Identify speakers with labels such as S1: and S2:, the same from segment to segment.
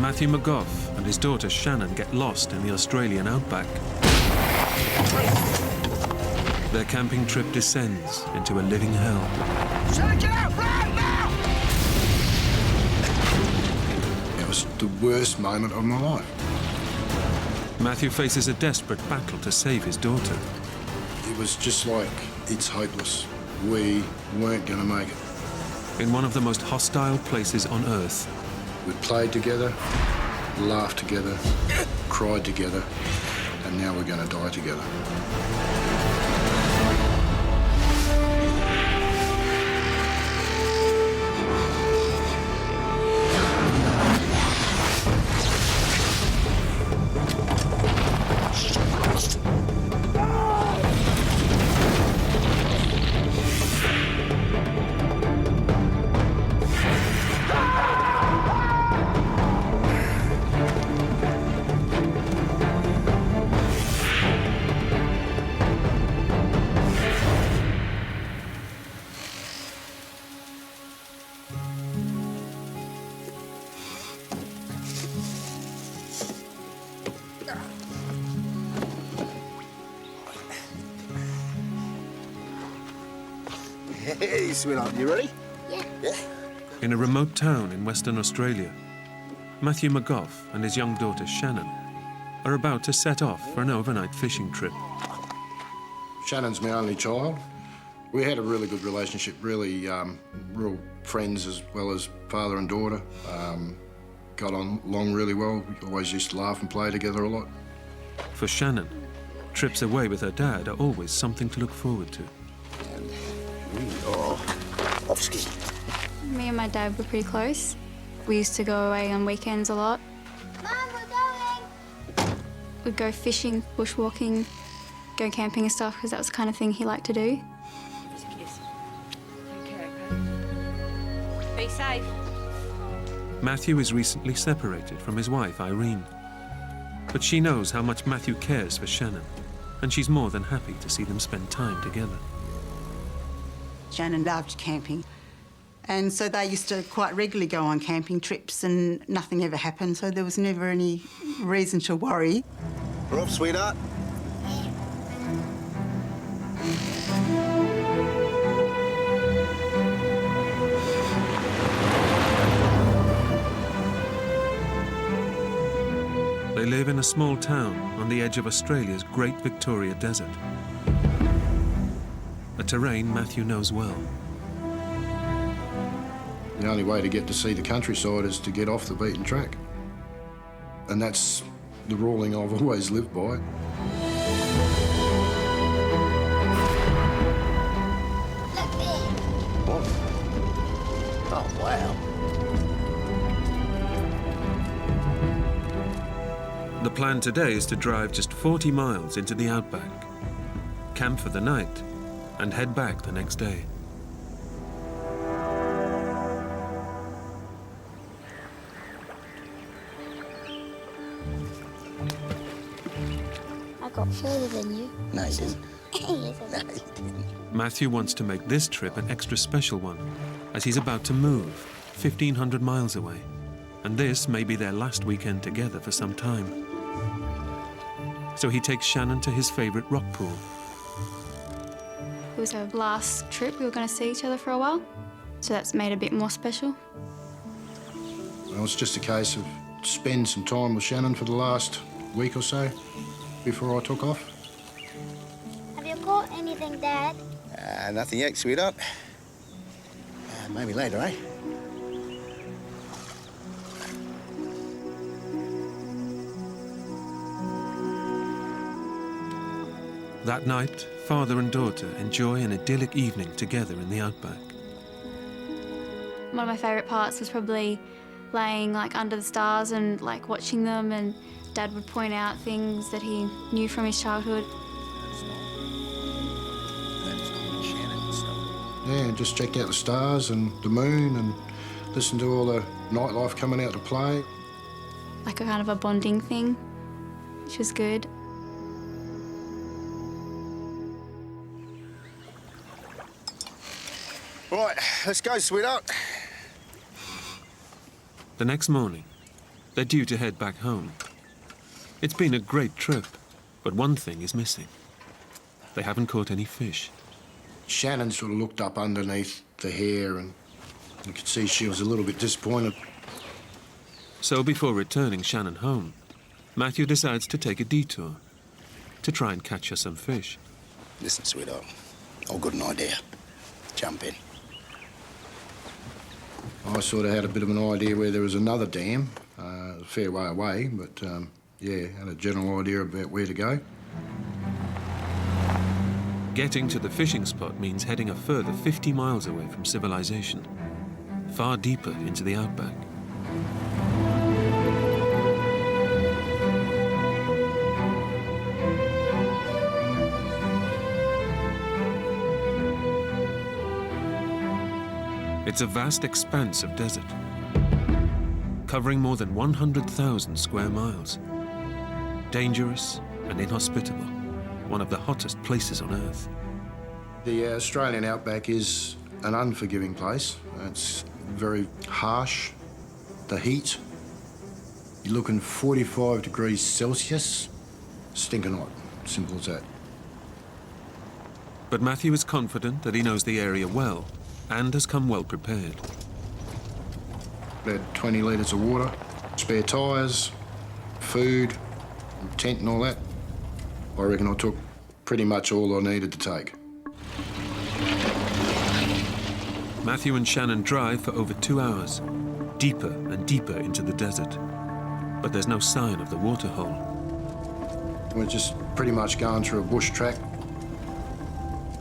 S1: Matthew McGough and his daughter Shannon get lost in the Australian outback. Their camping trip descends into a living hell.
S2: Shannon, get out! Run now!
S3: It was the worst moment of my life.
S1: Matthew faces a desperate battle to save his daughter.
S3: It was just like, it's hopeless. We weren't going to make it.
S1: In one of the most hostile places on Earth,
S3: We played together, laughed together, cried together, and now we're going to die together.
S4: Hey, sweetheart, you ready?
S2: Yeah.
S1: in a remote town in Western Australia, Matthew McGough and his young daughter Shannon are about to set off for an overnight fishing trip.
S3: Shannon's my only child. We had a really good relationship, really real friends as well as father and daughter. Got on along really well. We always used to laugh and play together a lot.
S1: For Shannon, trips away with her dad are always something to look forward to.
S4: And we are off ski.
S5: Me and my dad were pretty close. We used to go away on weekends a lot.
S2: Mum, we're going!
S5: We'd go fishing, bushwalking, go camping and stuff, because that was the kind of thing he liked to do.
S6: Be safe.
S1: Matthew is recently separated from his wife, Irene. But she knows how much Matthew cares for Shannon, and she's more than happy to see them spend time together.
S7: Shannon loved camping, and so they used to quite regularly go on camping trips and nothing ever happened, so there was never any reason to worry.
S4: We're off, sweetheart.
S1: They live in a small town on the edge of Australia's Great Victoria Desert, a terrain Matthew knows well.
S3: The only way to get to see the countryside is to get off the beaten track. And that's the ruling I've always lived by.
S2: Look there!
S4: What? Oh, wow.
S1: The plan today is to drive just 40 miles into the Outback, camp for the night, and head back the next day.
S2: I got further than you.
S4: No, you didn't.
S2: Yes,
S4: No, you didn't.
S1: Matthew wants to make this trip an extra special one, as he's about to move 1,500 miles away. And this may be their last weekend together for some time. So he takes Shannon to his favourite rock pool.
S5: It was our last trip. We were going to see each other for a while, so that's made it a bit more special.
S3: Well, it's just a case of spend some time with Shannon for the last week or so before I took off.
S2: Have you caught anything, Dad?
S4: Nothing yet, sweetheart. Maybe later, eh?
S1: That night, father and daughter enjoy an idyllic evening together in the Outback.
S5: One of my favourite parts was probably laying under the stars and watching them, and Dad would point out things that he knew from his childhood.
S3: Yeah, and just check out the stars and the moon and listen to all the nightlife coming out to play.
S5: Like a kind of a bonding thing, which was good.
S4: Right, let's go, sweetheart.
S1: The next morning, They're due to head back home. It's been a great trip, but one thing is missing. They haven't caught any fish.
S3: Shannon sort of looked up underneath the hair and you could see she was a little bit disappointed.
S1: So before returning Shannon home, Matthew decides to take a detour to try and catch her some fish.
S4: Listen, sweetheart, I've got an idea. Jump in.
S3: I sort of had a bit of an idea where there was another dam, a fair way away, but yeah, had a general idea about where to go.
S1: Getting to the fishing spot means heading a further 50 miles away from civilization, far deeper into the outback. It's a vast expanse of desert, covering more than 100,000 square miles. Dangerous and inhospitable, one of the hottest places on Earth.
S3: The Australian outback is an unforgiving place. It's very harsh. The heat, you're looking 45 degrees Celsius, stinking hot, simple as that.
S1: But Matthew is confident that he knows the area well and has come well prepared.
S3: About 20 litres of water, spare tyres, food, tent and all that. I reckon I took pretty much all I needed to take.
S1: Matthew and Shannon drive for over 2 hours, deeper and deeper into the desert. But there's no sign of the waterhole.
S3: We're just pretty much going through a bush track,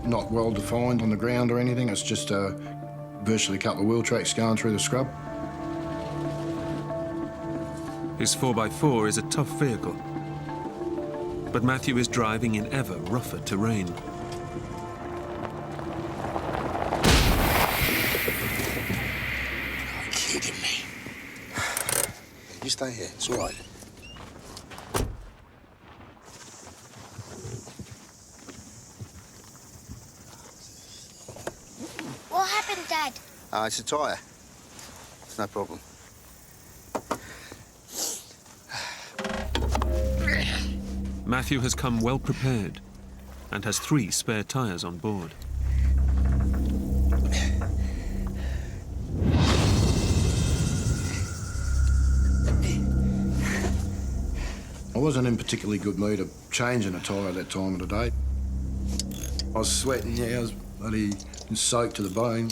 S3: not well defined on the ground or anything. It's just virtually a couple of wheel tracks going through the scrub.
S1: His 4x4 is a tough vehicle, but Matthew is driving in ever rougher terrain.
S4: You're kidding me. You stay here, it's all right.
S2: What happened, Dad?
S4: It's a tyre. It's no problem.
S1: Matthew has come well prepared and has 3 spare tyres on board.
S3: I wasn't in particularly good mood of changing a tyre at that time of the day. I was sweating, yeah, I was bloody soaked to the bone.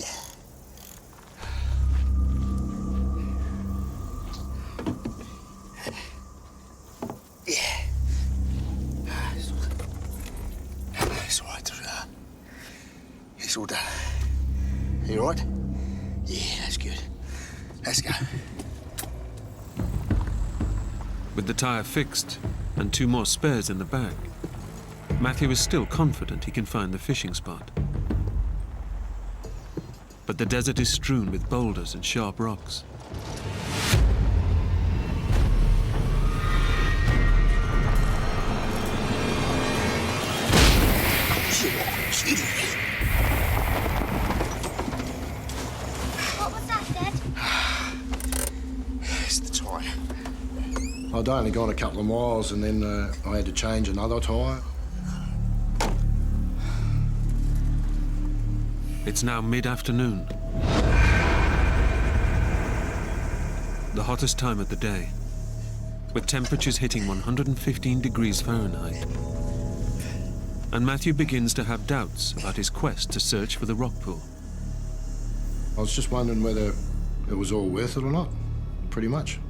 S4: It's all right, it's all done. You all right? Yeah, that's good. Let's go.
S1: With the tyre fixed and 2 more spares in the bag, Matthew is still confident he can find the fishing spot. But the desert is strewn with boulders and sharp rocks.
S2: What was that, Dad?
S4: It's the tyre.
S3: I'd only gone a couple of miles and then I had to change another tyre.
S1: It's now mid-afternoon. The hottest time of the day, with temperatures hitting 115 degrees Fahrenheit. And Matthew begins to have doubts about his quest to search for the rock pool.
S3: I was just wondering whether it was all worth it or not, pretty much.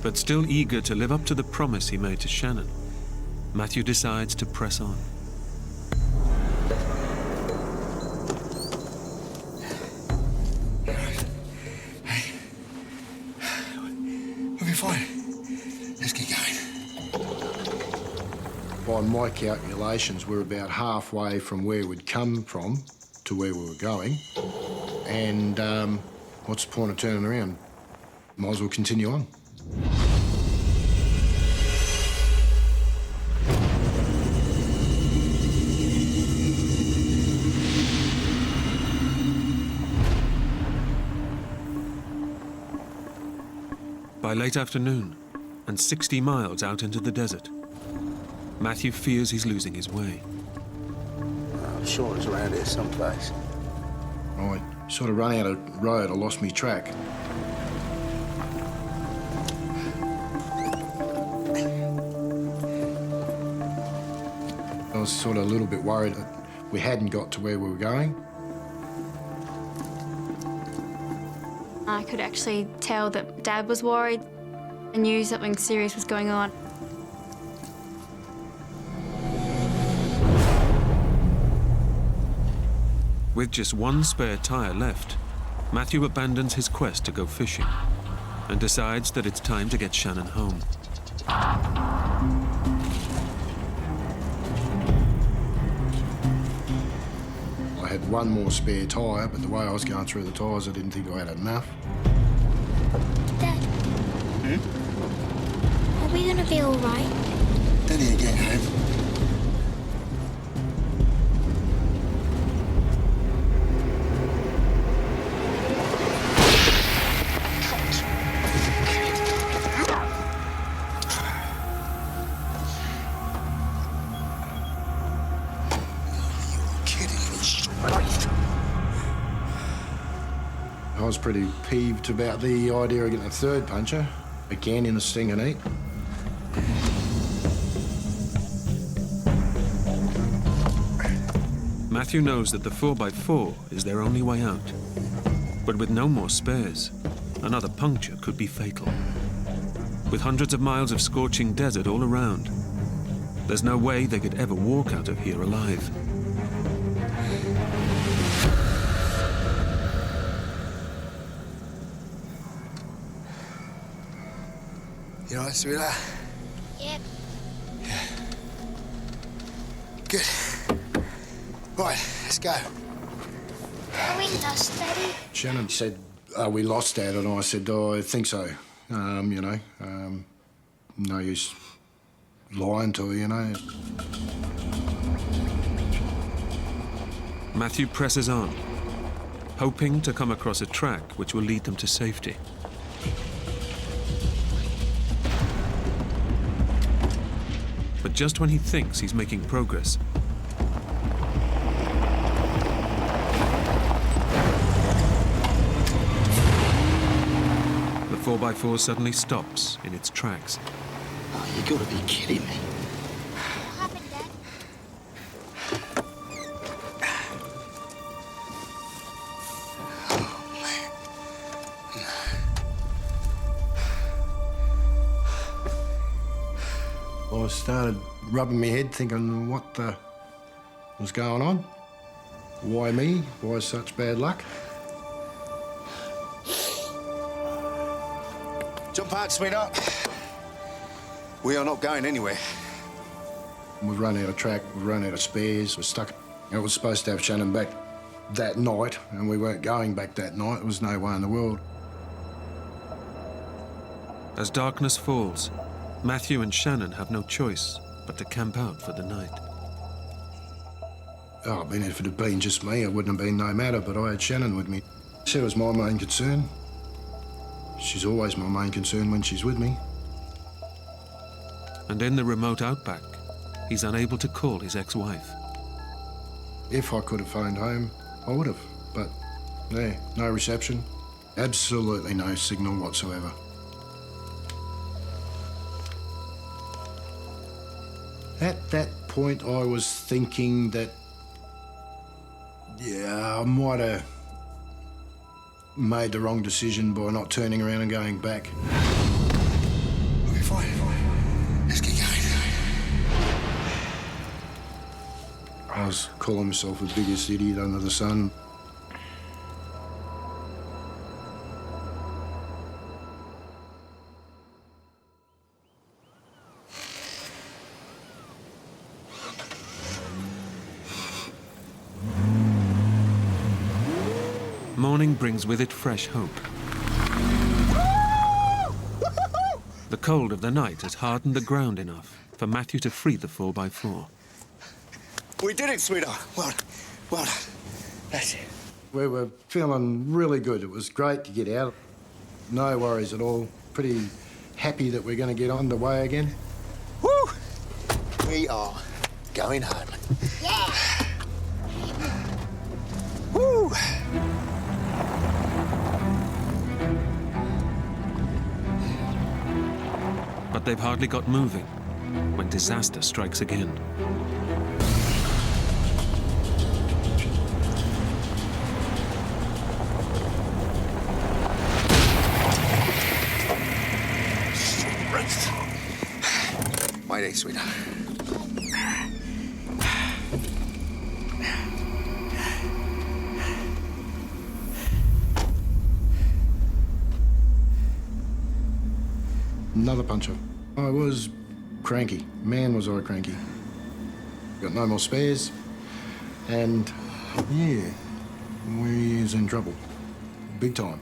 S1: But still eager to live up to the promise he made to Shannon, Matthew decides to press on.
S4: We'll be fine. Let's get going.
S3: By my calculations, we're about halfway from where we'd come from to where we were going. And what's the point of turning around? Might as well continue on.
S1: By late afternoon, and 60 miles out into the desert, Matthew fears he's losing his way.
S4: I'm sure it's around here someplace.
S3: I sort of run out of road. I lost me track. I was sort of a little bit worried that we hadn't got to where we were going.
S5: I could actually tell that Dad was worried. I knew something serious was going on.
S1: With just one spare tyre left, Matthew abandons his quest to go fishing and decides that it's time to get Shannon home.
S3: I had one more spare tyre, but the way I was going through the tyres, I didn't think I had enough.
S2: Dad. Are we gonna be all right?
S4: Daddy again, home.
S3: I was pretty peeved about the idea of getting a third puncher, again in a stinging heat.
S1: Matthew knows that the 4x4 is their only way out. But with no more spares, another puncture could be fatal. With hundreds of miles of scorching desert all around, there's no way they could ever walk out of here alive.
S4: You all right, sweetheart?
S2: Yep.
S4: Good. Right, let's go.
S2: Are we lost, Daddy?
S3: Shannon said, we lost Dad, and I said, I think so. No use lying to her, you know.
S1: Matthew presses on, hoping to come across a track which will lead them to safety. But just when he thinks he's making progress, the 4x4 suddenly stops in its tracks.
S4: Oh, you gotta be kidding me.
S2: What happened, Dad?
S3: I started rubbing my head, thinking, what the was going on? Why me? Why such bad luck?
S4: Jump out, sweetheart. We are not going anywhere.
S3: We've run out of track, we've run out of spares, we're stuck. I was supposed to have Shannon back that night, and we weren't going back that night. There was no way in the world.
S1: As darkness falls, Matthew and Shannon have no choice but to camp out for the night.
S3: Oh, I mean, if it had been just me, it wouldn't have been no matter, but I had Shannon with me. She was my main concern. She's always my main concern when she's with me.
S1: And in the remote outback, he's unable to call his ex-wife.
S3: If I could have phoned home, I would have, but yeah, no reception. Absolutely no signal whatsoever. At that point, I was thinking that, yeah, I might have made the wrong decision by not turning around and going back.
S4: Okay, fine. Let's get going.
S3: I was calling myself the biggest idiot under the sun.
S1: Morning brings with it fresh hope. The cold of the night has hardened the ground enough for Matthew to free the 4x4.
S4: We did it, sweetheart. Well done. Well done. That's it.
S3: We were feeling really good. It was great to get out. No worries at all. pretty happy that we're going to get underway again.
S4: Woo! We are going home.
S2: Yeah.
S4: Woo!
S1: But they've hardly got moving when disaster strikes again.
S4: Mayday, sweetheart.
S3: Another puncher. I was cranky. Man, was I cranky. Got no more spares. And, yeah, we is in trouble. Big time.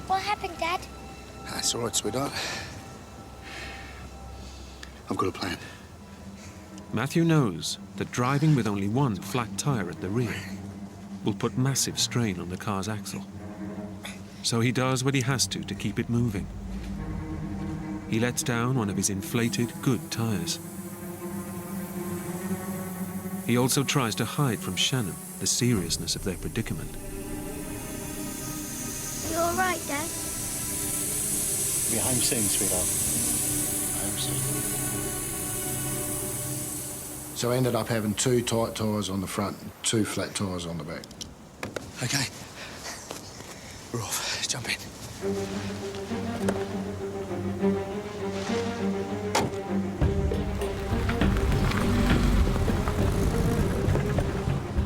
S2: What happened, Dad?
S4: That's all right, sweetheart. I've got a plan.
S1: Matthew knows that driving with only one flat tire at the rear will put massive strain on the car's axle. So he does what he has to keep it moving. He lets down one of his inflated, good tires. He also tries to hide from Shannon the seriousness of their predicament.
S2: You all right, Dad?
S4: We're home soon, sweetheart. Home soon.
S3: So I ended up having 2 tight tyres on the front and 2 flat tyres on the back.
S4: Okay. We're off. Let's jump in.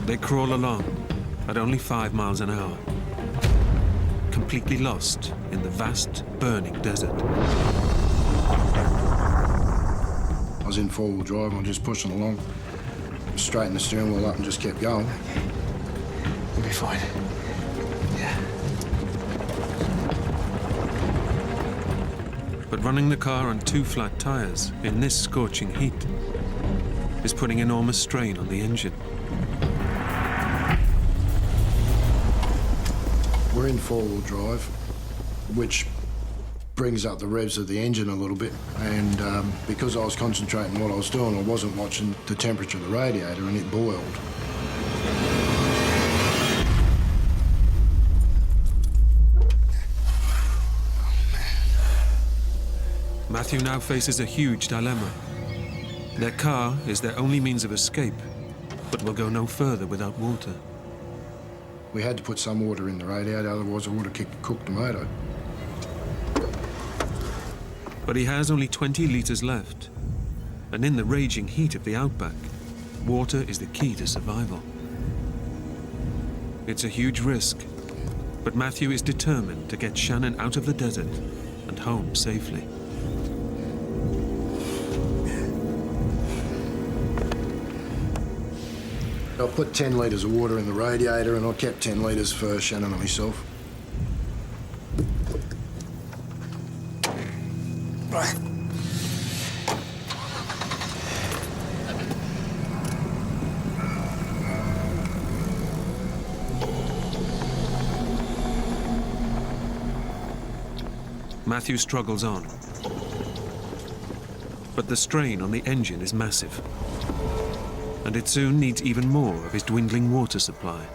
S1: They crawl along at only 5 miles an hour, completely lost in the vast, burning desert.
S3: I was in 4-wheel drive and I was just pushing along. Straightened the steering wheel up and just kept going.
S4: We'll be fine. Yeah.
S1: But running the car on 2 flat tires in this scorching heat is putting enormous strain on the engine.
S3: We're in 4-wheel drive, which brings up the revs of the engine a little bit. And because I was concentrating on what I was doing, I wasn't watching the temperature of the radiator, and it boiled.
S1: Matthew now faces a huge dilemma. Their car is their only means of escape, but will go no further without water.
S3: We had to put some water in the radiator, otherwise I would have cooked the motor.
S1: But he has only 20 litres left, and in the raging heat of the Outback, water is the key to survival. It's a huge risk, but Matthew is determined to get Shannon out of the desert and home safely.
S3: I put 10 litres of water in the radiator, and I kept 10 litres for Shannon and myself.
S4: Right.
S1: Matthew struggles on, but the strain on the engine is massive, and it soon needs even more of his dwindling water supply.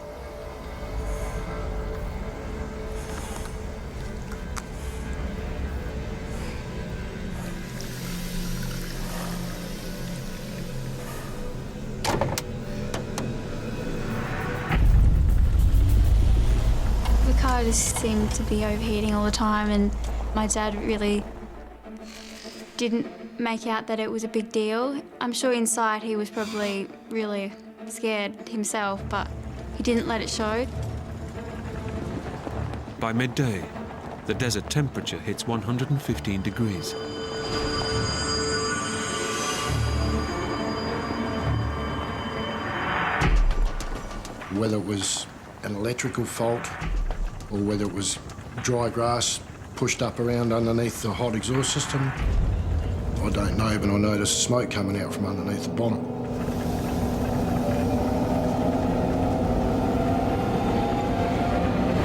S5: The car just seemed to be overheating all the time, and my dad really didn't make out that it was a big deal. I'm sure inside he was probably really scared himself, but he didn't let it show.
S1: By midday, the desert temperature hits 115 degrees.
S3: Whether it was an electrical fault or whether it was dry grass pushed up around underneath the hot exhaust system. I don't know, but I noticed smoke coming out from underneath the bonnet.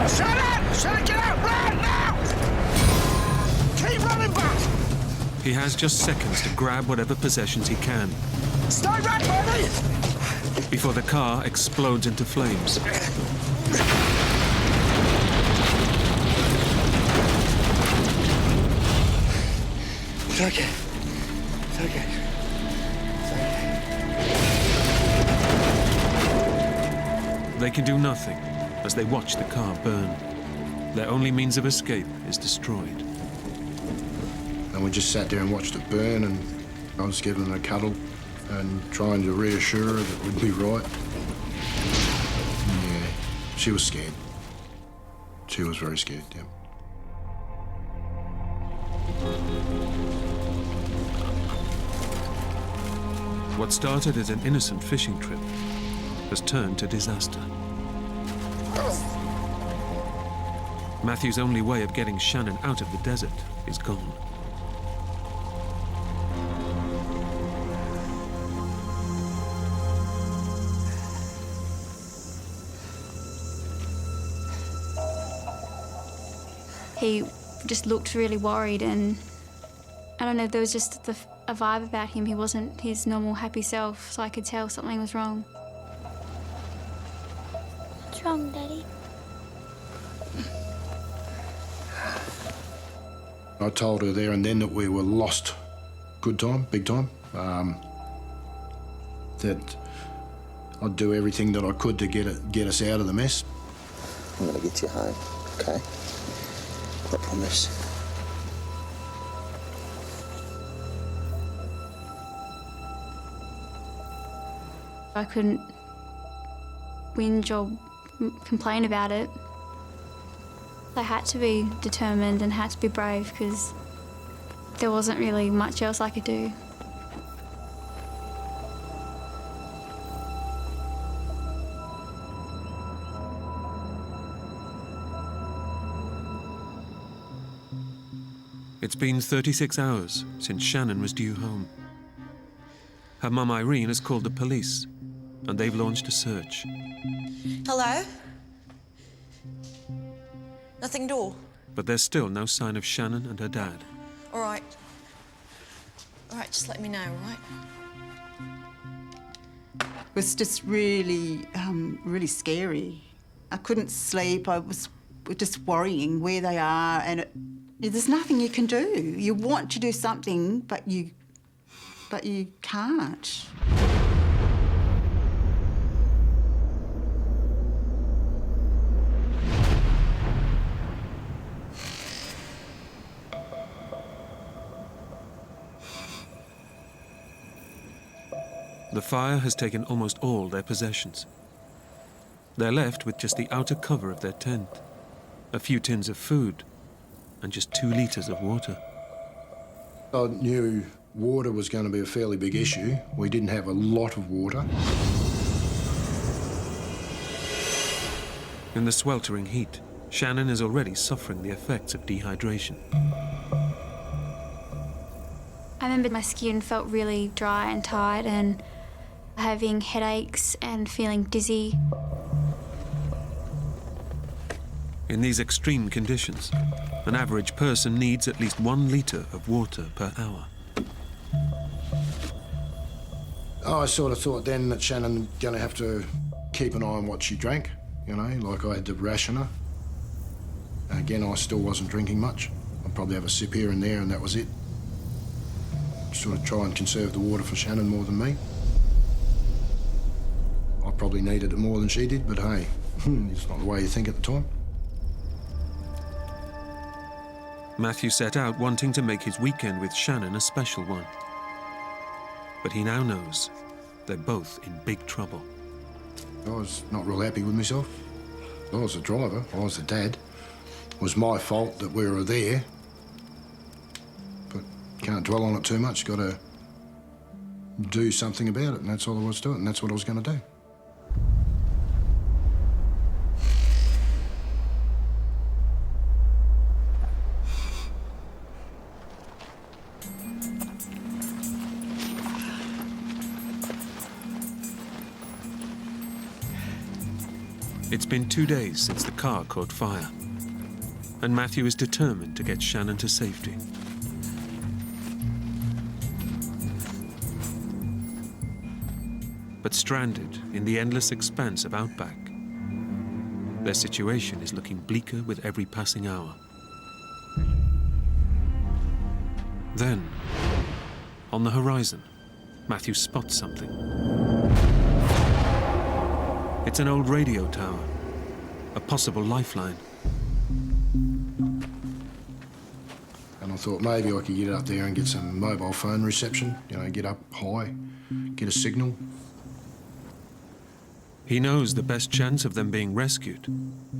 S4: Shannon! Shannon, get out! Run now! Keep running back!
S1: He has just seconds to grab whatever possessions he can
S4: Stay back, baby!
S1: before the car explodes into flames.
S4: It's okay. It's okay. It's okay.
S1: They can do nothing as they watch the car burn. Their only means of escape is destroyed.
S3: And we just sat there and watched it burn, and I was giving her a cuddle and trying to reassure her that we'd be right. Yeah, she was scared. She was very scared, yeah.
S1: What started as an innocent fishing trip has turned to disaster. Matthew's only way of getting Shannon out of the desert is gone.
S5: He just looked really worried, and I don't know, there was just a vibe about him. He wasn't his normal happy self, so I could tell something was wrong.
S2: What's wrong, Daddy?
S3: I told her there and then that we were lost. Good time, big time. That I'd do everything that I could to get us out of the mess.
S4: I'm gonna get you home, okay? I promise.
S5: I couldn't whinge or complain about it. I had to be determined and had to be brave because there wasn't really much else I could do.
S1: It's been 36 hours since Shannon was due home. Her mum Irene has called the police, and they've launched a search.
S6: Hello? Nothing at all?
S1: But there's still no sign of Shannon and her dad.
S6: All right. All right, just let me know, all right?
S7: It was just really, really scary. I couldn't sleep. I was just worrying where they are, and there's nothing you can do. You want to do something, but you can't.
S1: The fire has taken almost all their possessions. They're left with just the outer cover of their tent, a few tins of food, and just 2 litres of water.
S3: I knew water was going to be a fairly big issue. We didn't have a lot of water.
S1: In the sweltering heat, Shannon is already suffering the effects of dehydration.
S5: I remember my skin felt really dry and tired and having headaches and feeling dizzy.
S1: In these extreme conditions, an average person needs at least 1 litre of water per hour.
S3: Oh, I sort of thought then that Shannon going to have to keep an eye on what she drank, you know, like I had to ration her. And again, I still wasn't drinking much. I'd probably have a sip here and there, and that was it. Sort of try and conserve the water for Shannon more than me. I probably needed it more than she did, but hey, it's not the way you think at the time.
S1: Matthew set out wanting to make his weekend with Shannon a special one. But he now knows they're both in big trouble.
S3: I was not real happy with myself. I was the driver, I was the dad. It was my fault that we were there. But can't dwell on it too much, got to do something about it, and that's all there was to it, and that's what I was going to do.
S1: It's been 2 days since the car caught fire, and Matthew is determined to get Shannon to safety. But stranded in the endless expanse of Outback, their situation is looking bleaker with every passing hour. Then, on the horizon, Matthew spots something. It's an old radio tower, a possible lifeline.
S3: And I thought maybe I could get up there and get some mobile phone reception, you know, get up high, get a signal.
S1: He knows the best chance of them being rescued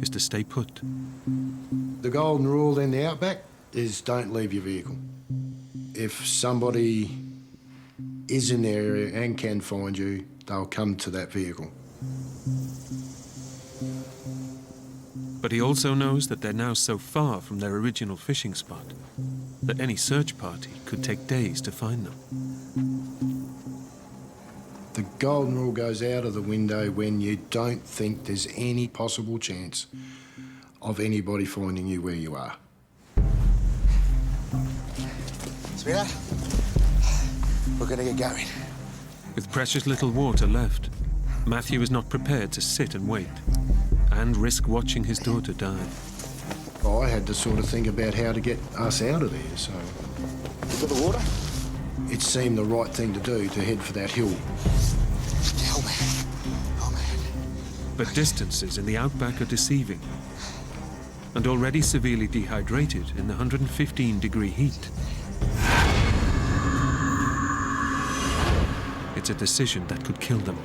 S1: is to stay put.
S3: The golden rule in the Outback is don't leave your vehicle. If somebody is in the area and can find you, they'll come to that vehicle.
S1: But he also knows that they're now so far from their original fishing spot that any search party could take days to find them.
S3: The golden rule goes out of the window when you don't think there's any possible chance of anybody finding you where you are.
S4: Sweetheart, we're gonna get going.
S1: With precious little water left, Matthew is not prepared to sit and wait and risk watching his daughter die.
S3: I had to sort of think about how to get us out of there, so
S4: Look at the water.
S3: it seemed the right thing to do to head for that hill.
S4: Oh, man. Oh, man.
S1: But distances in the Outback are deceiving. And already severely dehydrated in the 115-degree heat, it's a decision that could kill them.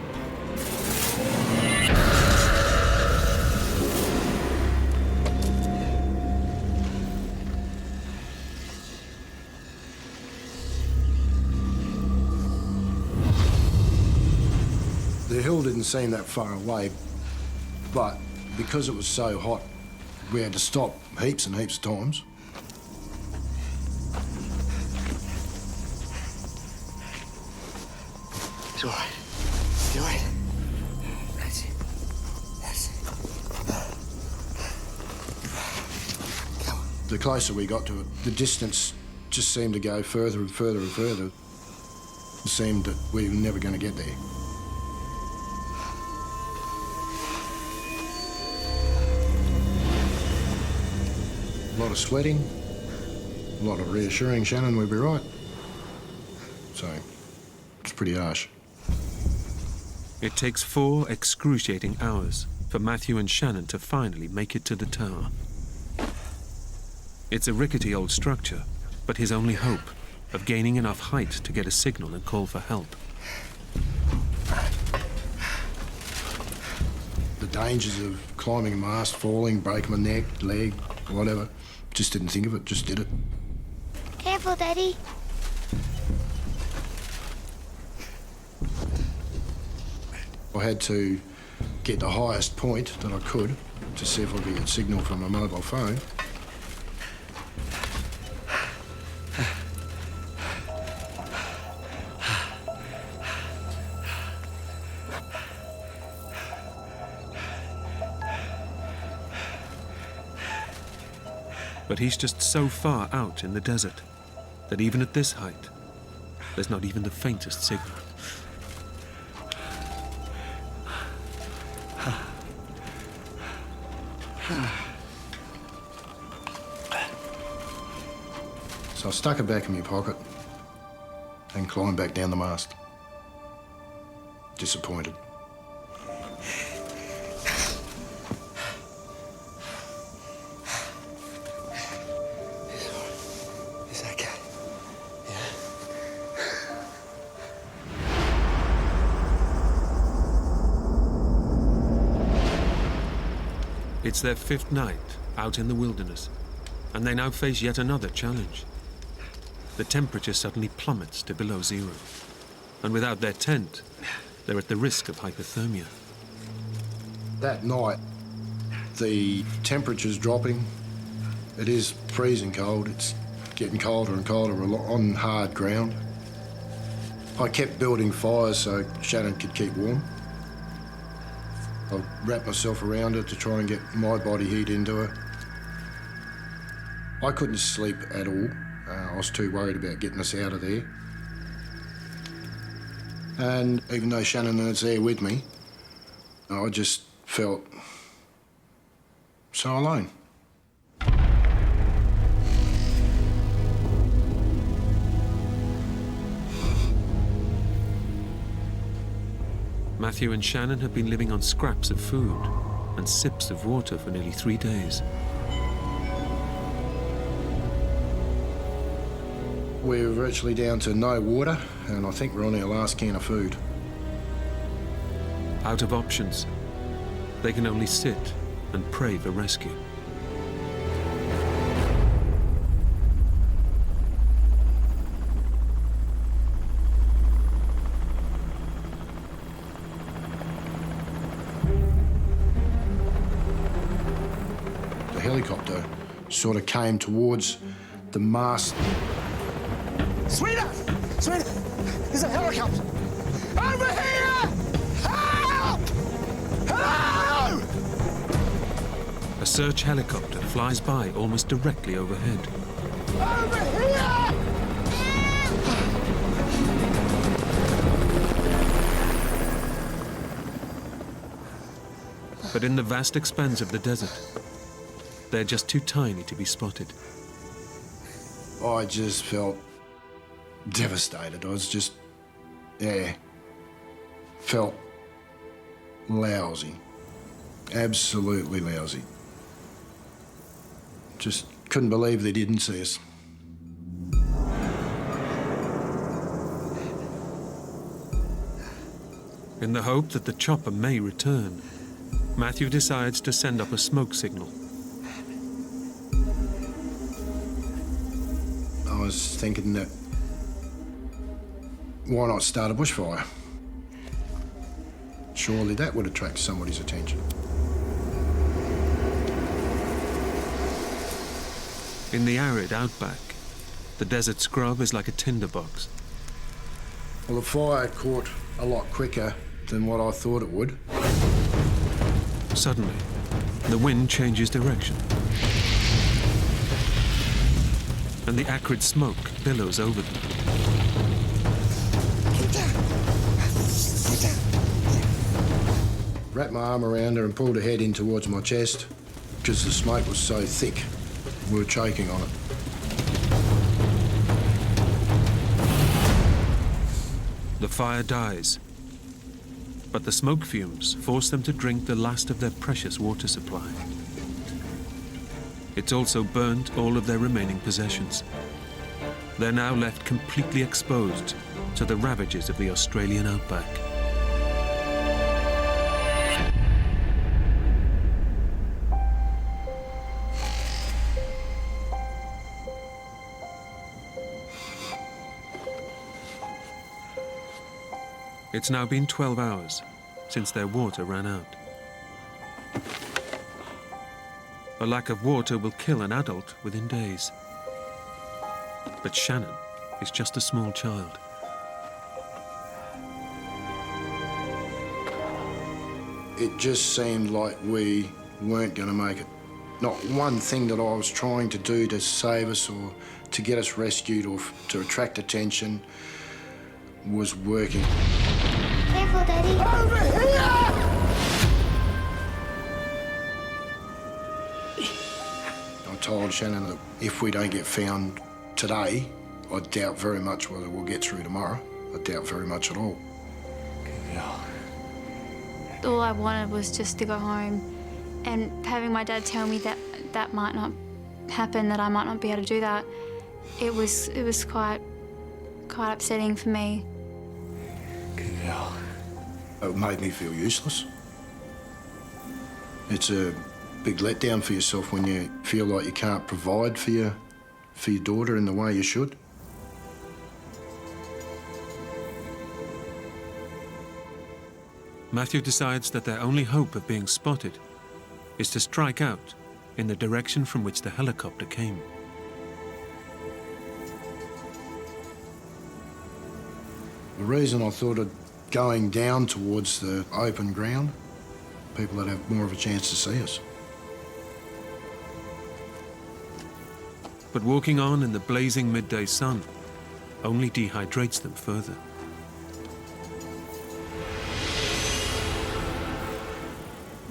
S3: The hill didn't seem that far away, but because it was so hot, we had to stop heaps and heaps of times.
S4: It's all right. It's all right. That's it. That's it. Come on.
S3: The closer we got to it, the distance just seemed to go further and further and further. It seemed that we were never going to get there. A lot of sweating, a lot of reassuring Shannon we'd be right. So, it's pretty harsh.
S1: It takes 4 excruciating hours for Matthew and Shannon to finally make it to the tower. It's a rickety old structure, but his only hope of gaining enough height to get a signal and call for help.
S3: The dangers of climbing a mast, falling, breaking my neck, leg, whatever. Just didn't think of it, just did it.
S2: Careful, Daddy.
S3: I had to get the highest point that I could to see if I could get signal from a mobile phone.
S1: But he's just so far out in the desert that even at this height, there's not even the faintest signal.
S3: So I stuck it back in my pocket and climbed back down the mast. Disappointed.
S4: It's okay. Yeah.
S1: It's their 5th night out in the wilderness, and they now face yet another challenge. The temperature suddenly plummets to below 0, and without their tent, they're at the risk of hypothermia.
S3: That night, the temperature's dropping. It is freezing cold. It's getting colder and colder on hard ground. I kept building fires so Shannon could keep warm. I wrapped myself around her to try and get my body heat into her. I couldn't sleep at all. I was too worried about getting us out of there. And even though Shannon was there with me, I just felt so alone.
S1: Matthew and Shannon have been living on scraps of food and sips of water for nearly 3 days.
S3: We're virtually down to no water, and I think we're on our last can of food.
S1: Out of options, they can only sit and pray for rescue.
S3: The helicopter sort of came towards the mast.
S4: Sweetheart! Sweetheart! There's a helicopter! Over here! Help! Hello!
S1: A search helicopter flies by almost directly overhead.
S4: Over here!
S1: But in the vast expanse of the desert, they're just too tiny to be spotted.
S3: I just felt devastated. I was just, felt lousy. Absolutely lousy. Just couldn't believe they didn't see us.
S1: In the hope that the chopper may return, Matthew decides to send up a smoke signal.
S3: I was thinking that why not start a bushfire? Surely that would attract somebody's attention.
S1: In the arid outback, the desert scrub is like a tinderbox.
S3: Well, the fire caught a lot quicker than what I thought it would.
S1: Suddenly, the wind changes direction, and the acrid smoke billows over them.
S3: Wrapped my arm around her and pulled her head in towards my chest because the smoke was so thick, we were choking on it.
S1: The fire dies, but the smoke fumes force them to drink the last of their precious water supply. It's also burnt all of their remaining possessions. They're now left completely exposed to the ravages of the Australian outback. It's now been 12 hours since their water ran out. A lack of water will kill an adult within days. But Shannon is just a small child.
S3: It just seemed like we weren't going to make it. Not one thing that I was trying to do to save us or to get us rescued or to attract attention was working.
S2: Careful, Daddy.
S4: Over here!
S3: I told Shannon that if we don't get found today, I doubt very much whether we'll get through tomorrow. I doubt very much at all.
S5: All I wanted was just to go home, and having my dad tell me that that might not happen, that I might not be able to do that, it was quite upsetting for me.
S3: It made me feel useless. It's a big letdown for yourself when you feel like you can't provide for your daughter in the way you should.
S1: Matthew decides that their only hope of being spotted is to strike out in the direction from which the helicopter came. The
S3: reason I thought of going down towards the open ground, people that have more of a chance to see us.
S1: But walking on in the blazing midday sun only dehydrates them further.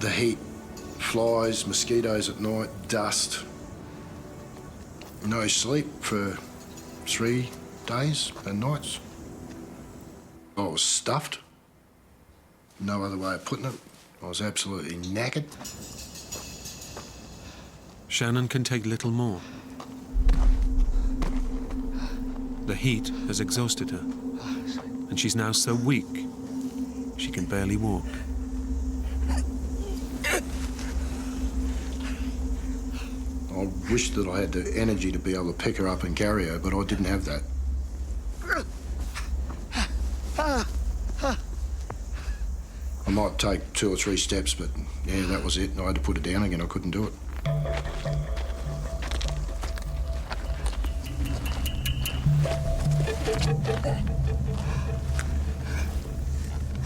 S3: The heat, flies, mosquitoes at night, dust. No sleep for 3 days and nights. I was stuffed. No other way of putting it. I was absolutely knackered.
S1: Shannon can take little more. The heat has exhausted her, and she's now so weak she can barely walk.
S3: I wished that I had the energy to be able to pick her up and carry her, but I didn't have that. I might take 2 or 3 steps, but yeah, that was it. I had to put it down again. I couldn't do it.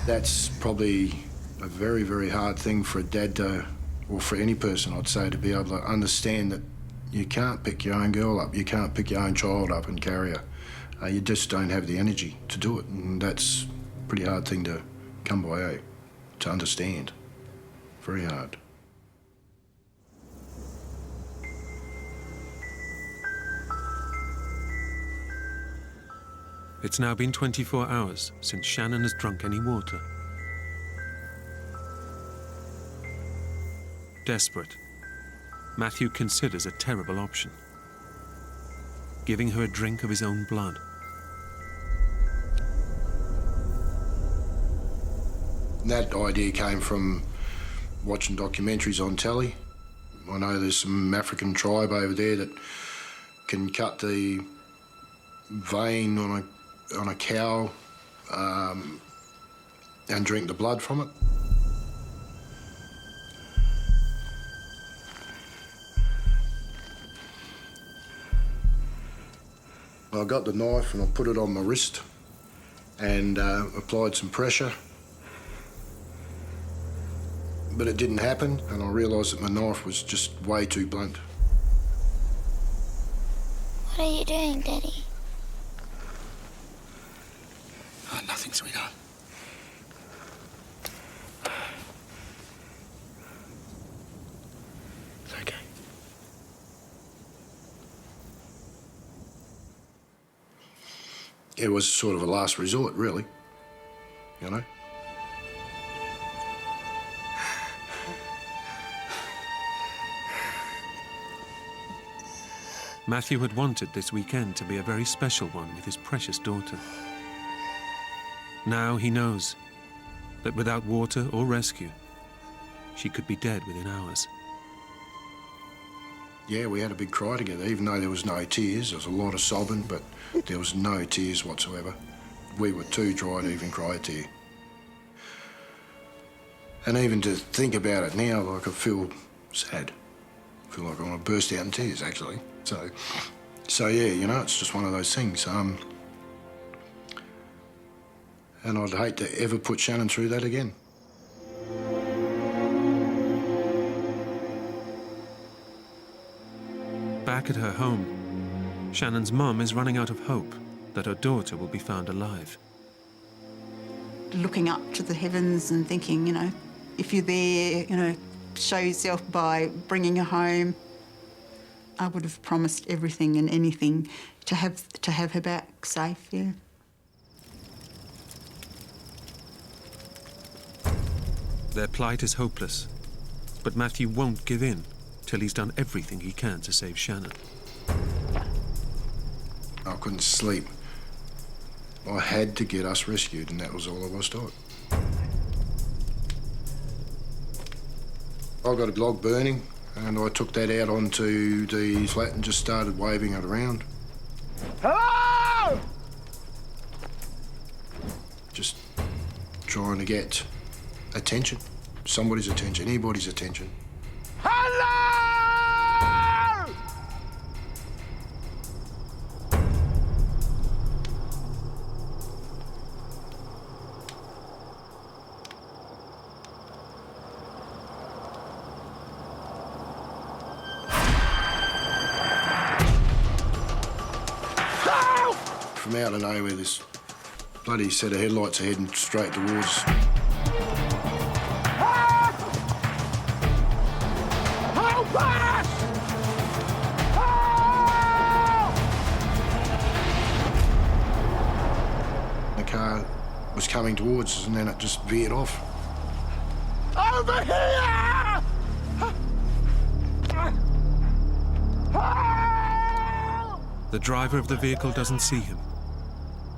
S3: That's probably a very, very hard thing for a dad to, or for any person, I'd say, to be able to understand that you can't pick your own girl up, you can't pick your own child up and carry her. You just don't have the energy to do it, and that's a pretty hard thing to come by, to understand. Very hard.
S1: It's now been 24 hours since Shannon has drunk any water. Desperate, Matthew considers a terrible option: giving her a drink of his own blood.
S3: That idea came from watching documentaries on telly. I know there's some African tribe over there that can cut the vein on a cow and drink the blood from it. I got the knife and I put it on my wrist and applied some pressure. But it didn't happen, and I realised that my knife was just way too blunt.
S2: What are you doing, Daddy?
S4: Oh, nothing, sweetheart. It's okay.
S3: It was sort of a last resort, really, you know?
S1: Matthew had wanted this weekend to be a very special one with his precious daughter. Now he knows that without water or rescue, she could be dead within hours.
S3: Yeah, we had a big cry together, even though there was no tears. There was a lot of sobbing, but there was no tears whatsoever. We were too dry to even cry a tear. And even to think about it now, like, I feel sad. I feel like I want to burst out in tears, actually. So yeah, you know, it's just one of those things. And I'd hate to ever put Shannon through that again.
S1: Back at her home, Shannon's mum is running out of hope that her daughter will be found alive.
S7: Looking up to the heavens and thinking, you know, if you're there, you know, show yourself by bringing her home. I would have promised everything and anything to have her back safe, yeah.
S1: Their plight is hopeless, but Matthew won't give in till he's done everything he can to save Shannon.
S3: I couldn't sleep. I had to get us rescued, and that was all I was taught. I got a log burning, and I took that out onto the flat and just started waving it around.
S4: Hello!
S3: Just trying to get attention. Somebody's attention, anybody's attention.
S4: Hello!
S3: from out of nowhere, this bloody set of headlights are heading straight towards us.
S8: Outback!
S3: The car was coming towards us and then it just veered off.
S8: Over here!
S1: The driver of the vehicle doesn't see him,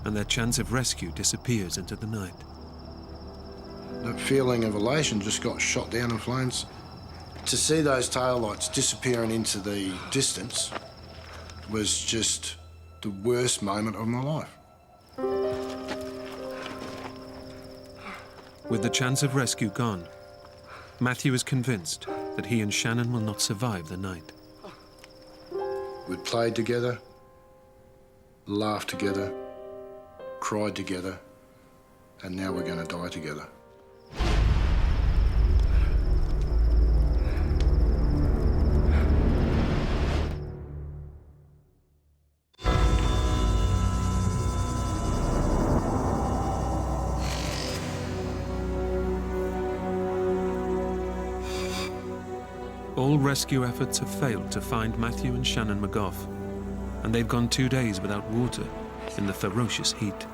S1: and their chance of rescue disappears into the night.
S3: That feeling of elation just got shot down in flames. To see those taillights disappearing into the distance was just the worst moment of my life.
S1: With the chance of rescue gone, Matthew is convinced that he and Shannon will not survive the night.
S3: We'd played together, laughed together, cried together, and now we're going to die together.
S1: All rescue efforts have failed to find Matthew and Shannon McGough, and they've gone 2 days without water in the ferocious heat.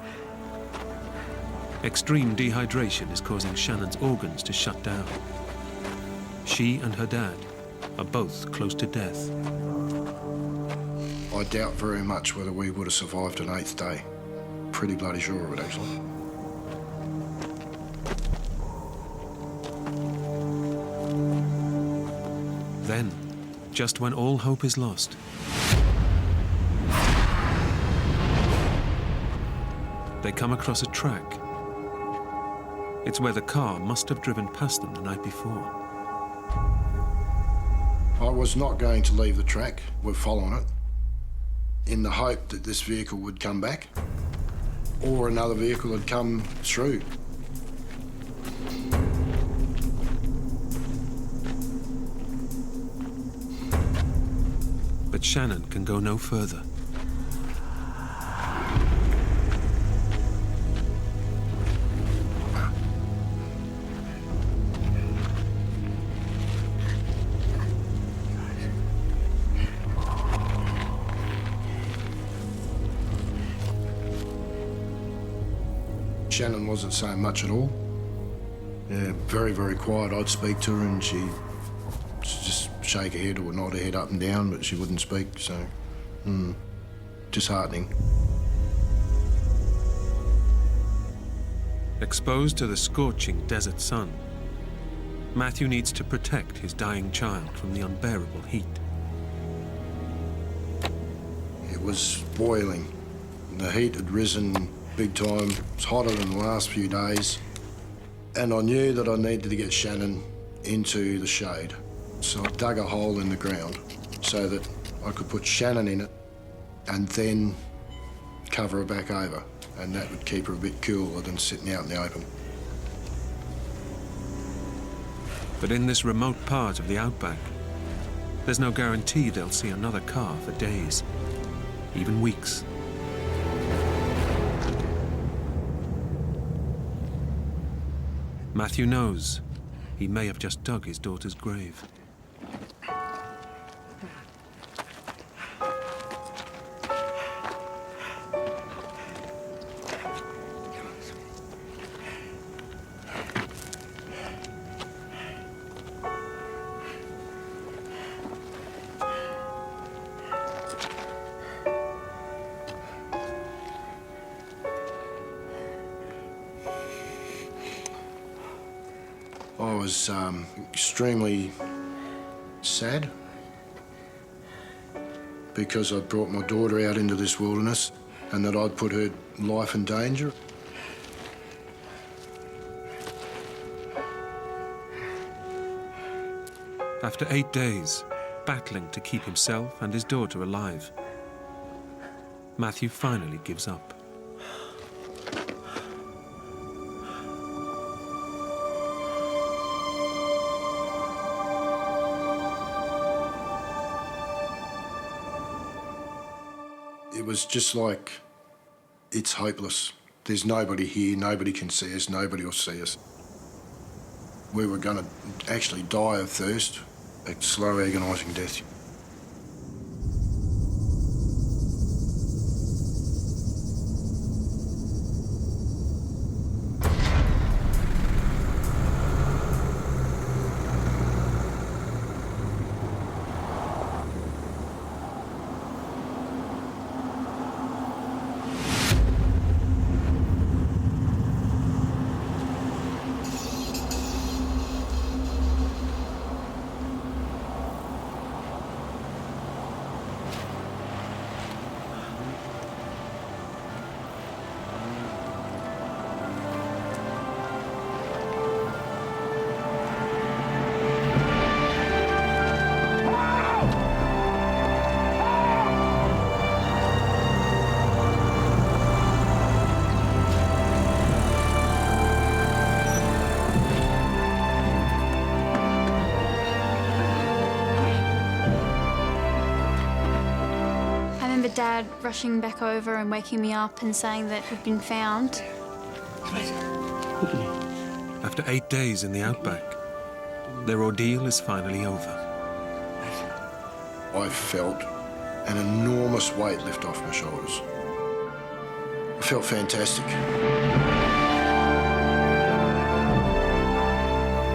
S1: Extreme dehydration is causing Shannon's organs to shut down. She and her dad are both close to death.
S3: I doubt very much whether we would have survived an 8th day. Pretty bloody sure of it, actually.
S1: Then, just when all hope is lost, they come across a track. It's where the car must have driven past them the night before.
S3: I was not going to leave the track. We're following it in the hope that this vehicle would come back or another vehicle had come through.
S1: But Shannon can go no further.
S3: Shannon wasn't saying much at all. Yeah, very, very quiet. I'd speak to her and she'd just shake her head or nod her head up and down, but she wouldn't speak, so disheartening.
S1: Exposed to the scorching desert sun, Matthew needs to protect his dying child from the unbearable heat.
S3: It was boiling. The heat had risen big time. It was hotter than the last few days. And I knew that I needed to get Shannon into the shade. So I dug a hole in the ground so that I could put Shannon in it and then cover her back over. And that would keep her a bit cooler than sitting out in the open.
S1: But in this remote part of the Outback, there's no guarantee they'll see another car for days, even weeks. Matthew knows he may have just dug his daughter's grave.
S3: I was extremely sad because I'd brought my daughter out into this wilderness and that I'd put her life in danger.
S1: After 8 days, battling to keep himself and his daughter alive, Matthew finally gives up.
S3: It was just like it's hopeless. There's nobody here, nobody can see us, nobody will see us. We were going to actually die of thirst, a slow, agonising death.
S5: Dad rushing back over and waking me up and saying that we'd been found.
S1: After 8 days in the Outback, their ordeal is finally over.
S3: I felt an enormous weight lift off my shoulders. I felt fantastic.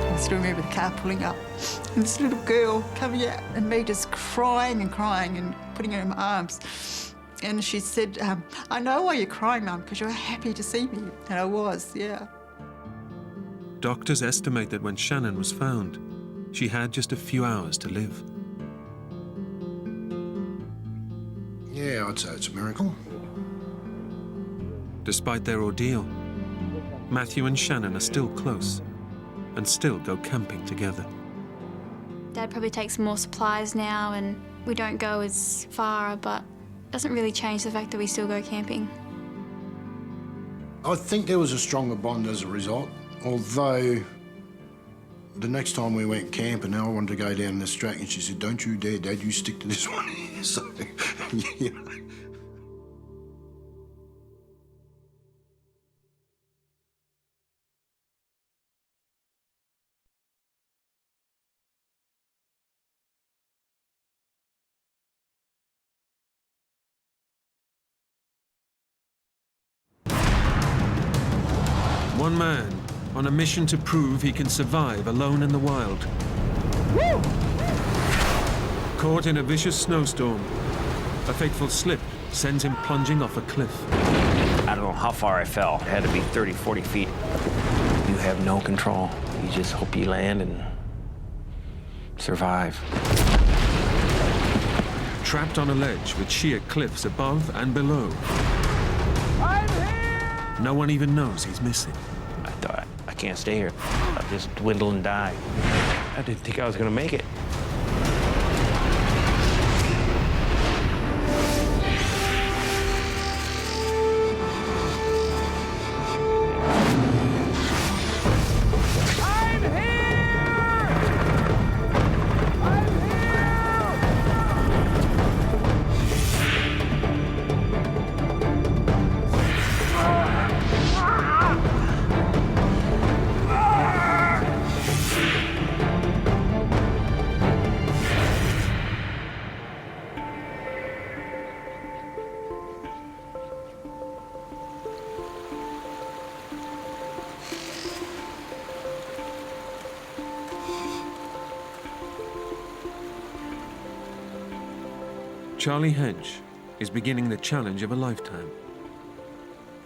S7: I still remember the car pulling up and this little girl coming out and me just crying and crying and putting her in my arms. And she said, I know why you're crying, Mum, because you're happy to see me. And I was, yeah.
S1: Doctors estimate that when Shannon was found, she had just a few hours to live.
S3: Yeah, I'd say it's a miracle.
S1: Despite their ordeal, Matthew and Shannon are still close and still go camping together.
S5: Dad probably takes more supplies now and we don't go as far, but it doesn't really change the fact that we still go camping.
S3: I think there was a stronger bond as a result, although the next time we went camping, I wanted to go down this track and she said, "Don't you dare, Dad, you stick to this one." So, you know.
S1: One man on a mission to prove he can survive alone in the wild. Woo! Caught in a vicious snowstorm, a fateful slip sends him plunging off a cliff.
S9: I don't know how far I fell. It had to be 30, 40 feet. You have no control. You just hope you land and survive.
S1: Trapped on a ledge with sheer cliffs above and below.
S8: I'm here!
S1: No one even knows he's missing.
S9: I thought, I can't stay here. I'll just dwindle and die. I didn't think I was gonna make it.
S1: Charlie Hedge is beginning the challenge of a lifetime.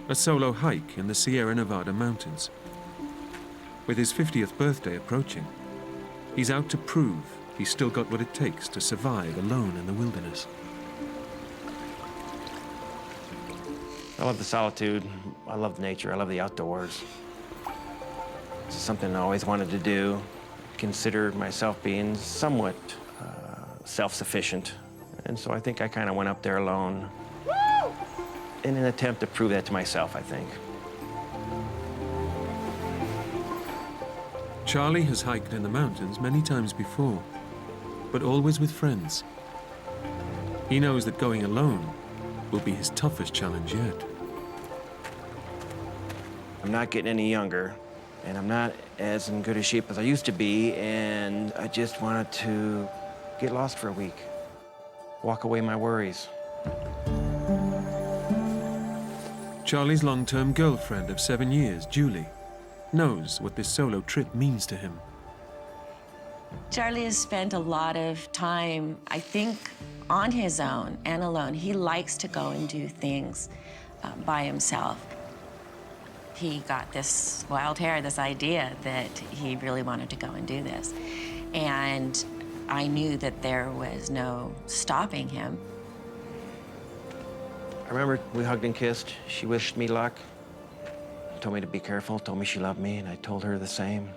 S1: A solo hike in the Sierra Nevada mountains. With his 50th birthday approaching, he's out to prove he's still got what it takes to survive alone in the wilderness.
S9: I love the solitude. I love nature. I love the outdoors. It's something I always wanted to do. Considered myself being somewhat self-sufficient. And so I think I kind of went up there alone in an attempt to prove that to myself, I think.
S1: Charlie has hiked in the mountains many times before, but always with friends. He knows that going alone will be his toughest challenge yet.
S9: I'm not getting any younger, and I'm not as in good a shape as I used to be, and I just wanted to get lost for a week, walk away my worries.
S1: Charlie's long-term girlfriend of 7 years, Julie, knows what this solo trip means to him.
S10: Charlie has spent a lot of time, I think, on his own and alone. He likes to go and do things by himself. He got this wild hair, this idea that he really wanted to go and do this. And I knew that there was no stopping him.
S9: I remember we hugged and kissed. She wished me luck, told me to be careful, told me she loved me, and I told her the same.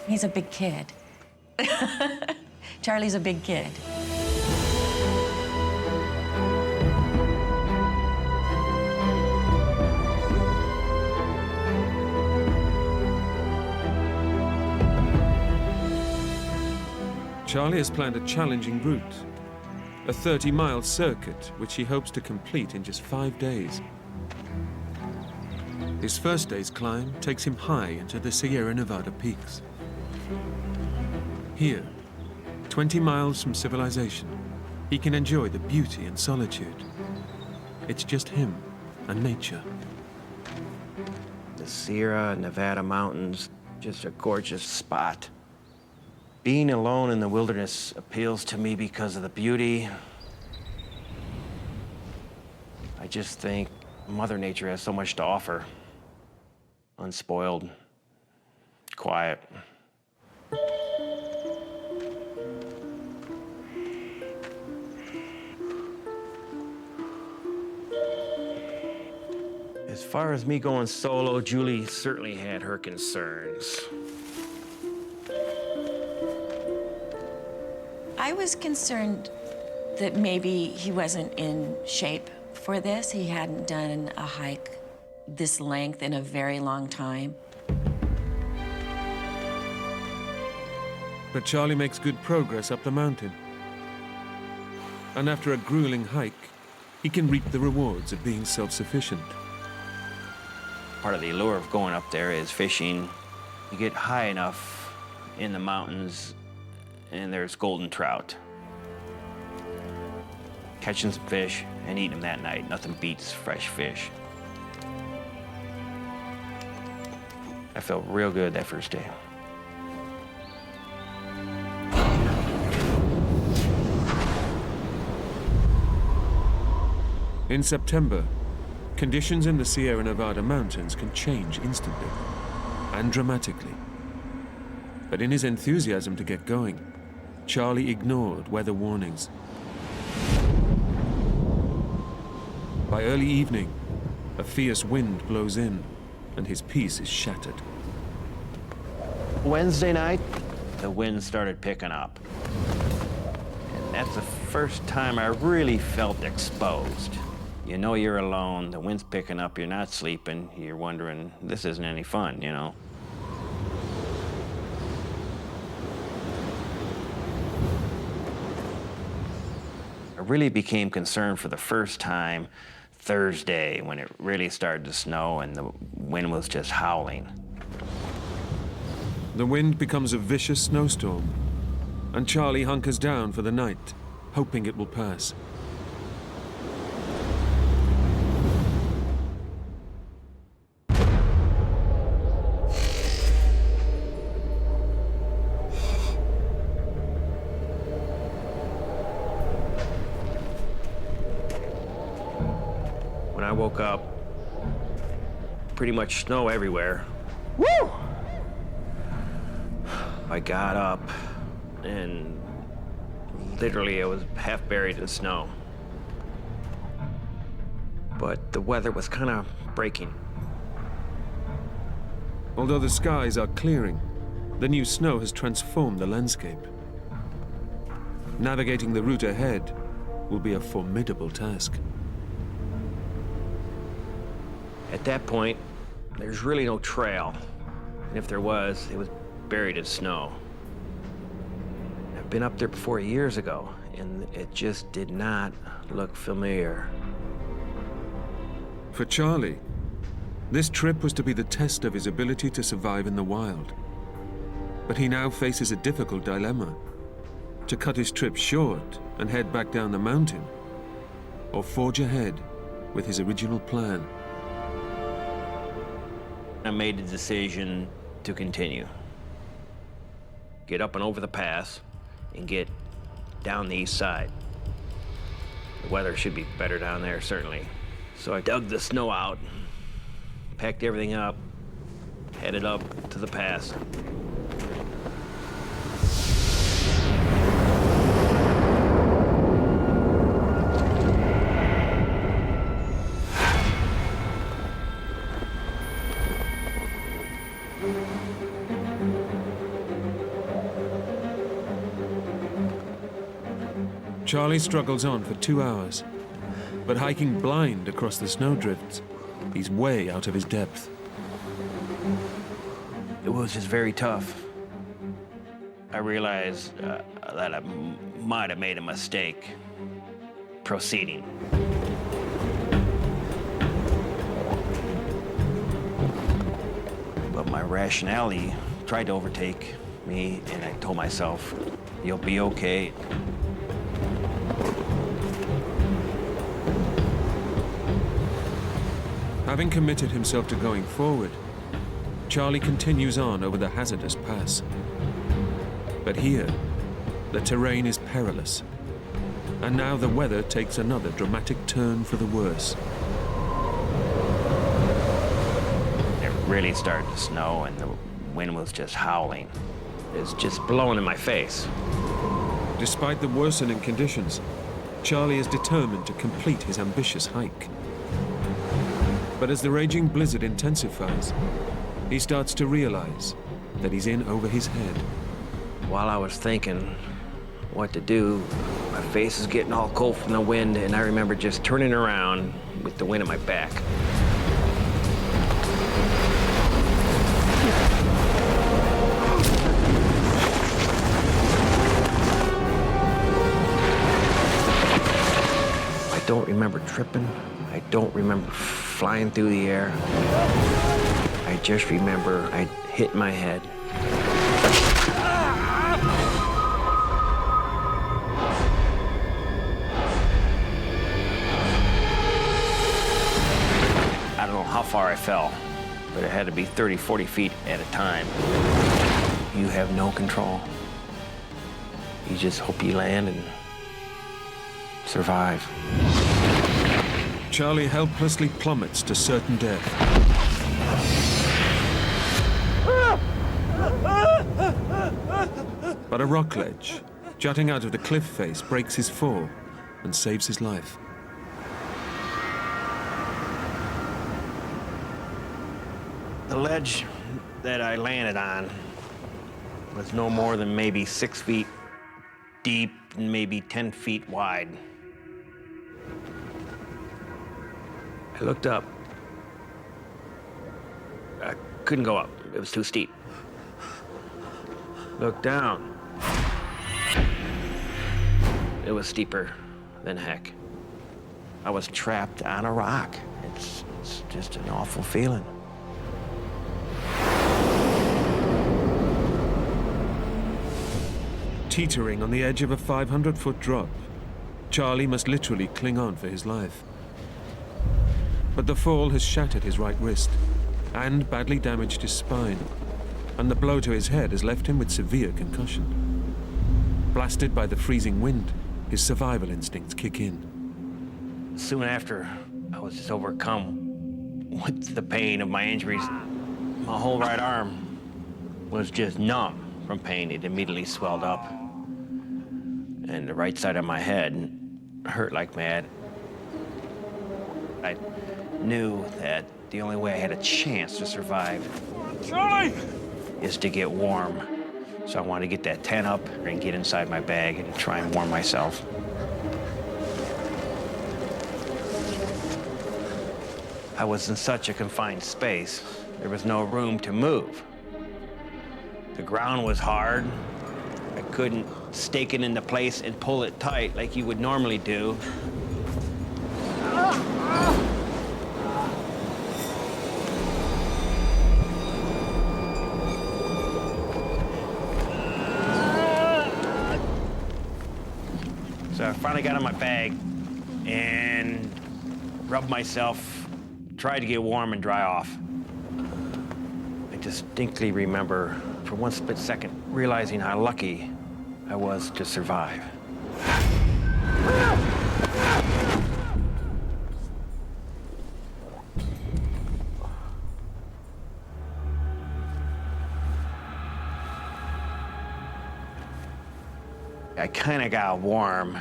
S10: He's a big kid. Charlie's a big kid.
S1: Charlie has planned a challenging route, a 30-mile circuit which he hopes to complete in just 5 days. His first day's climb takes him high into the Sierra Nevada peaks. Here, 20 miles from civilization, he can enjoy the beauty and solitude. It's just him and nature.
S9: The Sierra Nevada mountains, just a gorgeous spot. Being alone in the wilderness appeals to me because of the beauty. I just think Mother Nature has so much to offer. Unspoiled, quiet. As far as me going solo, Julie certainly had her concerns.
S10: I was concerned that maybe he wasn't in shape for this. He hadn't done a hike this length in a very long time.
S1: But Charlie makes good progress up the mountain. And after a grueling hike, he can reap the rewards of being self-sufficient.
S9: Part of the allure of going up there is fishing. You get high enough in the mountains and there's golden trout. Catching some fish and eating them that night, nothing beats fresh fish. I felt real good that first day.
S1: In September, conditions in the Sierra Nevada mountains can change instantly and dramatically. But in his enthusiasm to get going, Charlie ignored weather warnings. By early evening, a fierce wind blows in, and his peace is shattered.
S9: Wednesday night, the wind started picking up. And that's the first time I really felt exposed. You know you're alone, the wind's picking up, you're not sleeping, you're wondering, this isn't any fun, you know? I really became concerned for the first time Thursday when it really started to snow and the wind was just howling.
S1: The wind becomes a vicious snowstorm, and Charlie hunkers down for the night, hoping it will pass.
S9: When I woke up, pretty much snow everywhere. Woo! I got up and literally I was half buried in snow. But the weather was kind of breaking.
S1: Although the skies are clearing, the new snow has transformed the landscape. Navigating the route ahead will be a formidable task.
S9: At that point, there's really no trail. And if there was, it was buried in snow. I've been up there before years ago, and it just did not look familiar.
S1: For Charlie, This trip was to be the test of his ability to survive in the wild. But he now faces a difficult dilemma: to cut his trip short and head back down the mountain, or forge ahead with his original plan.
S9: I made the decision to continue. Get up and over the pass and get down the east side. The weather should be better down there, certainly. So I dug the snow out, packed everything up, headed up to the pass.
S1: Charlie struggles on for 2 hours, but hiking blind across the snowdrifts, he's way out of his depth.
S9: It was just very tough. I realized that I might have made a mistake proceeding. But my rationality tried to overtake me, and I told myself, you'll be okay.
S1: Having committed himself to going forward, Charlie continues on over the hazardous pass. But here, the terrain is perilous, and now the weather takes another dramatic turn for the worse.
S9: It really started to snow, and the wind was just howling. It was just blowing in my face.
S1: Despite the worsening conditions, Charlie is determined to complete his ambitious hike. But as the raging blizzard intensifies, he starts to realize that he's in over his head.
S9: While I was thinking what to do, my face is getting all cold from the wind, and I remember just turning around with the wind at my back. I don't remember tripping. I don't remember flying through the air. I just remember I hit my head. I don't know how far I fell, but it had to be 30, 40 feet at a time. You have no control. You just hope you land and survive.
S1: Charlie helplessly plummets to certain death. But a rock ledge, jutting out of the cliff face, breaks his fall and saves his life.
S9: The ledge that I landed on was no more than maybe 6 feet deep and maybe 10 feet wide. I looked up. I couldn't go up. It was too steep. Looked down. It was steeper than heck. I was trapped on a rock. It's just an awful feeling.
S1: Teetering on the edge of a 500-foot drop, Charlie must literally cling on for his life. But the fall has shattered his right wrist and badly damaged his spine, and the blow to his head has left him with severe concussion. Blasted by the freezing wind, his survival instincts kick in.
S9: Soon after, I was just overcome with the pain of my injuries. My whole right arm was just numb from pain. It immediately swelled up. And the right side of my head hurt like mad. I knew that the only way I had a chance to survive
S8: Charlie!
S9: is to get warm. So I wanted to get that tent up and get inside my bag and try and warm myself. I was in such a confined space, there was no room to move. The ground was hard. I couldn't stake it into place and pull it tight like you would normally do. I got on my bag and rubbed myself, tried to get warm and dry off. I distinctly remember, for one split second, realizing how lucky I was to survive. I kind of got warm.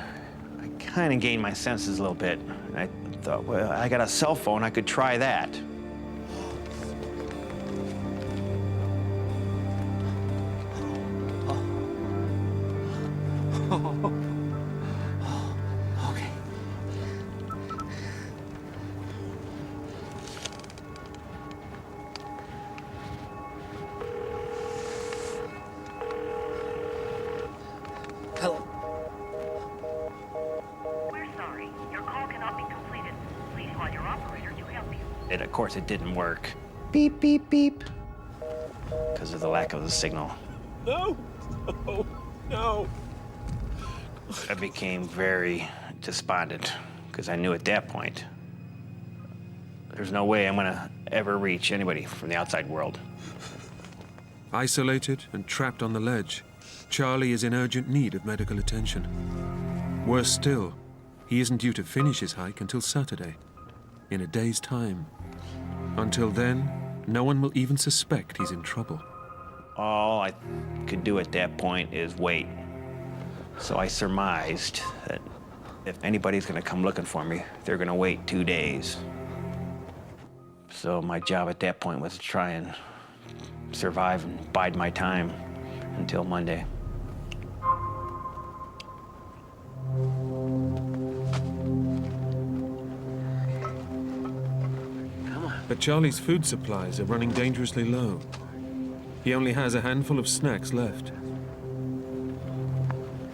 S9: I kind of gained my senses a little bit. And I thought, well, I got a cell phone, I could try that.
S4: Okay. Hello.
S11: We're sorry. Your call cannot be completed. Please call your operator to help you.
S9: And of course, it didn't work. Beep, beep, beep. Because of the lack of the signal.
S8: No! No! No!
S9: I became very despondent because I knew at that point there's no way I'm gonna ever reach anybody from the outside world.
S1: Isolated and trapped on the ledge, Charlie is in urgent need of medical attention. Worse still, he isn't due to finish his hike until Saturday, in a day's time. Until then, no one will even suspect he's in trouble.
S9: All I could do at that point is wait. So I surmised that if anybody's gonna come looking for me, they're gonna wait 2 days. So my job at that point was to try and survive and bide my time until Monday.
S1: But Charlie's food supplies are running dangerously low. He only has a handful of snacks left.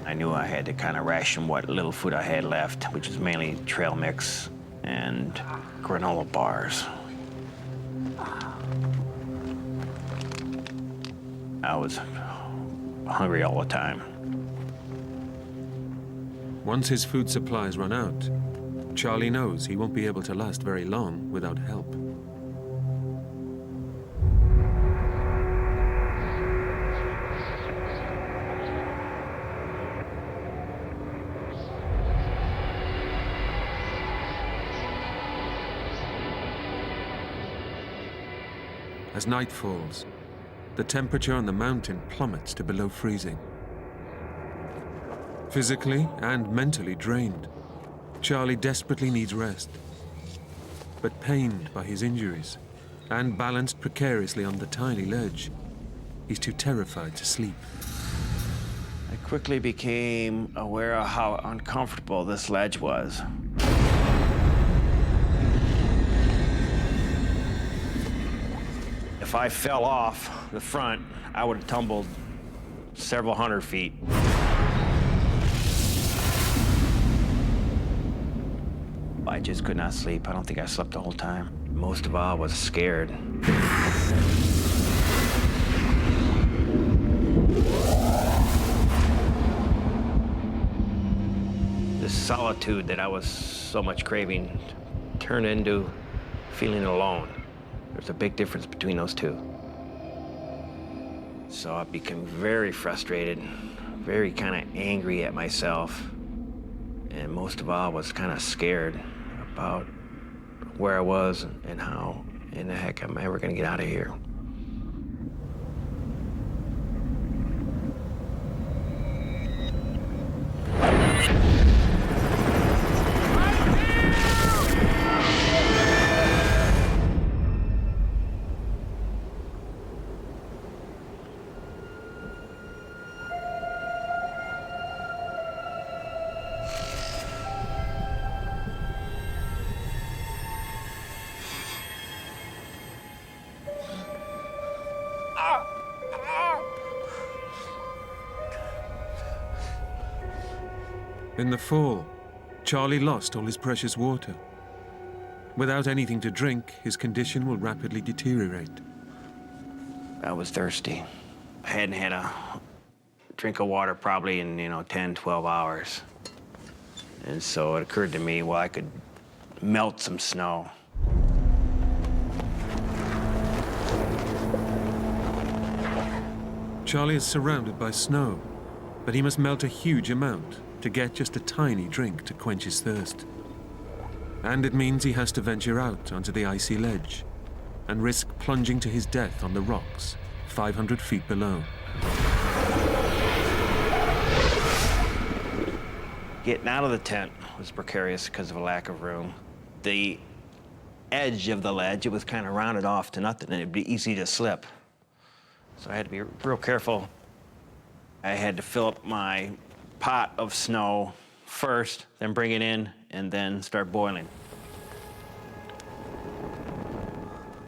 S9: I knew I had to kind of ration what little food I had left, which is mainly trail mix and granola bars. I was hungry all the time.
S1: Once his food supplies run out, Charlie knows he won't be able to last very long without help. As night falls, the temperature on the mountain plummets to below freezing. Physically and mentally drained, Charlie desperately needs rest. But pained by his injuries and balanced precariously on the tiny ledge, he's too terrified to sleep.
S9: I quickly became aware of how uncomfortable this ledge was. If I fell off the front, I would have tumbled several hundred feet. I just could not sleep. I don't think I slept the whole time. Most of all, I was scared. This solitude that I was so much craving turned into feeling alone. There's a big difference between those two. So I became very frustrated, very kind of angry at myself. And most of all, I was kind of scared about where I was and how in the heck am I ever gonna get out of here.
S1: In the fall, Charlie lost all his precious water. Without anything to drink, his condition will rapidly deteriorate.
S9: I was thirsty. I hadn't had a drink of water probably in, 10, 12 hours. And so it occurred to me, well, I could melt some snow.
S1: Charlie is surrounded by snow, but he must melt a huge amount to get just a tiny drink to quench his thirst. And it means he has to venture out onto the icy ledge and risk plunging to his death on the rocks 500 feet below.
S9: Getting out of the tent was precarious because of a lack of room. The edge of the ledge, it was kind of rounded off to nothing, and it'd be easy to slip. So I had to be real careful. I had to fill up my pot of snow first, then bring it in, and then start boiling.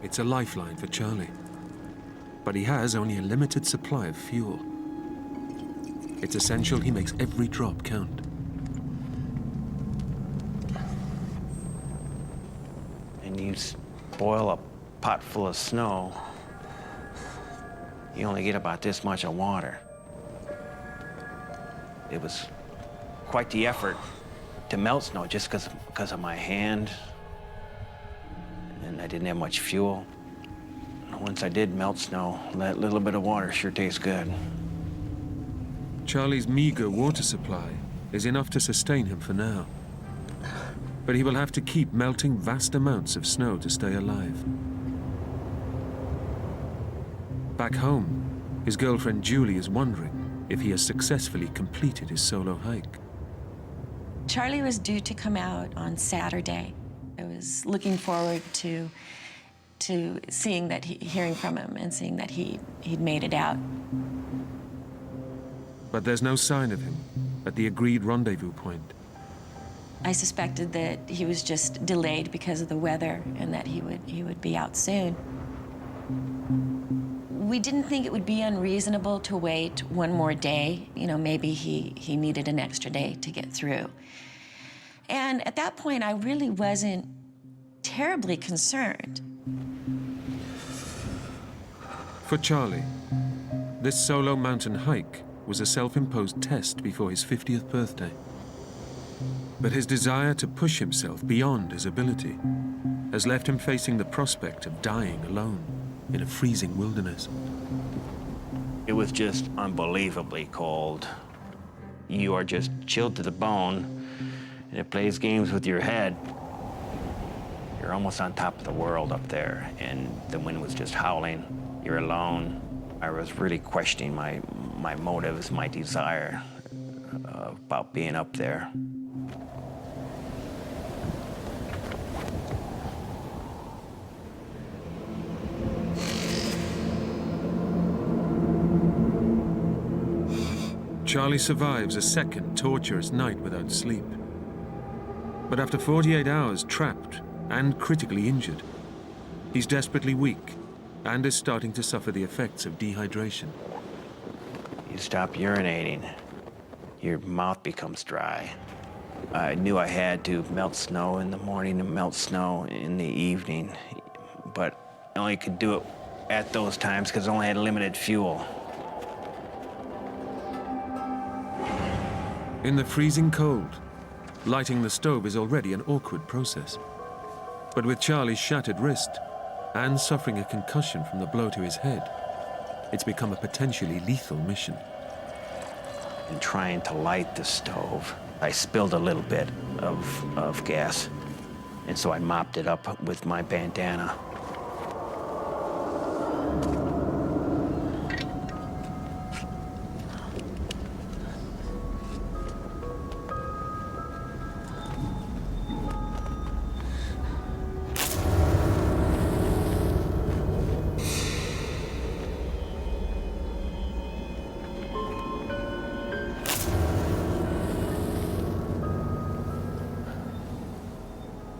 S1: It's a lifeline for Charlie, but he has only a limited supply of fuel. It's essential he makes every drop count.
S9: And you boil a pot full of snow, you only get about this much of water. It was quite the effort to melt snow just because of my hand, and I didn't have much fuel. Once I did melt snow, that little bit of water sure tastes good.
S1: Charlie's meager water supply is enough to sustain him for now. But he will have to keep melting vast amounts of snow to stay alive. Back home, his girlfriend Julie is wondering if he has successfully completed his solo hike.
S10: Charlie was due to come out on Saturday. I was looking forward to seeing that, hearing from him and seeing that he'd made it out.
S1: But there's no sign of him at the agreed rendezvous point.
S10: I suspected that he was just delayed because of the weather and that he would be out soon. We didn't think it would be unreasonable to wait one more day. You know, maybe he needed an extra day to get through. And at that point, I really wasn't terribly concerned.
S1: For Charlie, this solo mountain hike was a self-imposed test before his 50th birthday. But his desire to push himself beyond his ability has left him facing the prospect of dying alone in a freezing wilderness.
S9: It was just unbelievably cold. You are just chilled to the bone, and it plays games with your head. You're almost on top of the world up there, and the wind was just howling. You're alone. I was really questioning my motives, my desire about being up there.
S1: Charlie survives a second torturous night without sleep. But after 48 hours trapped and critically injured, he's desperately weak and is starting to suffer the effects of dehydration.
S9: You stop urinating, your mouth becomes dry. I knew I had to melt snow in the morning and melt snow in the evening, but I only could do it at those times because I only had limited fuel.
S1: In the freezing cold, lighting the stove is already an awkward process. But with Charlie's shattered wrist and suffering a concussion from the blow to his head, it's become a potentially lethal mission.
S9: In trying to light the stove, I spilled a little bit of gas, and so I mopped it up with my bandana.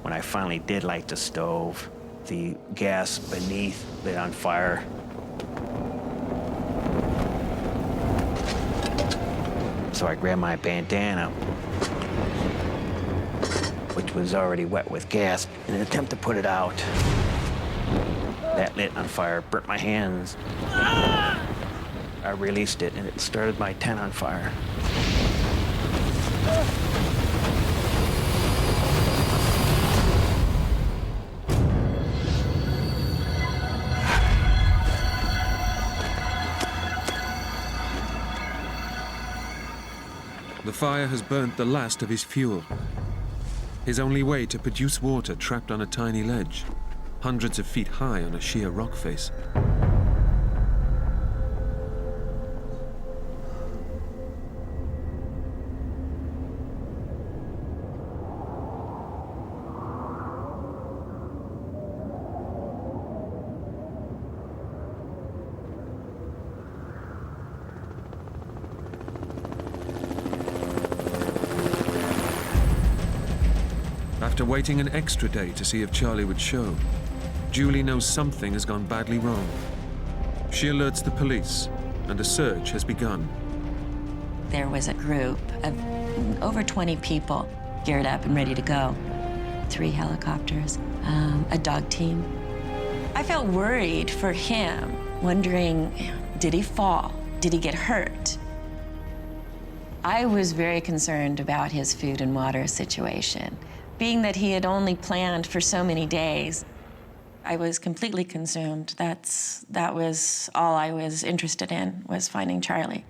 S9: When I finally did light the stove, the gas beneath lit on fire. So I grabbed my bandana, which was already wet with gas, in an attempt to put it out. That lit on fire, burnt my hands. I released it, and it started my tent on fire.
S1: fire has burnt the last of his fuel. His only way to produce water trapped on a tiny ledge, hundreds of feet high on a sheer rock face. After waiting an extra day to see if Charlie would show, Julie knows something has gone badly wrong. She alerts the police, and a search has begun.
S10: There was a group of over 20 people geared up and ready to go. 3 helicopters, a dog team. I felt worried for him, wondering, did he fall? Did he get hurt? I was very concerned about his food and water situation. Being that he had only planned for so many days, I was completely consumed. That was all I was interested in, was finding Charlie.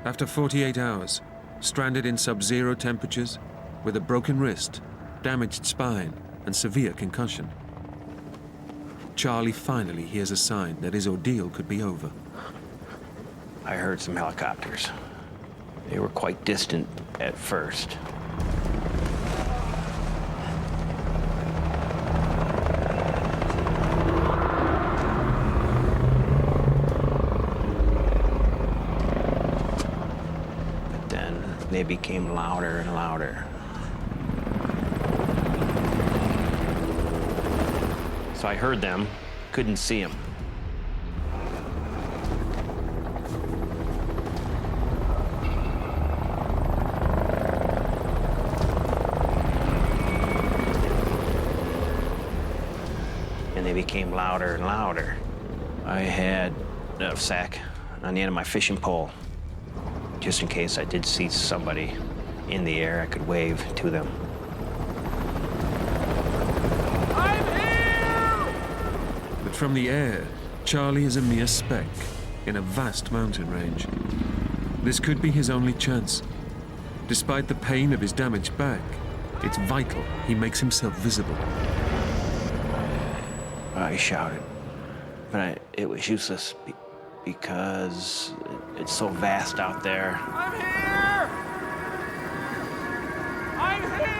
S1: After 48 hours, stranded in sub-zero temperatures, with a broken wrist, damaged spine, and severe concussion, Charlie finally hears a sign that his ordeal could be over.
S9: I heard some helicopters. They were quite distant at first. But then they became louder and louder. So I heard them, couldn't see them. And they became louder and louder. I had a sack on the end of my fishing pole, just in case I did see somebody in the air, I could wave to them.
S1: From the air, Charlie is a mere speck in a vast mountain range. This could be his only chance. Despite the pain of his damaged back, it's vital he makes himself visible.
S9: I shouted, but it was useless because it's so vast out there.
S8: I'm here! I'm here!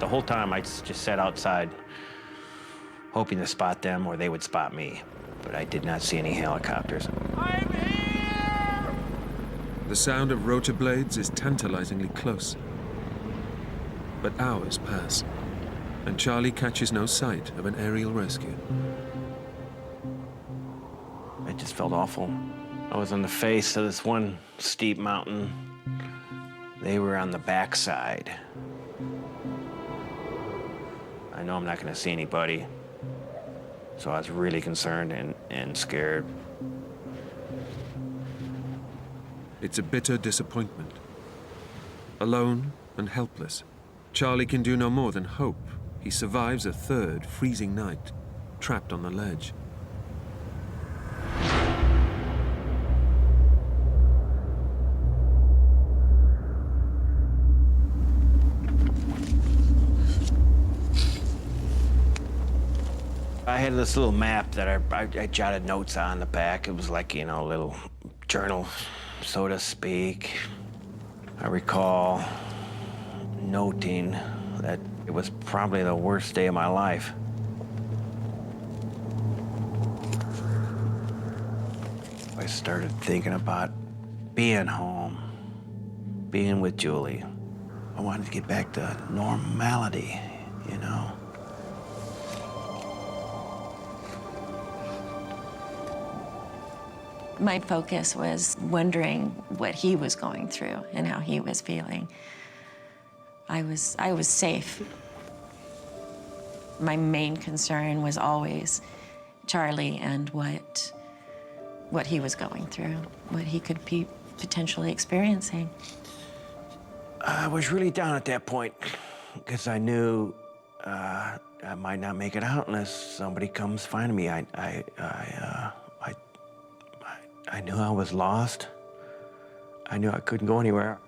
S9: The whole time I just sat outside, hoping to spot them or they would spot me. But I did not see any helicopters.
S8: I'm here!
S1: The sound of rotor blades is tantalizingly close. But hours pass, and Charlie catches no sight of an aerial rescue.
S9: I just felt awful. I was on the face of this one steep mountain. They were on the backside. I know I'm not gonna see anybody. So I was really concerned and scared.
S1: It's a bitter disappointment. Alone and helpless, Charlie can do no more than hope he survives a third freezing night, trapped on the ledge.
S9: I had this little map that I jotted notes on the back. It was like, you know, a little journal, so to speak. I recall noting that it was probably the worst day of my life. I started thinking about being home, being with Julie. I wanted to get back to normality, you know?
S10: My focus was wondering what he was going through and how he was feeling. I was safe. My main concern was always Charlie and what he was going through, what he could be potentially experiencing.
S9: I was really down at that point because I knew I might not make it out unless somebody comes find me. I knew I was lost. I knew I couldn't go anywhere.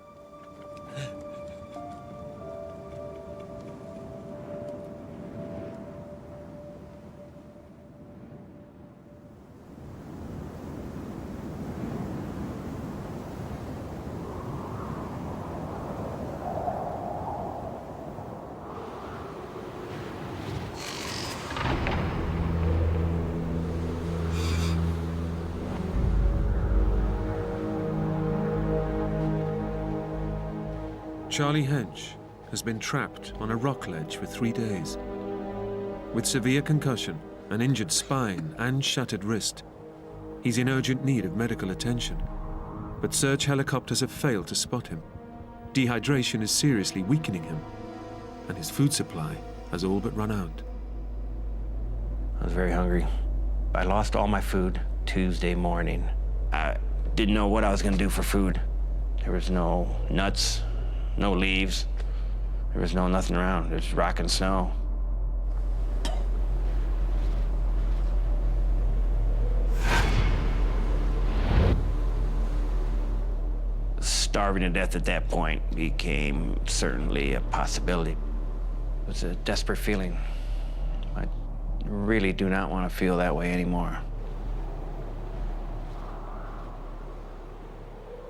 S1: Charlie Hedge has been trapped on a rock ledge for 3 days. With severe concussion, an injured spine and shattered wrist, he's in urgent need of medical attention. But search helicopters have failed to spot him. Dehydration is seriously weakening him, and his food supply has all but run out.
S9: I was very hungry. I lost all my food Tuesday morning. I didn't know what I was gonna do for food. There was no nuts, no leaves. There was nothing around. There's rock and snow. Starving to death at that point became certainly a possibility. It was a desperate feeling. I really do not want to feel that way anymore.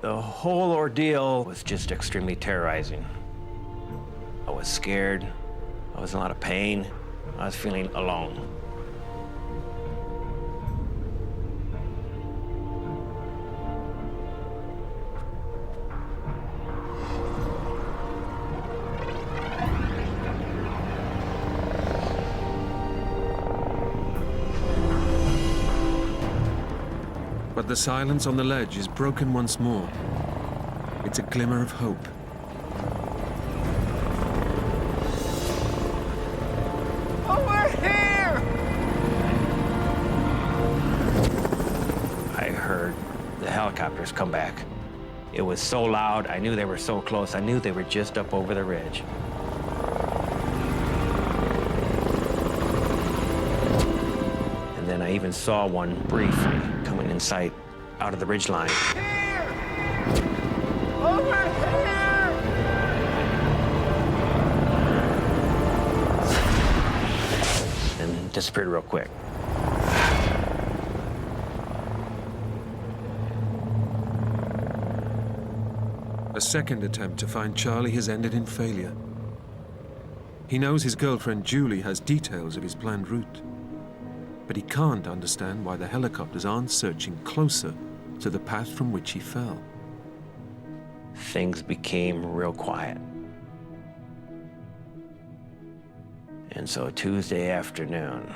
S9: The whole ordeal was just extremely terrorizing. I was scared. I was in a lot of pain. I was feeling alone.
S1: But the silence on the ledge is broken once more. It's a glimmer of hope.
S8: Over here!
S9: I heard the helicopters come back. It was so loud, I knew they were so close. I knew they were just up over the ridge. And then I even saw one briefly coming in sight out of the ridge line.
S8: Here! Over here!
S9: And disappeared real quick.
S1: A second attempt to find Charlie has ended in failure. He knows his girlfriend Julie has details of his planned route, but he can't understand why the helicopters aren't searching closer to the path from which he fell.
S9: Things became real quiet. And so Tuesday afternoon,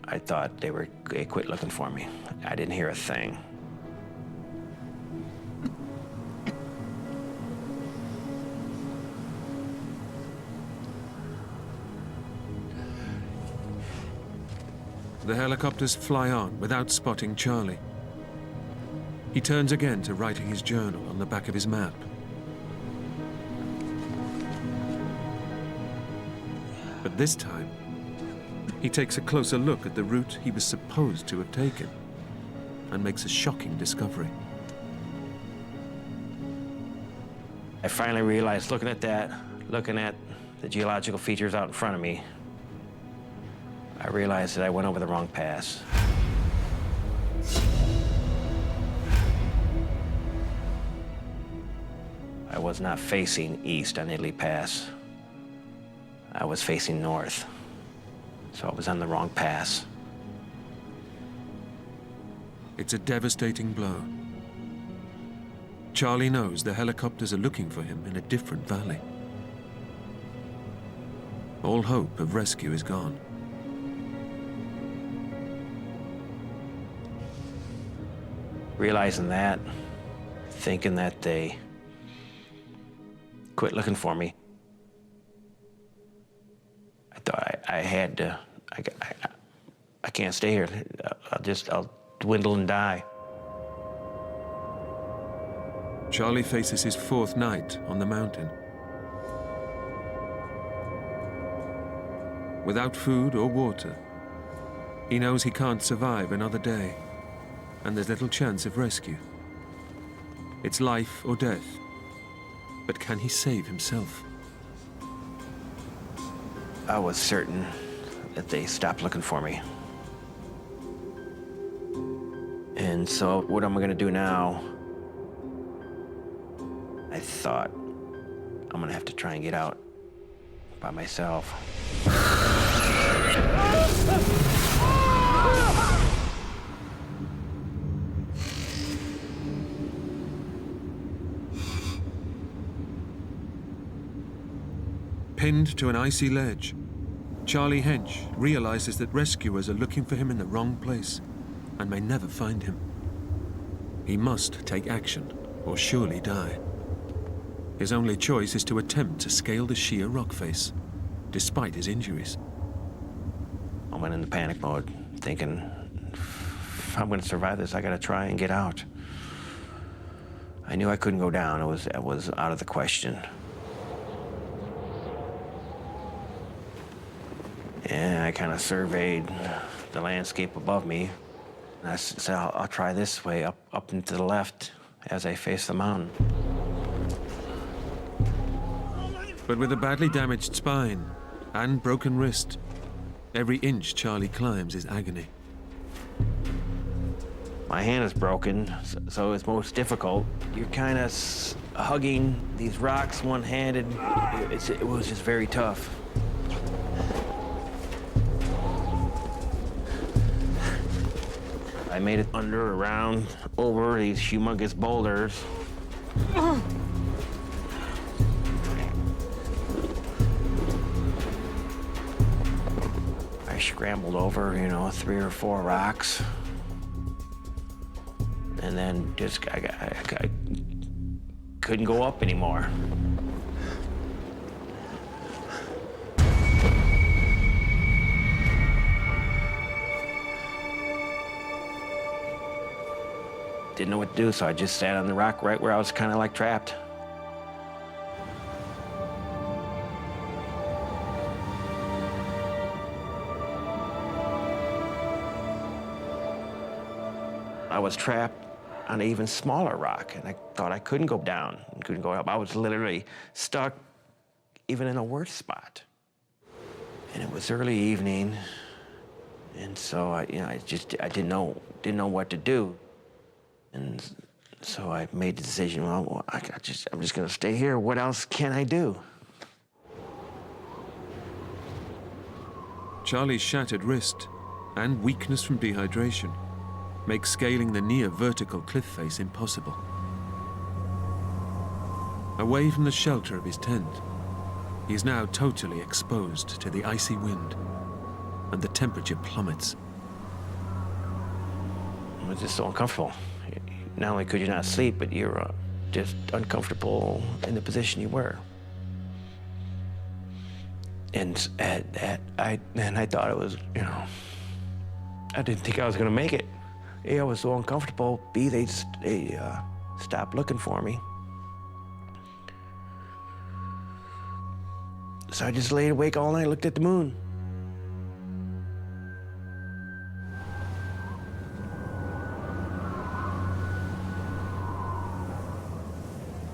S9: I thought they quit looking for me. I didn't hear a thing.
S1: The helicopters fly on without spotting Charlie. He turns again to writing his journal on the back of his map. But this time, he takes a closer look at the route he was supposed to have taken and makes a shocking discovery.
S9: I finally realized, looking at the geological features out in front of me, I realized that I went over the wrong pass. I was not facing east on Italy Pass. I was facing north. So I was on the wrong pass.
S1: It's a devastating blow. Charlie knows the helicopters are looking for him in a different valley. All hope of rescue is gone.
S9: Realizing that, thinking that they quit looking for me, I thought I had to, I can't stay here. I'll dwindle and die.
S1: Charlie faces his 4th night on the mountain. Without food or water, he knows he can't survive another day, and there's little chance of rescue. It's life or death, but can he save himself?
S9: I was certain that they stopped looking for me. And so what am I gonna do now? I thought I'm gonna have to try and get out by myself.
S1: Pinned to an icy ledge, Charlie Hench realizes that rescuers are looking for him in the wrong place and may never find him. He must take action or surely die. His only choice is to attempt to scale the sheer rock face, despite his injuries.
S9: I went into panic mode, thinking, if I'm gonna survive this, I gotta try and get out. I knew I couldn't go down. It was out of the question. And I kind of surveyed the landscape above me. And I said, I'll try this way, up and to the left, as I face the mountain.
S1: But with a badly damaged spine and broken wrist, every inch Charlie climbs is agony.
S9: My hand is broken, so it's most difficult. You're kind of hugging these rocks one-handed. It was just very tough. I made it under, around, over these humongous boulders. I scrambled over, 3 or 4 rocks. And then just, I couldn't go up anymore. Didn't know what to do, so I just sat on the rock right where I was kind of like trapped. I was trapped on an even smaller rock, and I thought I couldn't go down and couldn't go up. I was literally stuck even in a worse spot. And it was early evening, and so I didn't know what to do. And so I made the decision, well, I'm just gonna stay here. What else can I do?
S1: Charlie's shattered wrist and weakness from dehydration make scaling the near vertical cliff face impossible. Away from the shelter of his tent, he is now totally exposed to the icy wind, and the temperature plummets.
S9: It was just so uncomfortable. Not only could you not sleep, but you're just uncomfortable in the position you were. And I thought it was, I didn't think I was gonna make it. A, I was so uncomfortable. B, they stopped looking for me. So I just laid awake all night, looked at the moon.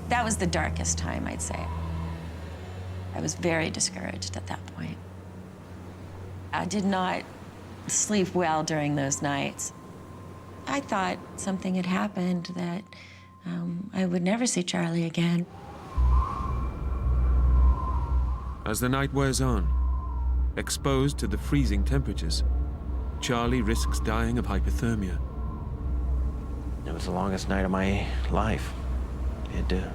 S10: That was the darkest time, I'd say. I was very discouraged at that point. I did not sleep well during those nights. I thought something had happened, that I would never see Charlie again.
S1: As the night wears on, exposed to the freezing temperatures, Charlie risks dying of hypothermia.
S9: It was the longest night of my life. I had to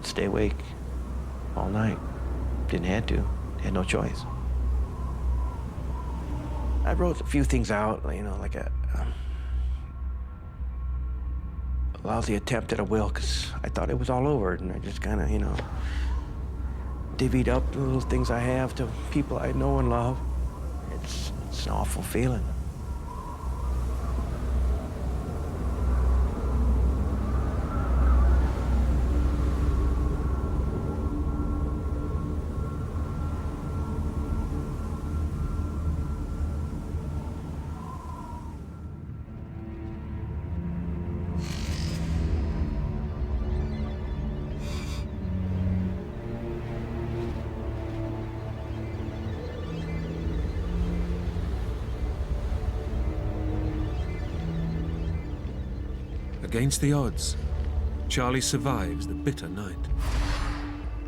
S9: stay awake all night. Didn't have to, had no choice. I wrote a few things out, like a lousy attempt at a will, because I thought it was all over, and I just kind of, divvied up the little things I have to people I know and love. It's an awful feeling.
S1: Against the odds, Charlie survives the bitter night.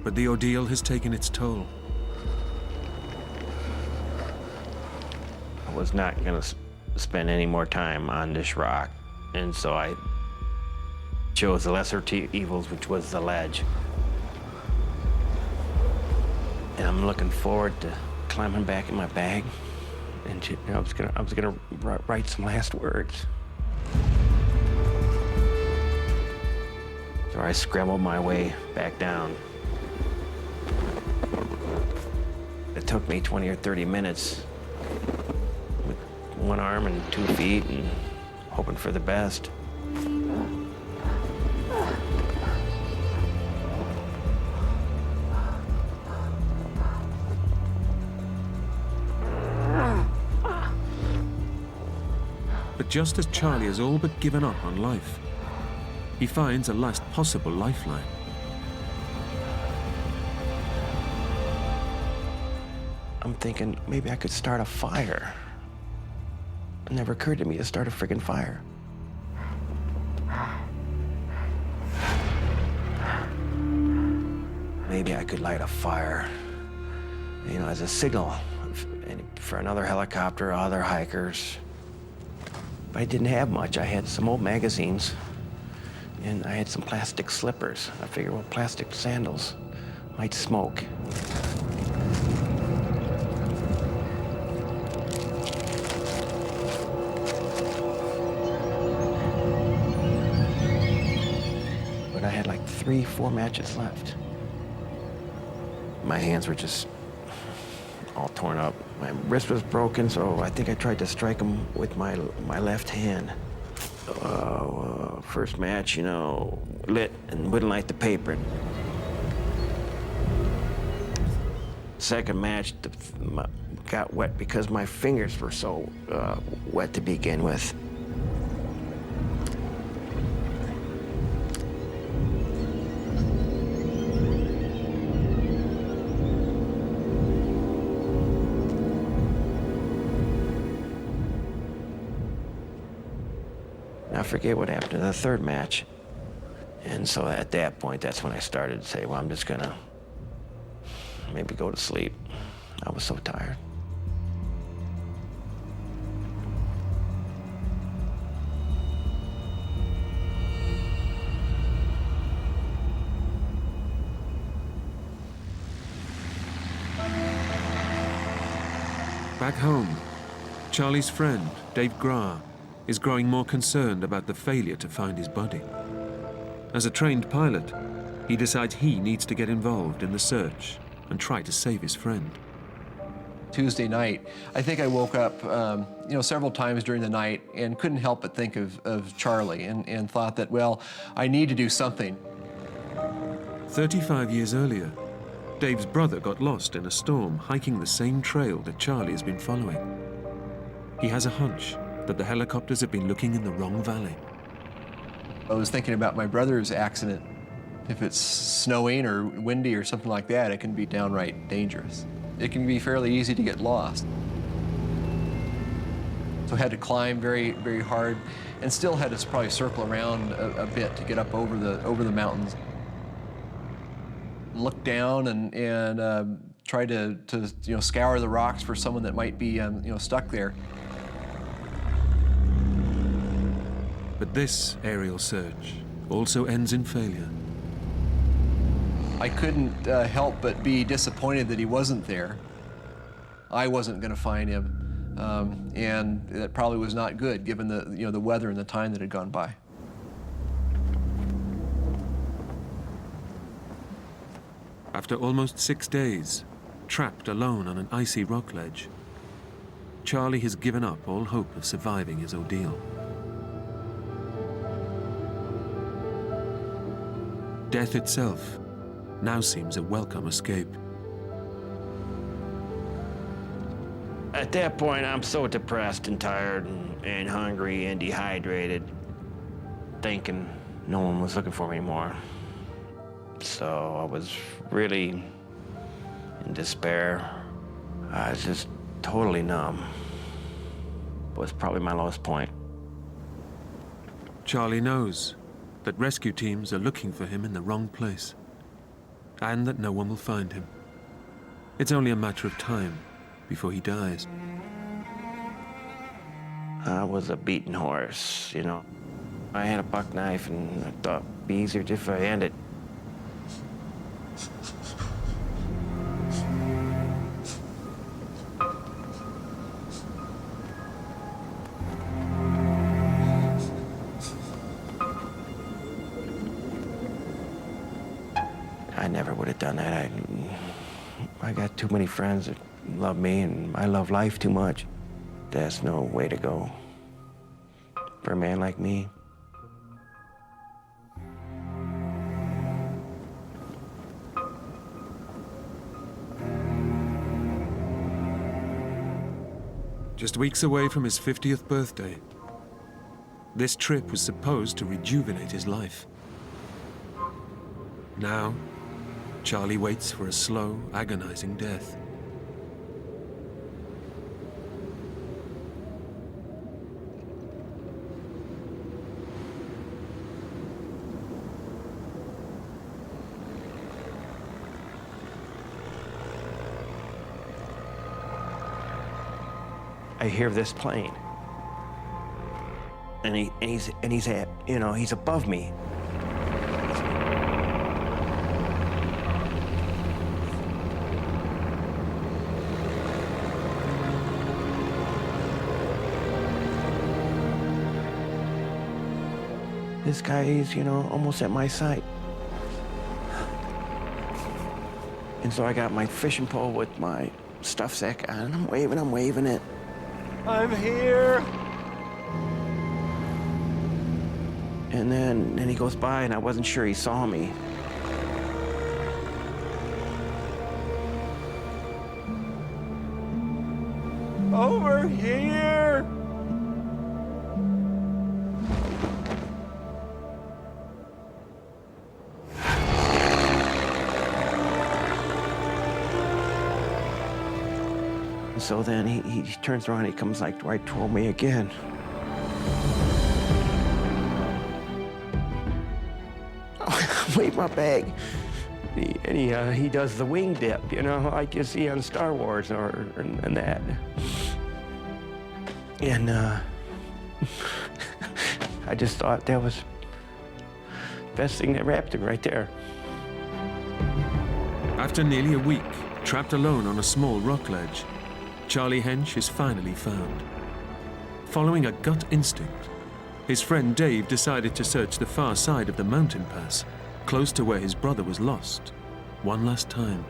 S1: But the ordeal has taken its toll.
S9: I was not going to spend any more time on this rock, and so I chose the lesser evils, which was the ledge. And I'm looking forward to climbing back in my bag, and I was gonna write some last words. So I scrambled my way back down. It took me 20 or 30 minutes with one arm and 2 feet and hoping for the best.
S1: But just as Charlie has all but given up on life, he finds a last possible lifeline.
S9: I'm thinking maybe I could start a fire. It never occurred to me to start a friggin' fire. Maybe I could light a fire, you know, as a signal for another helicopter or other hikers. But I didn't have much. I had some old magazines, and I had some plastic slippers. I figured, well, plastic sandals might smoke. But I had like 3, 4 matches left. My hands were just all torn up. My wrist was broken, so I think I tried to strike him with my left hand. First match, you know, lit and wouldn't light the paper. Second match got wet because my fingers were so wet to begin with. I forget what happened to the third match. And so at that point, that's when I started to say, well, I'm just gonna maybe go to sleep. I was so tired.
S1: Back home, Charlie's friend, Dave Gra, is growing more concerned about the failure to find his body. As a trained pilot, he decides he needs to get involved in the search and try to save his friend.
S12: Tuesday night, I think I woke up several times during the night and couldn't help but think of Charlie and thought that, well, I need to do something.
S1: 35 years earlier, Dave's brother got lost in a storm hiking the same trail that Charlie has been following. He has a hunch that the helicopters have been looking in the wrong valley.
S12: I was thinking about my brother's accident. If it's snowing or windy or something like that, it can be downright dangerous. It can be fairly easy to get lost. So I had to climb very, very hard and still had to probably circle around a bit to get up over the mountains. Look down and try to scour the rocks for someone that might be stuck there.
S1: But this aerial search also ends in failure.
S12: I couldn't help but be disappointed that he wasn't there. I wasn't going to find him, and that probably was not good given the weather and the time that had gone by.
S1: After almost 6 days, trapped alone on an icy rock ledge, Charlie has given up all hope of surviving his ordeal. Death itself now seems a welcome escape.
S9: At that point, I'm so depressed and tired and hungry and dehydrated, thinking no one was looking for me anymore. So I was really in despair. I was just totally numb. It was probably my lowest point.
S1: Charlie knows that rescue teams are looking for him in the wrong place, and that no one will find him. It's only a matter of time before he dies.
S9: I was a beaten horse, you know. I had a buck knife, and I thought it'd be easier if I ended. I never would have done that. I got too many friends that love me, and I love life too much. That's no way to go for a man like me.
S1: Just weeks away from his 50th birthday, this trip was supposed to rejuvenate his life. Now, Charlie waits for a slow, agonizing death.
S9: I hear this plane, and he's at, you know, he's above me. This guy is, you know, almost at my sight. And so I got my fishing pole with my stuff sack on, and I'm waving it.
S8: I'm here.
S9: And then he goes by, and I wasn't sure he saw me.
S8: Over here.
S9: So then he turns around, he comes like right toward me again. Wave my bag. He does the wing dip, you know, like you see on Star Wars and that. And I just thought that was the best thing that happened right there.
S1: After nearly a week, trapped alone on a small rock ledge, Charlie Hench is finally found. Following a gut instinct, his friend Dave decided to search the far side of the mountain pass, close to where his brother was lost, one last time.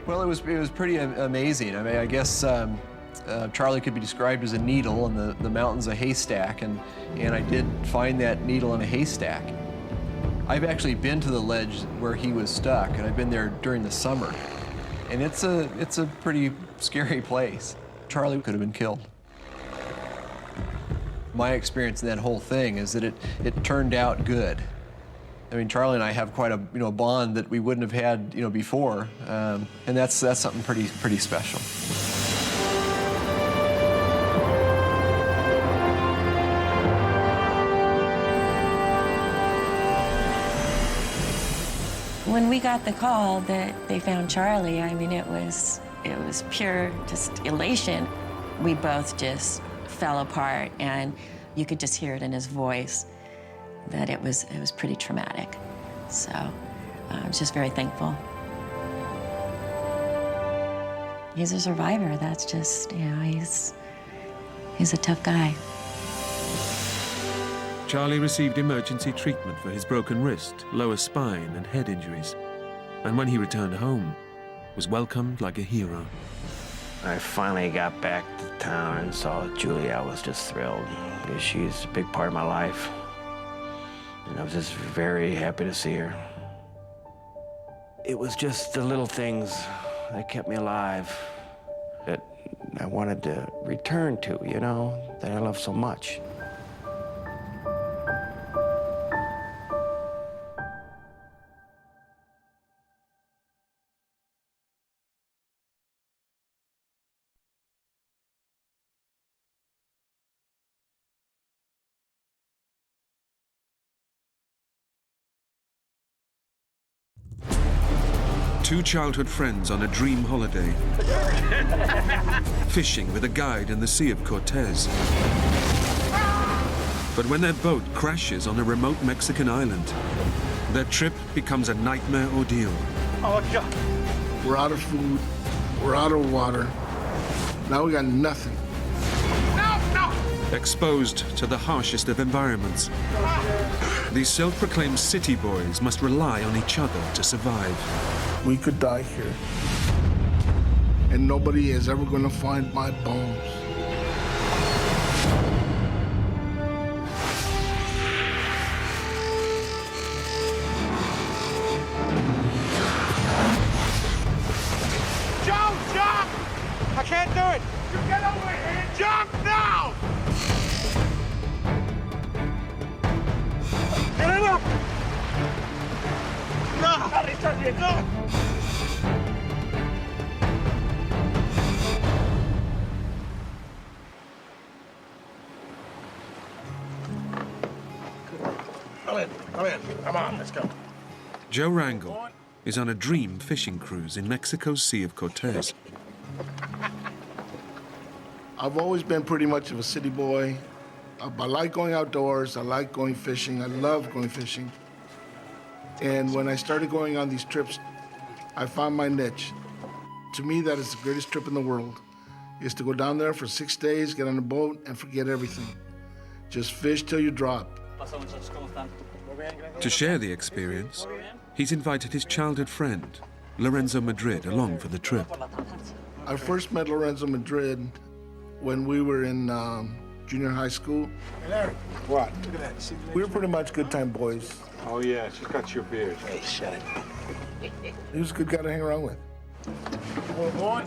S12: Well, it was pretty amazing. I mean, I guess Charlie could be described as a needle, and the mountain's a haystack, and I did find that needle in a haystack. I've actually been to the ledge where he was stuck, and I've been there during the summer, and it's a pretty scary place. Charlie could have been killed. My experience in that whole thing is that it turned out good. I mean, Charlie and I have quite a bond that we wouldn't have had before, and that's something pretty special.
S10: When we got the call that they found Charlie, I mean, it was pure just elation. We both just fell apart, and you could just hear it in his voice that it was pretty traumatic. So I was just very thankful. He's a survivor. That's just, he's a tough guy.
S1: Charlie received emergency treatment for his broken wrist, lower spine, and head injuries. And when he returned home, was welcomed like a hero.
S9: I finally got back to town and saw Julie. I was just thrilled. She's a big part of my life. And I was just very happy to see her. It was just the little things that kept me alive, that I wanted to return to, that I love so much.
S1: Two childhood friends on a dream holiday, fishing with a guide in the Sea of Cortez. But when their boat crashes on a remote Mexican island, their trip becomes a nightmare ordeal.
S8: Oh, God.
S13: We're out of food. We're out of water. Now we got nothing.
S1: Exposed to the harshest of environments, these self-proclaimed city boys must rely on each other to survive.
S13: We could die here. And nobody is ever going to find my bones.
S8: Jump! I can't do it! You get over here! Jump now! Get it up! No! Come on, let's go.
S1: Joe Rangel is on a dream fishing cruise in Mexico's Sea of Cortez.
S13: I've always been pretty much of a city boy. I like going outdoors. I like going fishing. I love going fishing. And when I started going on these trips, I found my niche. To me, that is the greatest trip in the world, is to go down there for 6 days, get on a boat, and forget everything. Just fish till you drop.
S1: To share the experience, he's invited his childhood friend, Lorenzo Madrid, along for the trip.
S13: I first met Lorenzo Madrid when we were in junior high school.
S8: Hey, Larry. What? Look at that.
S13: We were pretty much good time boys.
S8: Oh, yeah, she cut your beard.
S4: Hey, Shannon.
S13: He was a good guy to hang around with.
S8: Boy.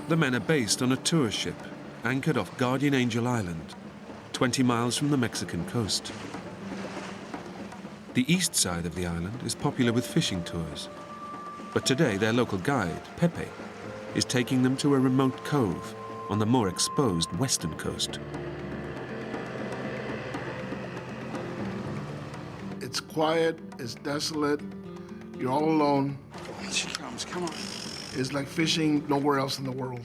S1: The men are based on a tour ship anchored off Guardian Angel Island, 20 miles from the Mexican coast. The east side of the island is popular with fishing tours, but today their local guide, Pepe, is taking them to a remote cove on the more exposed western coast.
S13: It's quiet, it's desolate, you're all alone.
S8: Here she comes, come on.
S13: It's like fishing nowhere else in the world.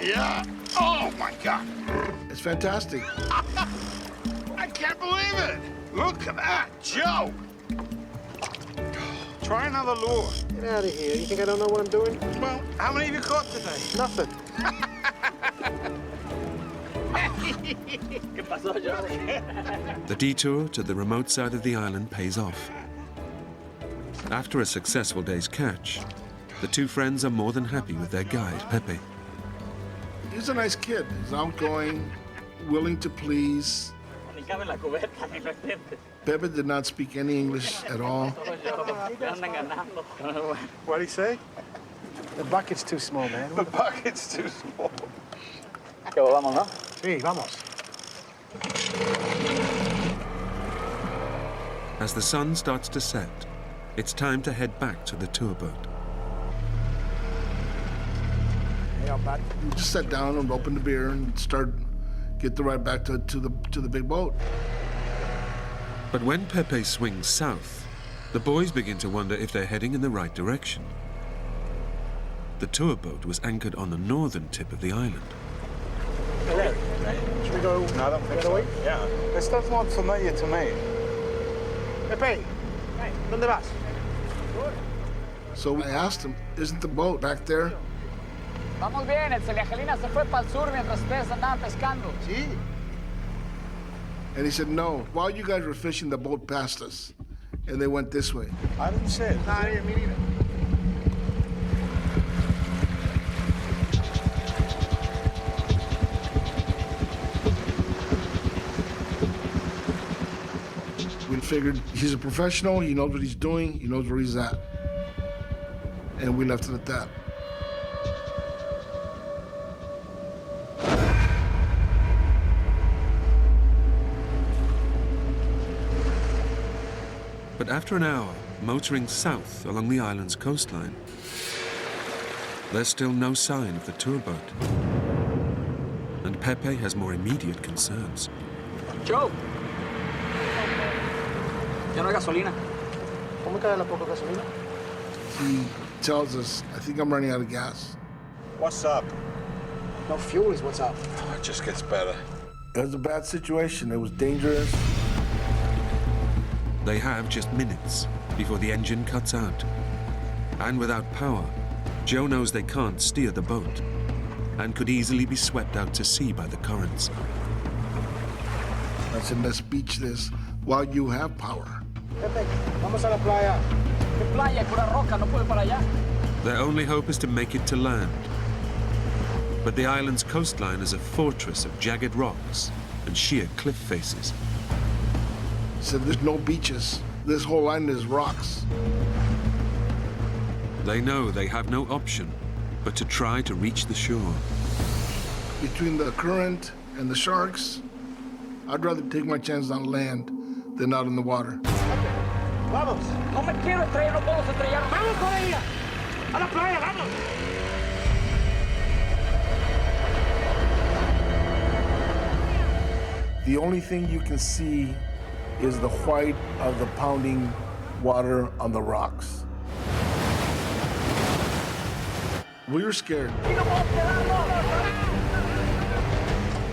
S8: Yeah. Oh, my God.
S13: It's fantastic.
S8: I can't believe it. Look at that, Joe. Try another lure.
S14: Get out of here. You think I don't know what I'm doing?
S8: Well, how many have you caught today?
S14: Nothing.
S1: The detour to the remote side of the island pays off. After a successful day's catch, the two friends are more than happy with their guide, Pepe.
S13: He's a nice kid. He's outgoing, willing to please. Pepe did not speak any English at all.
S8: What'd he say?
S14: The bucket's too small, man.
S8: The bucket's too small.
S14: Sí, vamos.
S1: As the sun starts to set, it's time to head back to the tour boat.
S14: Hey, Outback.
S13: We just sat down and opened the beer and get the ride back to the big boat.
S1: But when Pepe swings south, the boys begin to wonder if they're heading in the right direction. The tour boat was anchored on the northern tip of the island.
S14: Hey, should we go?
S8: No, I don't think so. Yeah. This stuff's not familiar to me.
S14: Pepe, ¿dónde vas?
S13: So I asked him, isn't the boat back there?
S15: Vamos bien, el Celiagelina se fue para el sur mientras ustedes andaban pescando.
S13: Sí. And he said, no, while you guys were fishing, the boat passed us. And they went this way.
S8: I didn't say it.
S14: Nah, me neither.
S13: We figured he's a professional, he knows what he's doing, he knows where he's at. And we left it at that.
S1: But after an hour motoring south along the island's coastline, There's still no sign of the tour boat. And Pepe has more immediate concerns.
S15: Joe! Ya no hay gasolina.
S14: ¿Cómo cae la poca gasolina?
S13: He tells us, I think I'm running out of gas.
S14: What's up? No fuel is what's up.
S8: It just gets better.
S13: It was a bad situation. It was dangerous.
S1: They have just minutes before the engine cuts out. And without power, Joe knows they can't steer the boat and could easily be swept out to sea by the currents.
S13: I said, let's beach this while you have power.
S14: Pepe, vamos a la playa.
S15: ¿Qué playa? Pura roca, no puedo para allá.
S1: Their only hope is to make it to land. But the island's coastline is a fortress of jagged rocks and sheer cliff faces.
S13: He said, there's no beaches. This whole island is rocks.
S1: They know they have no option but to try to reach the shore.
S13: Between the current and the sharks, I'd rather take my chance on land than out in the water.
S14: Vamos.
S15: No me quiero estrellar, no puedo estrellar.
S14: Vamos con ella. A la playa, vamos.
S13: The only thing you can see is the white of the pounding water on the rocks. We were scared.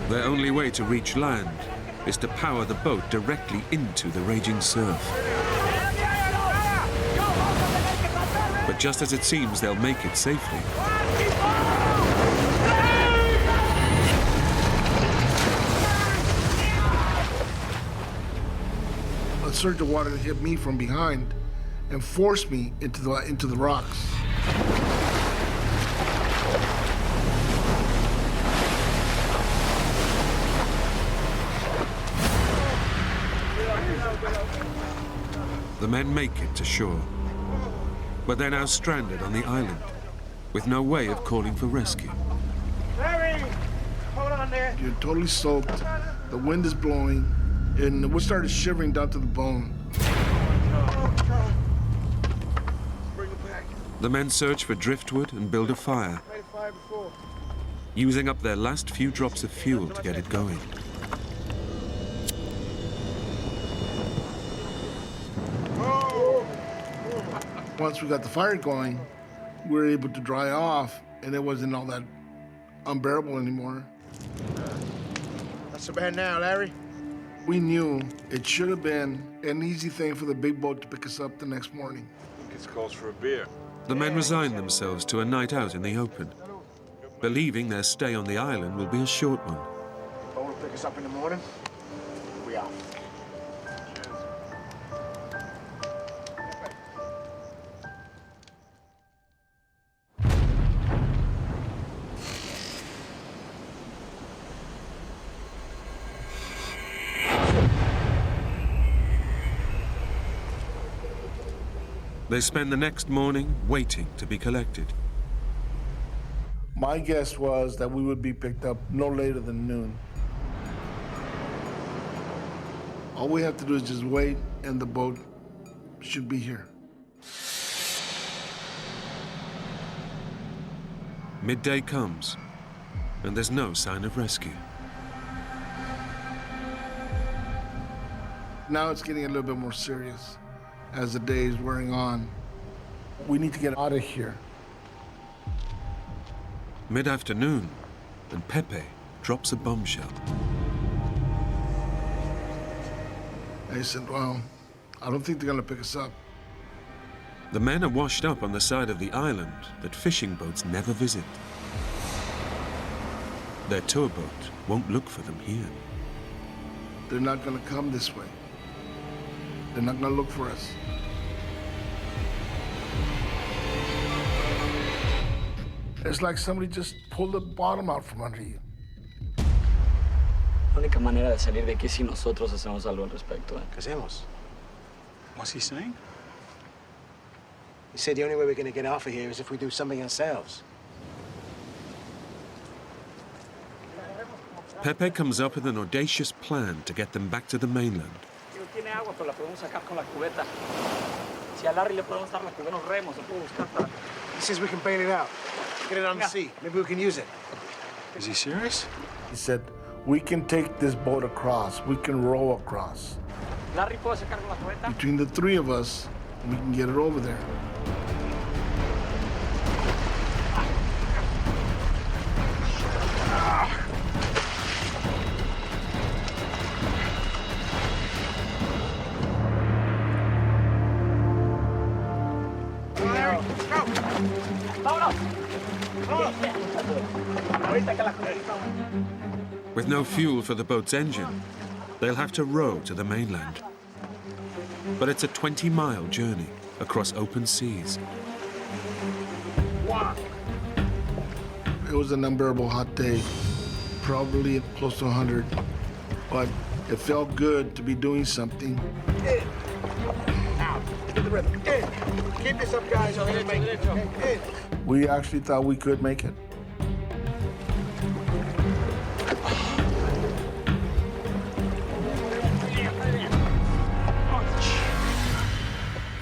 S1: Their only way to reach land is to power the boat directly into the raging surf. But just as it seems they'll make it safely,
S13: a surge of water hit me from behind and forced me into the rocks.
S1: the men make it to shore. But they're now stranded on the island, with no way of calling for rescue.
S14: Larry! Hold on there.
S13: You're totally soaked. The wind is blowing, and we started shivering down to the bone.
S14: Bring it back.
S1: The men search for driftwood and build a fire,
S14: Made a fire before.
S1: using up their last few drops of fuel to get it going.
S13: Once we got the fire going, we were able to dry off, and it wasn't all that unbearable anymore.
S14: Not so bad now, Larry.
S13: We knew it should have been an easy thing for the big boat to pick us up the next morning.
S8: It's calls for a beer.
S1: The men resign themselves to a night out in the open, believing their stay on the island will be a short one.
S14: Boat will pick us up in the morning. We out.
S1: They spend the next morning waiting to be collected.
S13: My guess was that we would be picked up no later than noon. All we have to do is just wait, and the boat should be here.
S1: Midday comes, and there's no sign of rescue.
S13: Now it's getting a little bit more serious as the day is wearing on. We need to get out of here.
S1: Mid-afternoon, and Pepe drops a bombshell.
S13: I said, well, I don't think they're gonna pick us up.
S1: The men are washed up on the side of the island that fishing boats never visit. Their tour boat won't look for them here.
S13: They're not gonna come this way. They're not gonna look for us. It's like somebody just pulled the bottom out from under you.
S15: La única manera de salir de aquí es si nosotros hacemos algo al respecto.
S14: ¿Qué hacemos?
S8: What's he saying?
S14: He said the only way we're going to get off of here is if we do something ourselves.
S1: Pepe comes up with an audacious plan to get them back to the mainland.
S15: Tiene agua, pero la podemos sacar con la cubeta. Si a Larry le podemos dar la cubeta, unos remos, se puede buscar para...
S14: He says we can bail it out. Get it on the sea. Maybe we can use it.
S13: Is he serious? He said, we can take this boat across. We can row across. Between the three of us, we can get it over there.
S1: With no fuel for the boat's engine, they'll have to row to the mainland. But it's a 20-mile journey across open seas.
S13: It was an unbearable hot day, probably close to 100, but it felt good to be doing something.
S14: Now, get the rhythm. Keep this up, guys. We're gonna make it.
S13: We actually thought we could make it.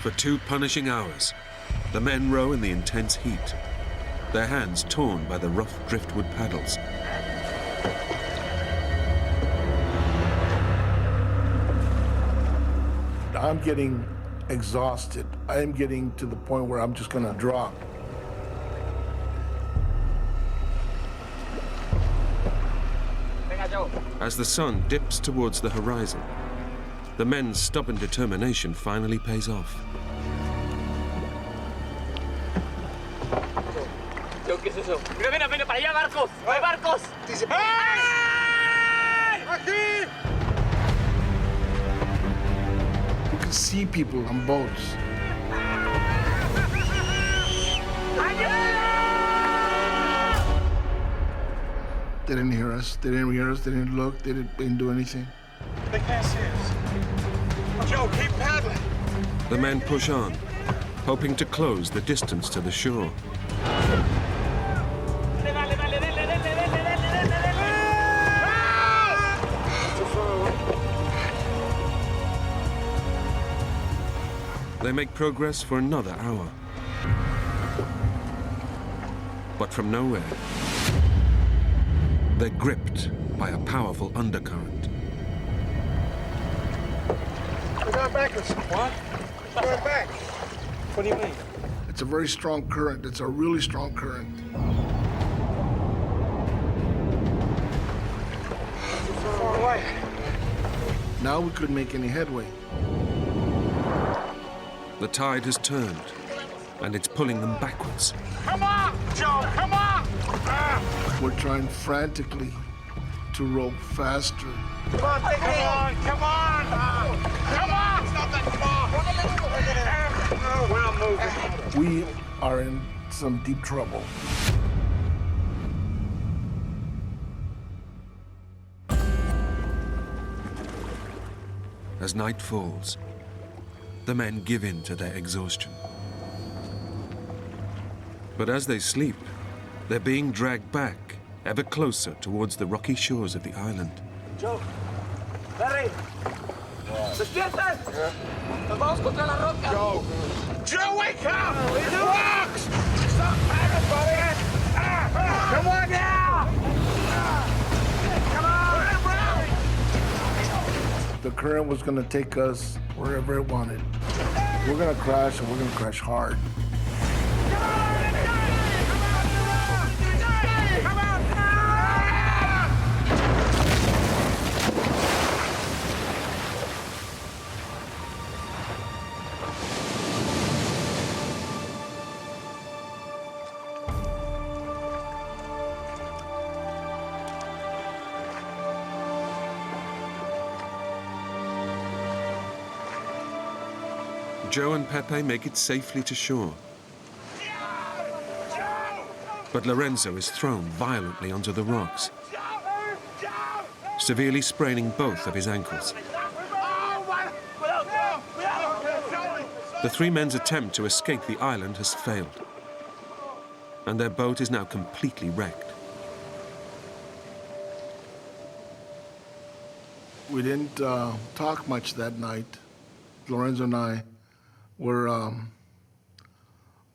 S1: For 2 punishing hours, the men row in the intense heat, their hands torn by the rough driftwood paddles.
S13: I'm getting exhausted. I am getting to the point where I'm just gonna drop.
S1: As the sun dips towards the horizon, the men's stubborn determination finally pays off.
S15: ¿Qué es eso? Mira, para allá, barcos. ¡Hay barcos!
S13: ¡Aquí! You can see people on boats. They didn't hear us. They didn't hear us. They didn't look. They didn't do anything.
S14: They can't see us. Joe, keep paddling.
S1: The men push on, hoping to close the distance to the shore. They make progress for another hour. But from nowhere, they're gripped by a powerful undercurrent.
S14: We're going backwards. What? We're going back. What do you mean?
S13: It's a very strong current. It's a really strong current.
S14: Too far away.
S13: Now we couldn't make any headway.
S1: The tide has turned, and it's pulling them backwards.
S8: Come on, Joe, come on!
S13: We're trying frantically to row faster.
S14: Come on, take
S8: Come on, come on! Come on! It's not that far! We're not moving.
S13: We are in some deep trouble.
S1: As night falls, the men give in to their exhaustion. But as they sleep, they're being dragged back, ever closer towards the rocky shores of the island.
S15: Joe, Larry, despierten. Nos vamos contra la roca.
S8: Joe, wake up! It works! Stop paddling, buddy! Come on now! Come on!
S13: The current was going to take us wherever it wanted. We're going to crash, and we're going to crash hard.
S1: Joe and Pepe make it safely to shore. But Lorenzo is thrown violently onto the rocks, severely spraining both of his ankles. The 3 men's attempt to escape the island has failed, and their boat is now completely wrecked.
S13: We didn't talk much that night. Lorenzo and I were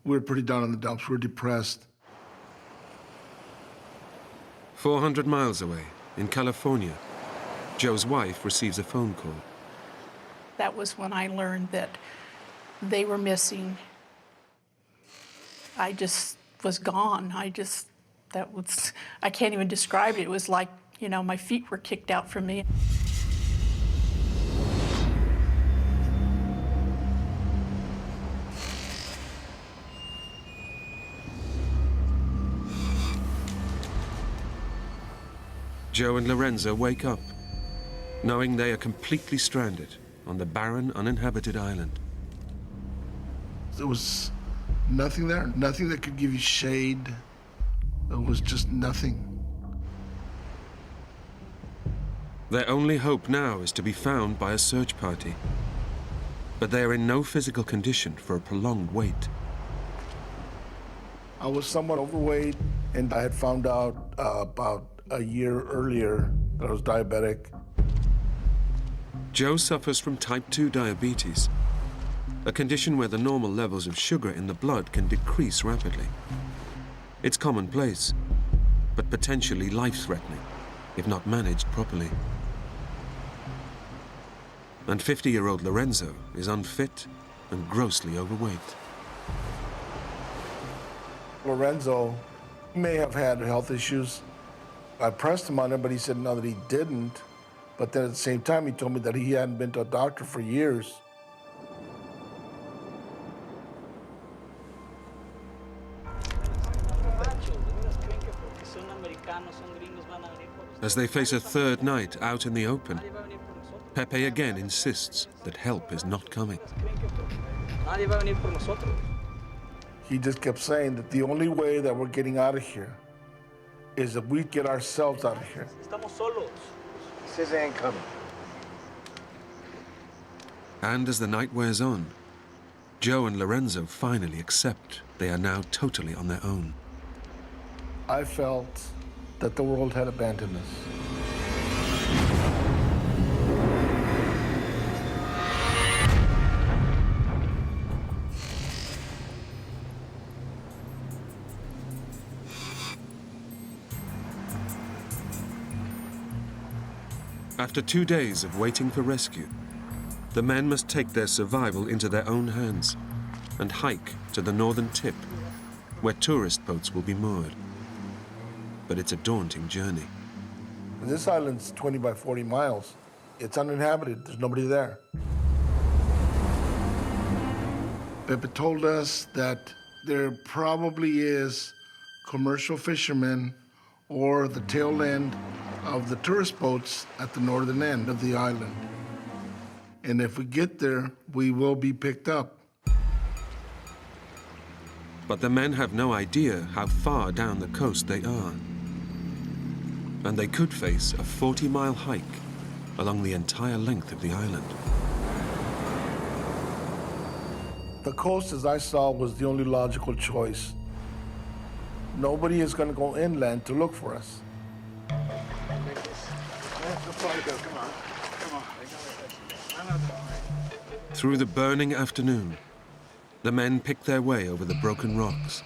S13: pretty down in the dumps. We were depressed.
S1: 400 miles away, in California, Joe's wife receives a phone call.
S16: That was when I learned that they were missing. I just was gone. I can't even describe it. It was like, you know, my feet were kicked out from me.
S1: Joe and Lorenzo wake up, knowing they are completely stranded on the barren, uninhabited island.
S13: There was nothing there, nothing that could give you shade. There was just nothing.
S1: Their only hope now is to be found by a search party. But they are in no physical condition for a prolonged wait.
S13: I was somewhat overweight, and I had found out about a year earlier that I was diabetic.
S1: Joe suffers from type 2 diabetes, a condition where the normal levels of sugar in the blood can decrease rapidly. It's commonplace, but potentially life-threatening if not managed properly. And 50-year-old Lorenzo is unfit and grossly overweight.
S13: Lorenzo may have had health issues. I pressed him on it, but he said no, that he didn't. But then at the same time, he told me that he hadn't been to a doctor for years.
S1: As they face a third night out in the open, Pepe again insists that help is not coming.
S13: He just kept saying that the only way that we're getting out of here is if we get ourselves out of here.
S14: He says they ain't coming.
S1: And as the night wears on, Joe and Lorenzo finally accept they are now totally on their own.
S13: I felt that the world had abandoned us.
S1: After 2 days of waiting for rescue, the men must take their survival into their own hands and hike to the northern tip, where tourist boats will be moored. But it's a daunting journey.
S13: This island's 20 by 40 miles. It's uninhabited. There's nobody there. Pepe told us that there probably is commercial fishermen or the tail end of the tourist boats at the northern end of the island. And if we get there, we will be picked up.
S1: But the men have no idea how far down the coast they are. And they could face a 40-mile hike along the entire length of the island.
S13: The coast, as I saw, was the only logical choice. Nobody is going to go inland to look for us.
S1: Through the burning afternoon, the men pick their way over the broken rocks.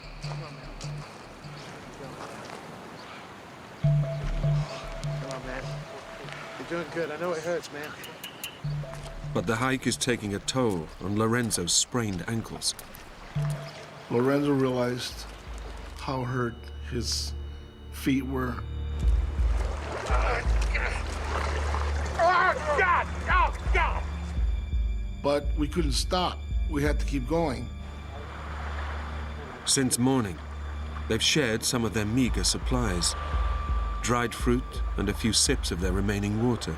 S14: Come on, man. You're doing good. I know it hurts, man.
S1: But the hike is taking a toll on Lorenzo's sprained ankles.
S13: Lorenzo realized how hurt his feet were.
S8: Oh, God! Oh, God!
S13: But we couldn't stop. We had to keep going.
S1: Since morning, they've shared some of their meager supplies, dried fruit and a few sips of their remaining water.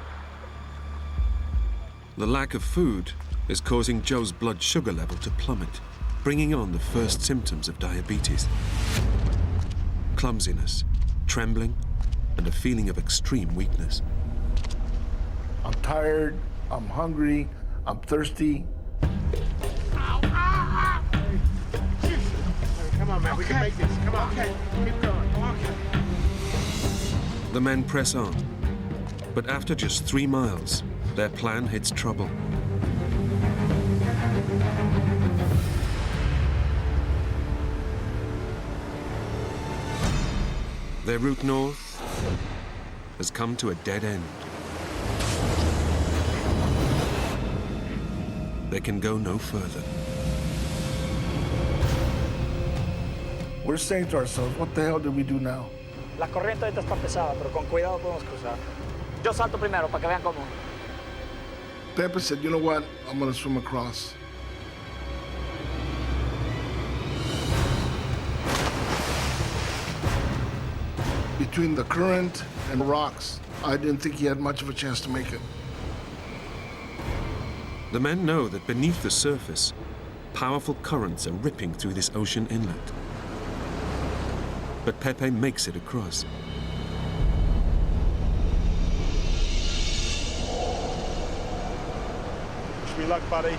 S1: The lack of food is causing Joe's blood sugar level to plummet, bringing on the first symptoms of diabetes. Clumsiness, trembling, and a feeling of extreme weakness.
S13: I'm tired, I'm hungry, I'm thirsty.
S14: Come on, man. We can make this. Come on. Okay. Keep going. Okay.
S1: The men press on, but after just 3 miles, their plan hits trouble. Their route north has come to a dead end. They can go no further.
S13: We're saying to ourselves, what the hell did we do now?
S15: La corriente ahorita está pesada, pero con cuidado podemos cruzar. Yo salto primero para que vean cómo.
S13: Pepe said, you know what? I'm gonna swim across. Between the current and rocks, I didn't think he had much of a chance to make it.
S1: The men know that beneath the surface, powerful currents are ripping through this ocean inlet. But Pepe makes it across.
S8: Wish me luck, buddy.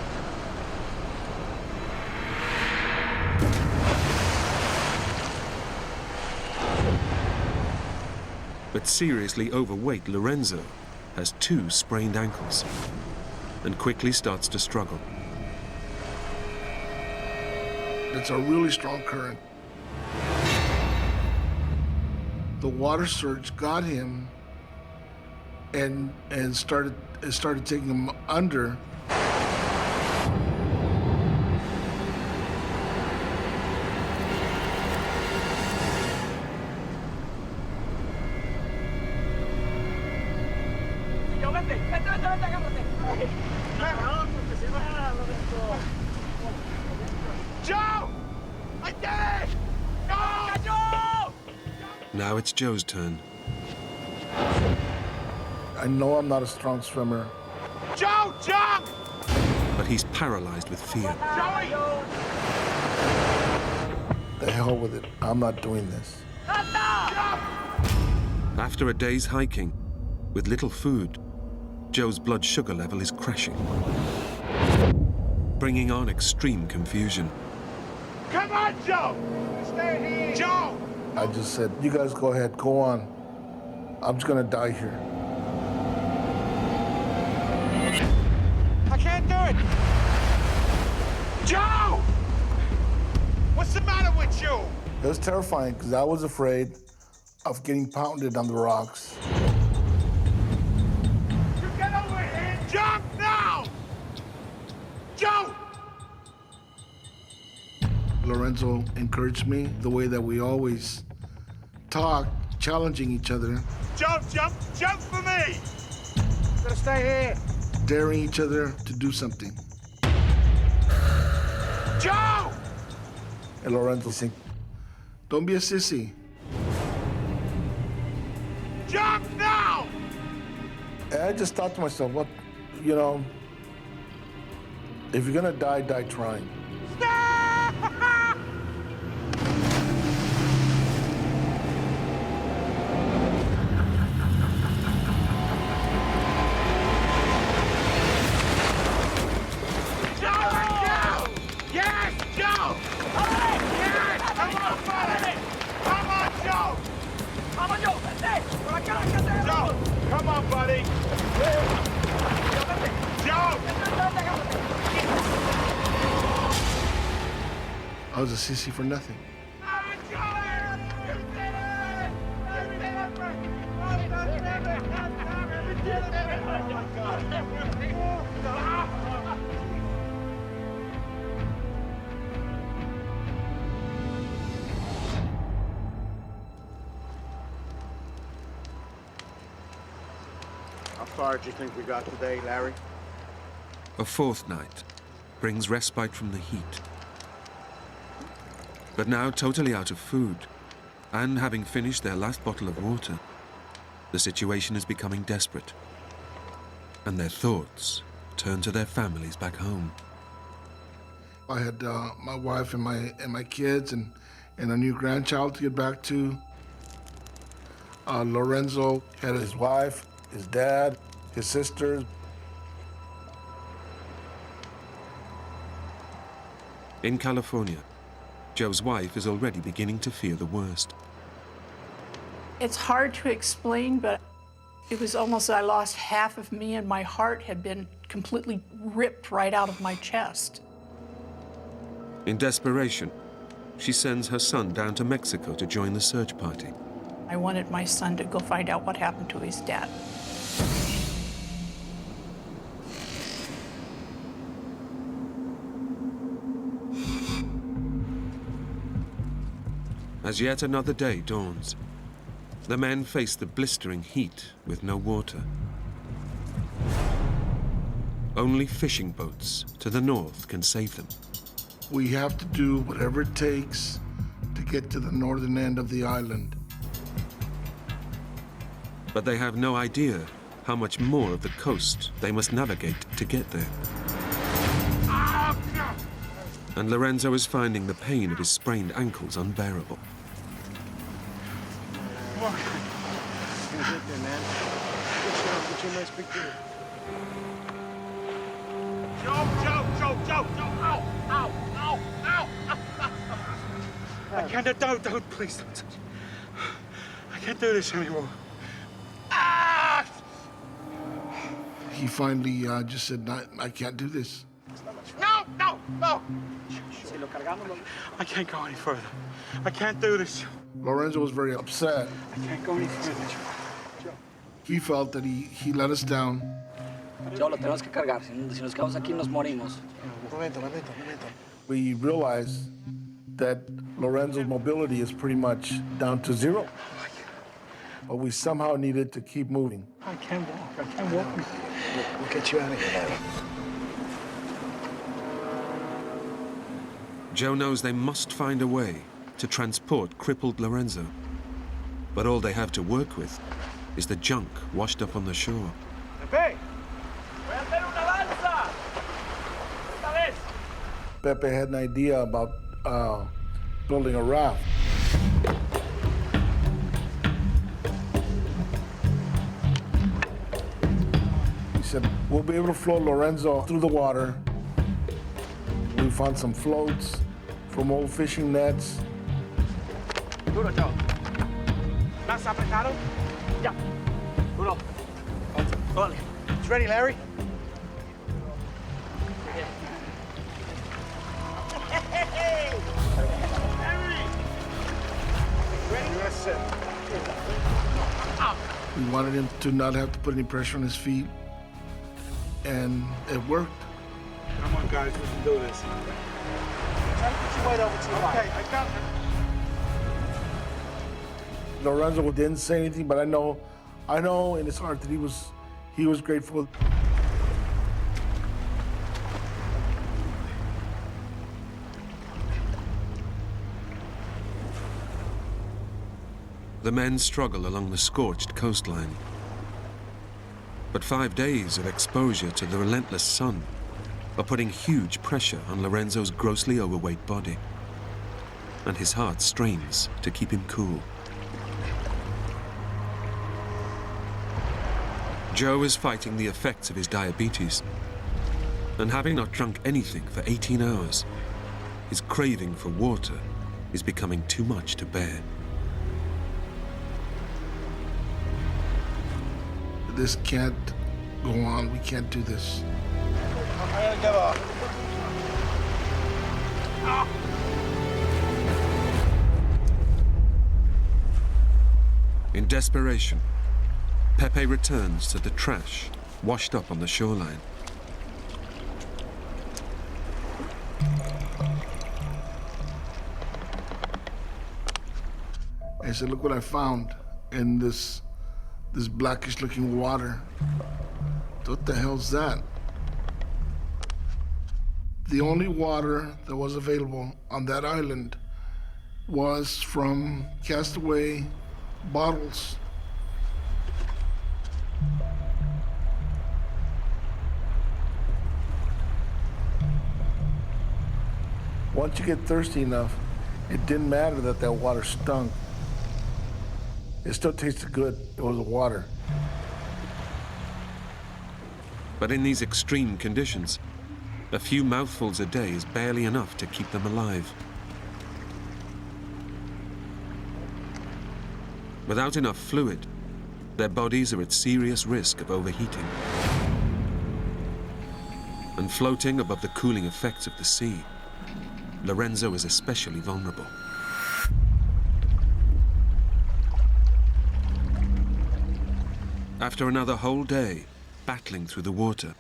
S1: But seriously overweight Lorenzo has 2 sprained ankles and quickly starts to struggle.
S13: It's a really strong current. The water surge got him and started taking him under.
S8: Joe! I did it! No!
S1: Now it's Joe's turn.
S13: I know I'm not a strong swimmer.
S8: Joe, jump!
S1: But he's paralyzed with fear.
S8: Joey!
S13: The hell with it. I'm not doing this.
S1: After a day's hiking, with little food, Joe's blood sugar level is crashing, bringing on extreme confusion.
S8: Come on, Joe! Stay here! Joe!
S13: I just said, you guys go ahead, go on. I'm just gonna die here.
S8: I can't do it! Joe! What's the matter with you?
S13: It was terrifying because I was afraid of getting pounded on the rocks.
S8: You get over here! Jump now! Joe!
S13: Lorenzo encouraged me the way that we always talk, challenging each other.
S8: Jump, jump, jump for me! Gotta stay here.
S13: Daring each other to do something.
S8: Joe!
S13: And Lorenzo said, don't be a sissy.
S8: Jump now!
S13: And I just thought to myself, what, you know, if you're gonna die, die trying.
S8: Come on, buddy. Joe!
S13: I was a sissy for nothing.
S8: How far do you think we got today, Larry?
S1: A 4th night brings respite from the heat. But now totally out of food, and having finished their last bottle of water, the situation is becoming desperate. And their thoughts turn to their families back home.
S13: I had my wife and my kids and a new grandchild to get back to. Lorenzo had his wife, his dad, his sisters.
S1: In California, Joe's wife is already beginning to fear the worst.
S16: It's hard to explain, but it was almost I lost half of me and my heart had been completely ripped right out of my chest.
S1: In desperation, she sends her son down to Mexico to join the search party.
S16: I wanted my son to go find out what happened to his dad.
S1: As yet another day dawns, the men face the blistering heat with no water. Only fishing boats to the north can save them.
S13: We have to do whatever it takes to get to the northern end of the island.
S1: But they have no idea how much more of the coast they must navigate to get there. And Lorenzo is finding the pain of his sprained ankles unbearable.
S14: Come on. You're gonna get there, man. Get you a nice big deal.
S8: Joe! Ow! I can't, don't, please don't touch me. I can't do this anymore. Ah!
S13: He finally just said, I can't do this.
S8: No! I can't go any further. I can't do this.
S13: Lorenzo was very upset.
S8: I can't go any further, Joe.
S13: He felt that he let us down.
S17: Joe, lo tenemos que cargar. Si nos quedamos aquí, nos morimos.
S14: Momento.
S13: We realized that Lorenzo's mobility is pretty much down to zero. But we somehow needed to keep moving.
S8: I can't walk.
S14: We'll get you out of here, Larry.
S1: Joe knows they must find a way to transport crippled Lorenzo. But all they have to work with is the junk washed up on the shore.
S8: Pepe! Voy a hacer una lanza! Esta vez!
S13: Pepe had an idea about building a raft. He said, we'll be able to float Lorenzo through the water. We found some floats from old fishing nets.
S8: Duro, Joe. ¿Más apretado? Ya. Duro. Dale.
S14: You ready, Larry?
S13: We wanted him to not have to put any pressure on his feet, and it worked.
S8: Come on, guys, we can do this. Try to put your weight over to your right. Okay, I got it.
S13: Lorenzo didn't say anything, but I know in his heart that he was grateful.
S1: The men struggle along the scorched coastline. But 5 days of exposure to the relentless sun are putting huge pressure on Lorenzo's grossly overweight body. And his heart strains to keep him cool. Joe is fighting the effects of his diabetes. And having not drunk anything for 18 hours, his craving for water is becoming too much to bear.
S13: This can't go on. We can't do this.
S8: I'm gonna give up.
S1: In desperation, Pepe returns to the trash washed up on the shoreline.
S13: I said, look what I found in this blackish looking water. What the hell's that? The only water that was available on that island was from castaway bottles. Once you get thirsty enough, it didn't matter that that water stunk. It still tasted good. It was water.
S1: But in these extreme conditions, a few mouthfuls a day is barely enough to keep them alive. Without enough fluid, their bodies are at serious risk of overheating. And floating above the cooling effects of the sea, Lorenzo is especially vulnerable. After another whole day battling through the water,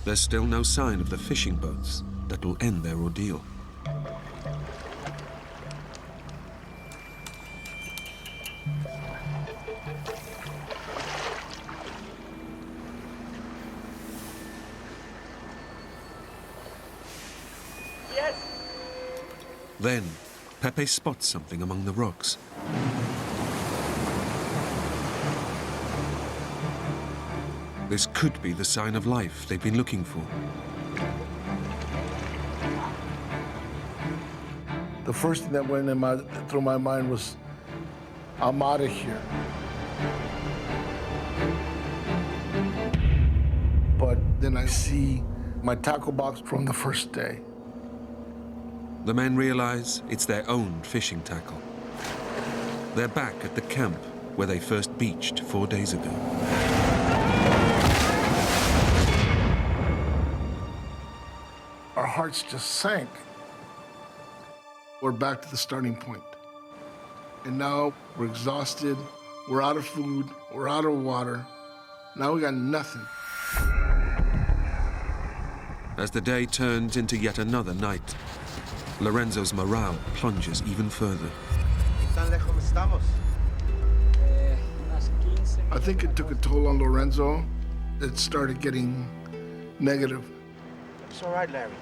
S1: there's still no sign of the fishing boats that will end their ordeal.
S8: Yes.
S1: Then, Pepe spots something among the rocks. This could be the sign of life they've been looking for.
S13: The first thing that went through my mind was, I'm out of here. But then I see my tackle box from the first day.
S1: The men realize it's their own fishing tackle. They're back at the camp where they first beached 4 days ago.
S13: Our hearts just sank. We're back to the starting point. And now we're exhausted, we're out of food, we're out of water. Now we got nothing.
S1: As the day turns into yet another night, Lorenzo's morale plunges even further.
S13: I think it took a toll on Lorenzo. It started getting negative.
S14: It's all right, Larry.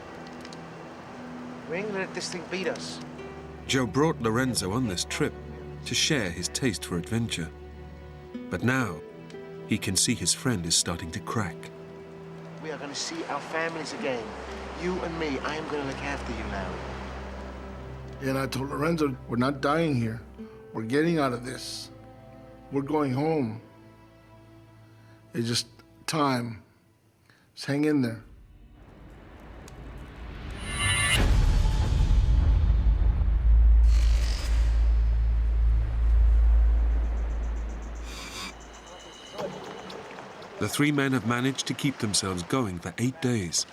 S14: We ain't gonna let this thing beat us.
S1: Joe brought Lorenzo on this trip to share his taste for adventure. But now, he can see his friend is starting to crack.
S14: We are gonna see our families again. You and me, I am gonna look after you, Larry.
S13: And I told Lorenzo, we're not dying here. We're getting out of this. We're going home. It's just time. Just hang in there.
S1: The three men have managed to keep themselves going for 8 days.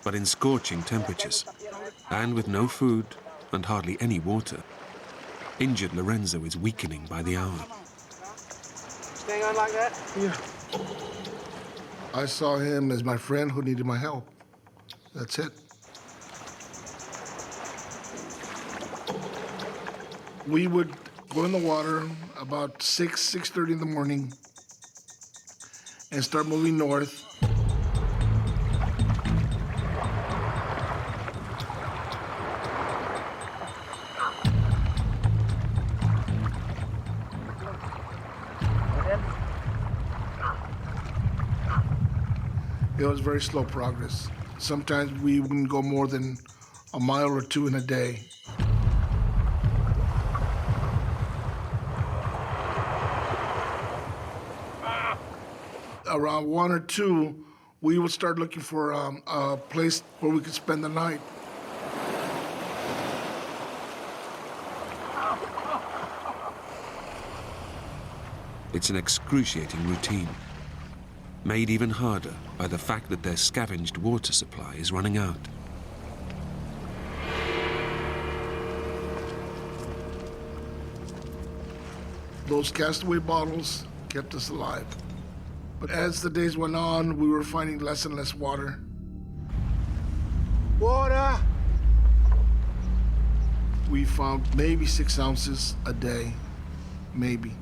S1: But in scorching temperatures, and with no food and hardly any water, injured Lorenzo is weakening by the hour.
S14: Staying on like that?
S13: Yeah. I saw him as my friend who needed my help. That's it. We would go in the water about 6:30 in the morning and start moving north. It was very slow progress. Sometimes we wouldn't go more than a mile or two in a day. Around 1 or 2, we would start looking for a place where we could spend the night.
S1: It's an excruciating routine, made even harder by the fact that their scavenged water supply is running out.
S13: Those castaway bottles kept us alive. But as the days went on, we were finding less and less water.
S14: Water!
S13: We found maybe 6 ounces a day, maybe,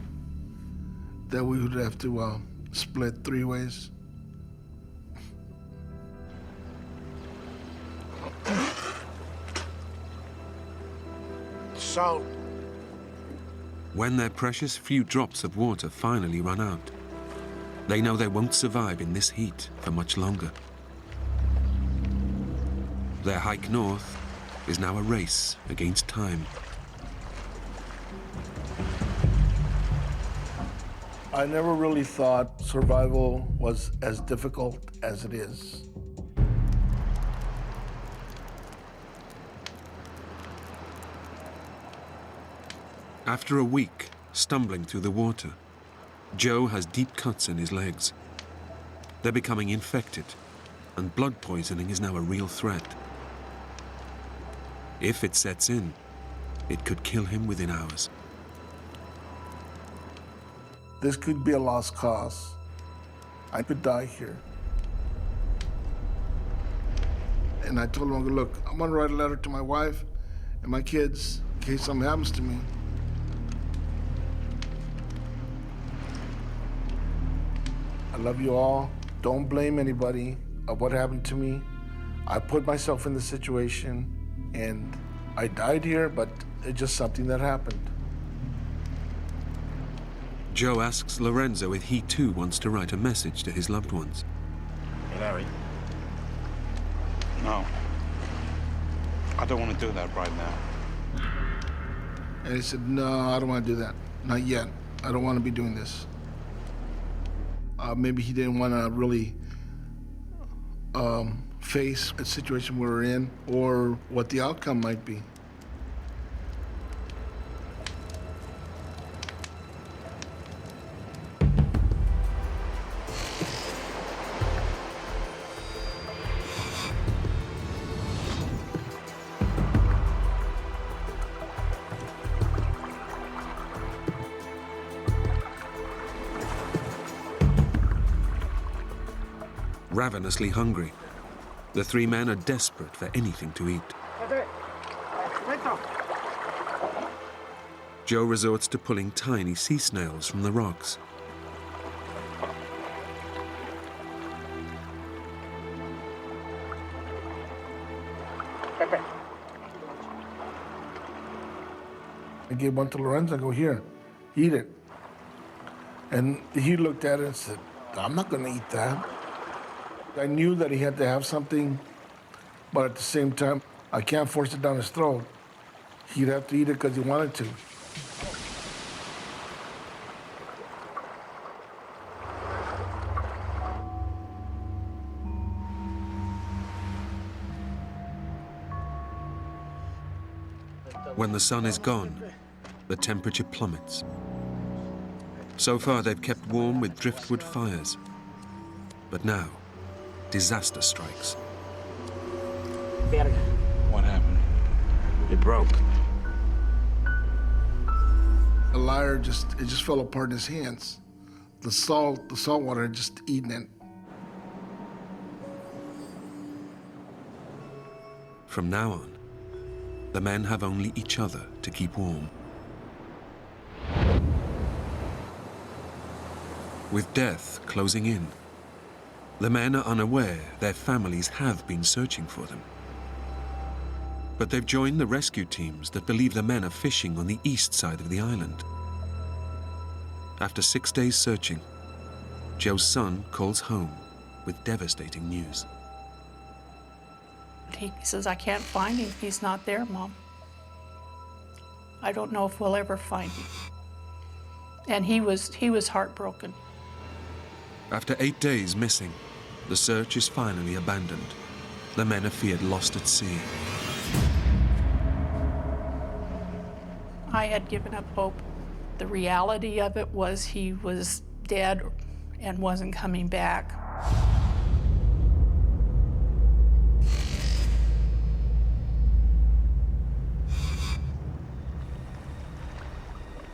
S13: that we would have to split 3 ways.
S14: So,
S1: When their precious few drops of water finally run out, they know they won't survive in this heat for much longer. Their hike north is now a race against time.
S13: I never really thought survival was as difficult as it is.
S1: After a week stumbling through the water, Joe has deep cuts in his legs. They're becoming infected, and blood poisoning is now a real threat. If it sets in, it could kill him within hours.
S13: This could be a lost cause. I could die here. And I told him, look, I'm gonna write a letter to my wife and my kids in case something happens to me. I love you all. Don't blame anybody of what happened to me. I put myself in the situation and I died here, but it's just something that happened.
S1: Joe asks Lorenzo if he too wants to write a message to his loved ones.
S8: Hey, Larry. No. I don't want to do that right now.
S13: And he said, no, I don't want to do that. Not yet. I don't want to be doing this. Maybe he didn't want to really face a situation we're in or what the outcome might be.
S1: Ravenously hungry, the three men are desperate for anything to eat. Joe resorts to pulling tiny sea snails from the rocks.
S13: Pepe. I gave one to Lorenzo. I go, here, eat it. And he looked at it and said, I'm not going to eat that. I knew that he had to have something, but at the same time, I can't force it down his throat. He'd have to eat it because he wanted to.
S1: When the sun is gone, the temperature plummets. So far, they've kept warm with driftwood fires. But now, disaster strikes.
S8: What happened? It broke.
S13: The lyre it just fell apart in his hands. The salt water had just eaten it.
S1: From now on, the men have only each other to keep warm. With death closing in, the men are unaware their families have been searching for them. But they've joined the rescue teams that believe the men are fishing on the east side of the island. After 6 days searching, Joe's son calls home with devastating news.
S16: He says, I can't find him. He's not there, Mom. I don't know if we'll ever find him. And he was heartbroken.
S1: After 8 days missing, the search is finally abandoned. The men are feared lost at sea.
S16: I had given up hope. The reality of it was he was dead and wasn't coming back.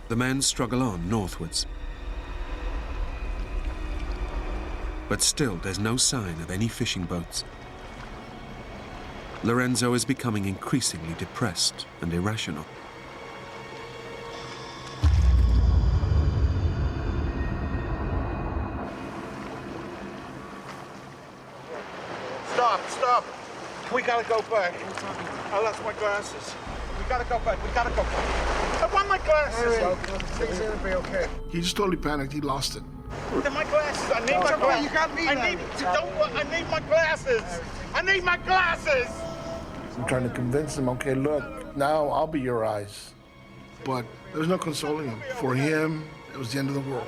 S1: The men struggle on northwards. But still, there's no sign of any fishing boats. Lorenzo is becoming increasingly depressed and irrational.
S8: Stop! We gotta go back. I lost my glasses. We gotta go back. I want my glasses.
S13: Things are gonna be okay. He just totally panicked. He lost it.
S8: They're my glasses. I need my glasses. You got me. I need my glasses. I need my glasses.
S13: I'm trying to convince him, okay, look, now I'll be your eyes. But there's no consoling him. For him, it was the end of the world.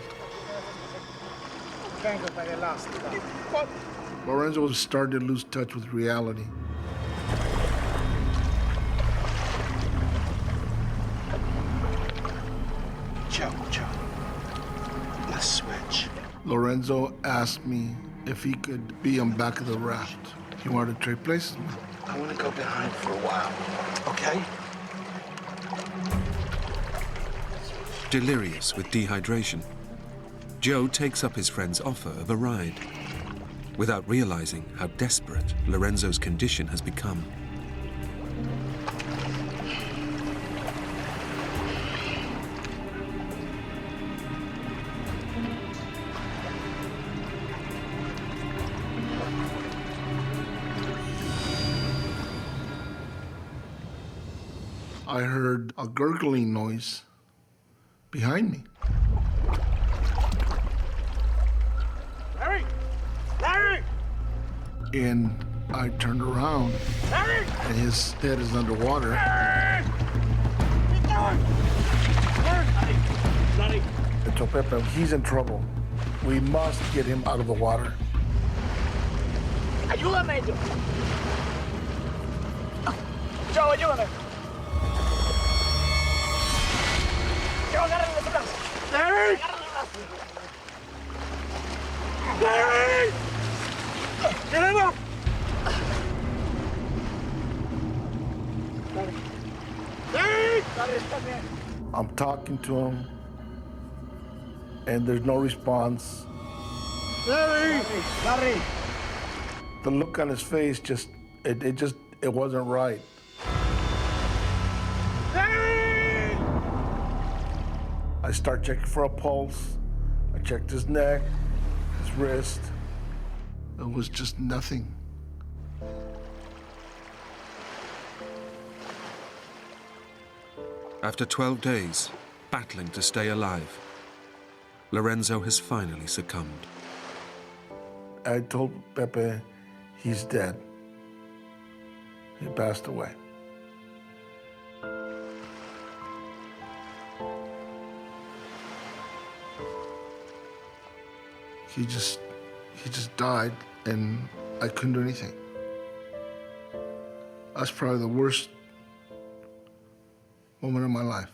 S13: Lorenzo was starting to lose touch with reality.
S8: Joe, let's switch.
S13: Lorenzo asked me if he could be on back of the raft. He wanted to trade places with me.
S8: I want to go behind for a while, okay?
S1: Delirious with dehydration, Joe takes up his friend's offer of a ride, without realizing how desperate Lorenzo's condition has become.
S13: I heard a gurgling noise behind me.
S8: Larry! Larry!
S13: And I turned around,
S8: Larry!
S13: and his head is underwater.
S8: Larry! What are you doing? Larry!
S13: I told Pepe, he's in trouble. We must get him out of the water.
S15: Ayúdame, Joe. Joe, ayúdame. Joe, agárrale los brazos.
S8: Larry! Larry! Get him up! Larry!
S13: I'm talking to him, and there's no response.
S8: Larry!
S13: Larry! The look on his face it wasn't right.
S8: Larry!
S13: I start checking for a pulse. I checked his neck, his wrist. There was just nothing.
S1: After 12 days, battling to stay alive, Lorenzo has finally succumbed.
S13: I told Pepe he's dead. He passed away. He just died, and I couldn't do anything. That's probably the worst moment of my life.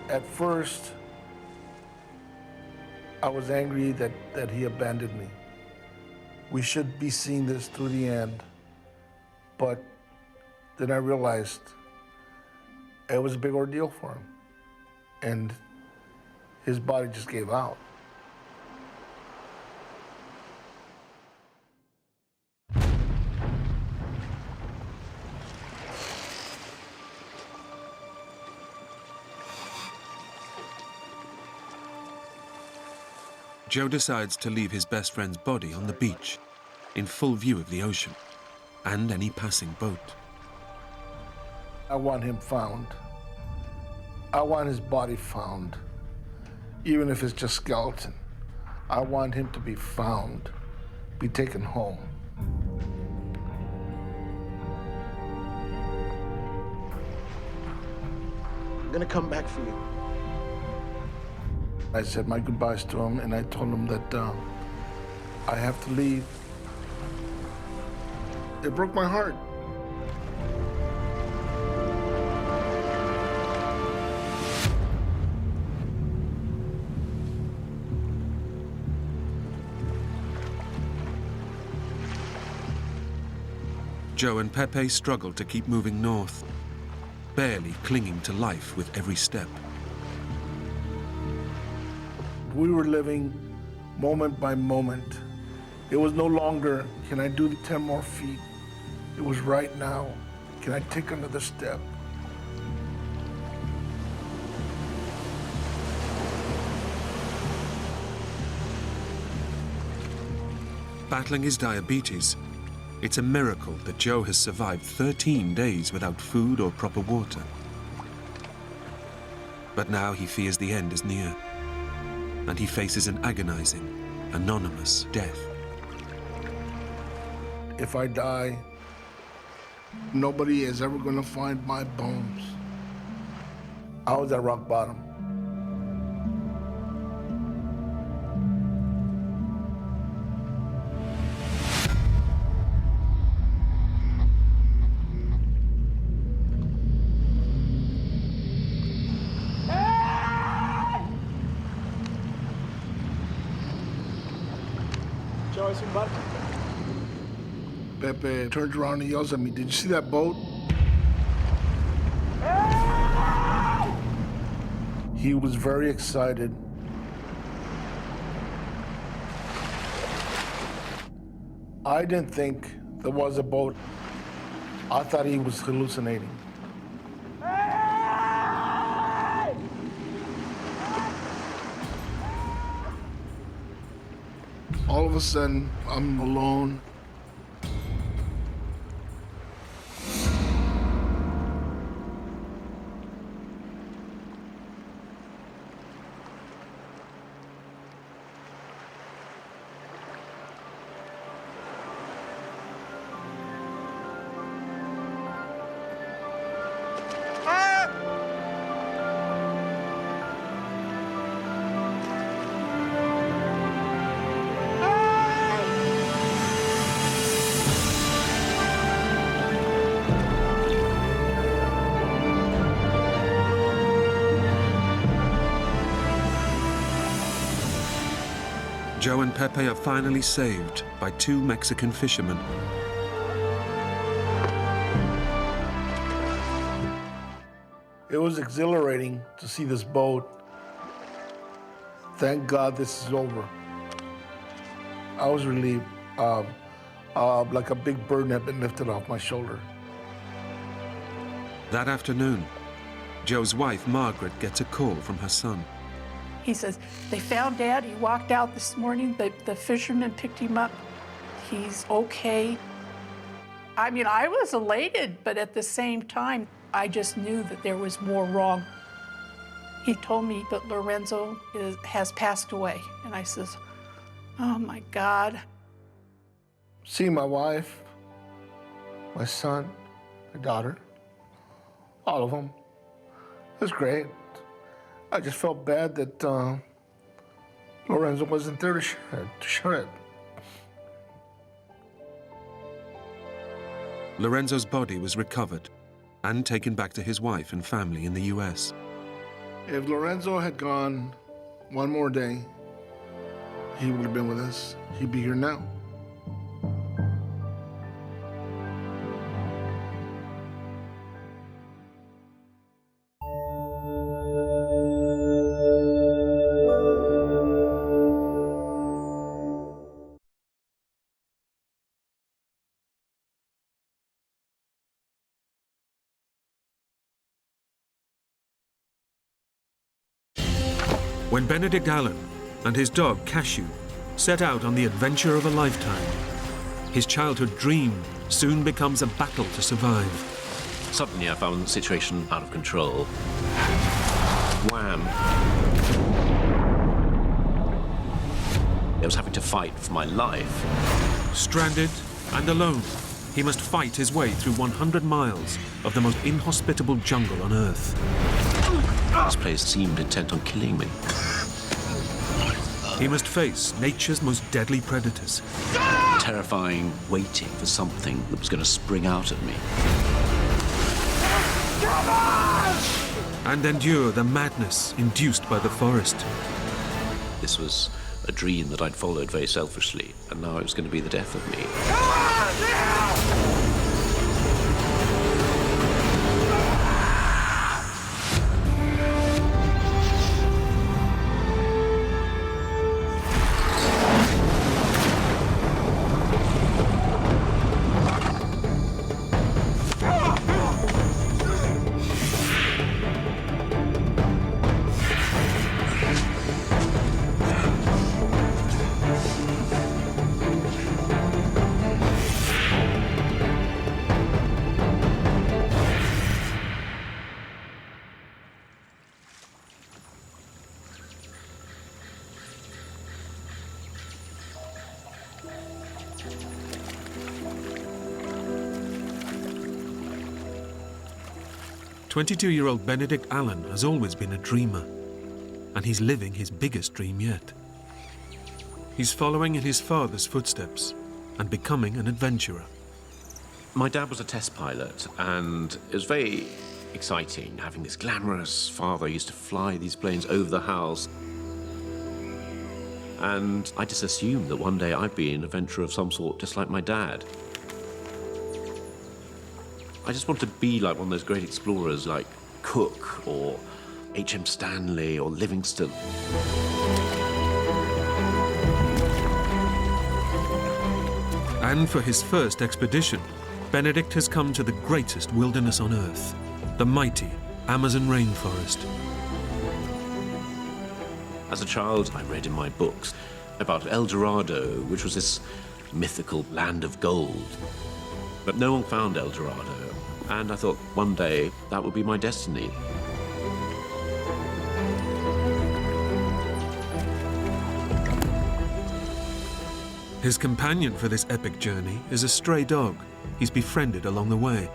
S13: At first, I was angry that he abandoned me. We should be seeing this through the end. But then I realized it was a big ordeal for him. And his body just gave out.
S1: Joe decides to leave his best friend's body on the beach, in full view of the ocean and any passing boat.
S13: I want him found. I want his body found, even if it's just skeleton. I want him to be found, be taken home.
S14: I'm gonna come back for you.
S13: I said my goodbyes to him, and I told him that I have to leave. It broke my heart.
S1: Joe and Pepe struggle to keep moving north, barely clinging to life with every step.
S13: We were living moment by moment. It was no longer, can I do the 10 more feet? It was right now, can I take another step?
S1: Battling his diabetes, it's a miracle that Joe has survived 13 days without food or proper water. But now he fears the end is near, and he faces an agonizing, anonymous death.
S13: If I die, nobody is ever gonna find my bones. I was at rock bottom. Pepe turns around and yells at me, "Did you see that boat?" He was very excited. I didn't think there was a boat. I thought he was hallucinating. All of a sudden, I'm alone.
S1: Joe and Pepe are finally saved by two Mexican fishermen.
S13: It was exhilarating to see this boat. Thank God this is over. I was relieved, like a big burden had been lifted off my shoulder.
S1: That afternoon, Joe's wife, Margaret, gets a call from her son.
S16: He says, "They found Dad. He walked out this morning. The fishermen picked him up. He's okay." I mean, I was elated, but at the same time, I just knew that there was more wrong. He told me that Lorenzo has passed away. And I says, "Oh my God."
S13: Seeing my wife, my son, my daughter, all of them, it was great. I just felt bad that Lorenzo wasn't there to share it.
S1: Lorenzo's body was recovered and taken back to his wife and family in the US.
S13: If Lorenzo had gone one more day, he would have been with us. He'd be here now.
S1: When Benedict Allen and his dog Cashew set out on the adventure of a lifetime, his childhood dream soon becomes a battle to survive.
S18: Suddenly I found the situation out of control. Wham! I was having to fight for my life.
S1: Stranded and alone, he must fight his way through 100 miles of the most inhospitable jungle on Earth.
S18: This place seemed intent on killing me.
S1: He must face nature's most deadly predators.
S18: Terrifying, waiting for something that was going to spring out at me.
S1: And endure the madness induced by the forest.
S18: This was a dream that I'd followed very selfishly, and now it was going to be the death of me.
S1: "22-year-old Benedict Allen has always been a dreamer, and he's living his biggest dream yet. He's following in his father's footsteps and becoming an adventurer.
S18: My dad was a test pilot, and it was very exciting having this glamorous father who used to fly these planes over the house. And I just assumed that one day I'd be an adventurer of some sort, just like my dad. I just want to be like one of those great explorers like Cook or H.M. Stanley or Livingstone.
S1: And for his first expedition, Benedict has come to the greatest wilderness on Earth, the mighty Amazon rainforest.
S18: As a child, I read in my books about El Dorado, which was this mythical land of gold. But no one found El Dorado, and I thought one day that would be my destiny.
S1: His companion for this epic journey is a stray dog he's befriended along the way.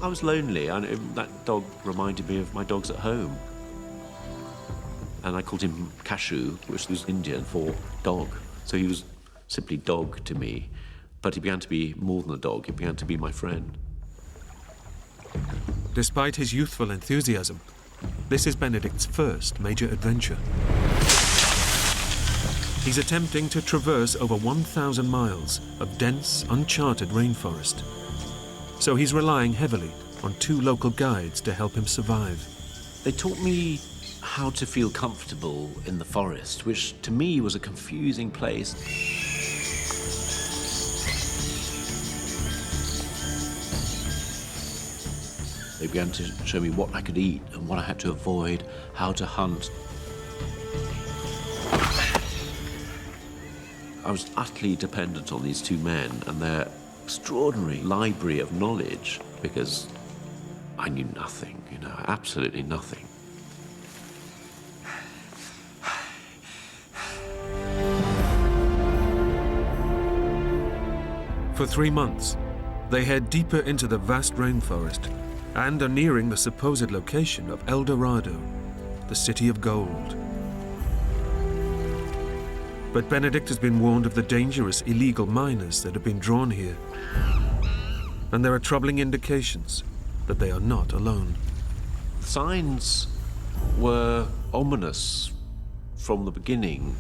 S18: I was lonely, and that dog reminded me of my dogs at home. And I called him Cashew, which was Indian for dog. So he was simply dog to me. But he began to be more than a dog, he began to be my friend.
S1: Despite his youthful enthusiasm, this is Benedict's first major adventure. He's attempting to traverse over 1,000 miles of dense, uncharted rainforest. So he's relying heavily on 2 local guides to help him survive.
S18: They taught me how to feel comfortable in the forest, which to me was a confusing place. They began to show me what I could eat and what I had to avoid, how to hunt. I was utterly dependent on these 2 men and their extraordinary library of knowledge, because I knew nothing, you know, absolutely nothing.
S1: For 3 months, they head deeper into the vast rainforest and are nearing the supposed location of El Dorado, the city of gold. But Benedict has been warned of the dangerous illegal miners that have been drawn here. And there are troubling indications that they are not alone.
S18: The signs were ominous from the beginning.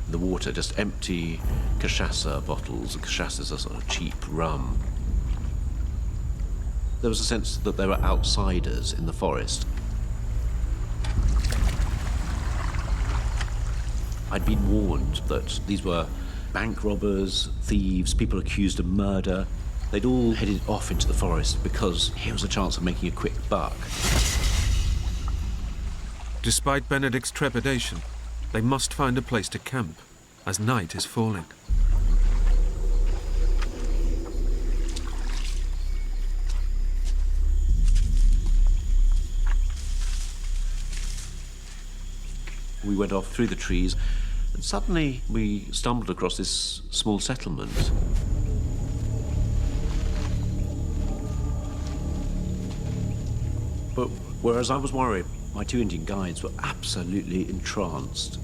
S18: The water, just empty cachaça bottles. Cachaça's a sort of cheap rum. There was a sense that there were outsiders in the forest. I'd been warned that these were bank robbers, thieves, people accused of murder. They'd all headed off into the forest because here was a chance of making a quick buck.
S1: Despite Benedict's trepidation, they must find a place to camp as night is falling.
S18: We went off through the trees, and suddenly we stumbled across this small settlement. But whereas I was worried, my 2 Indian guides were absolutely entranced.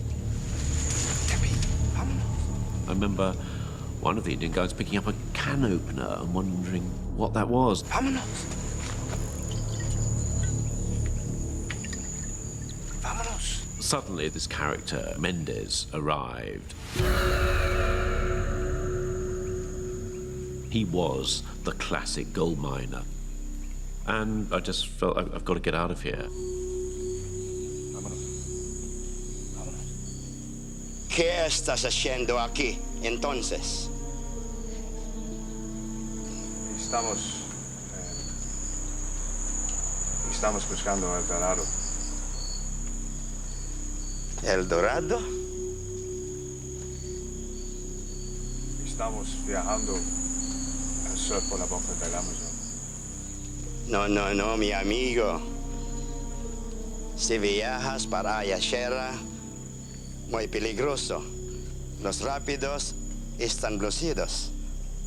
S18: I remember one of the Indian guides picking up a can opener and wondering what that was. Suddenly, this character, Mendez, arrived. He was the classic gold miner. And I just felt I've got to get out of here.
S19: ¿Qué estás haciendo aquí, entonces?
S14: Estamos buscando El Dorado.
S19: ¿El Dorado?
S14: Estamos viajando al sur por la boca del Amazon.
S19: No, mi amigo. Si viajas para allá, muy peligroso. Los rápidos están lucidos,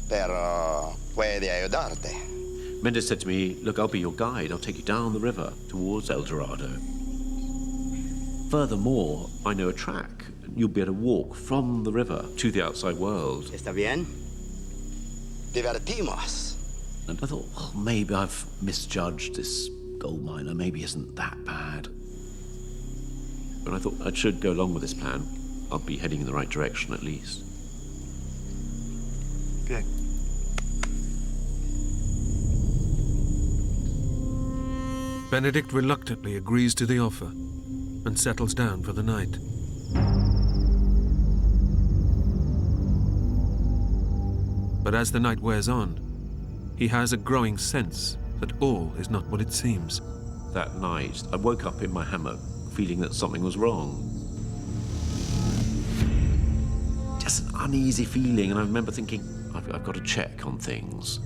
S19: pero puede ayudarte.
S18: Mendez said to me, look, I'll be your guide. I'll take you down the river towards El Dorado. Furthermore, I know a track. You'll be able to walk from the river to the outside world.
S19: ¿Está bien? Divertimos.
S18: And I thought, well, maybe I've misjudged this gold miner. Maybe he isn't that bad. But I thought I should go along with this plan. I'll be heading in the right direction at least.
S14: Bien.
S1: Benedict reluctantly agrees to the offer and settles down for the night. But as the night wears on, he has a growing sense that all is not what it seems.
S18: That night, I woke up in my hammock feeling that something was wrong. Just an uneasy feeling, and I remember thinking, I've got to check on things.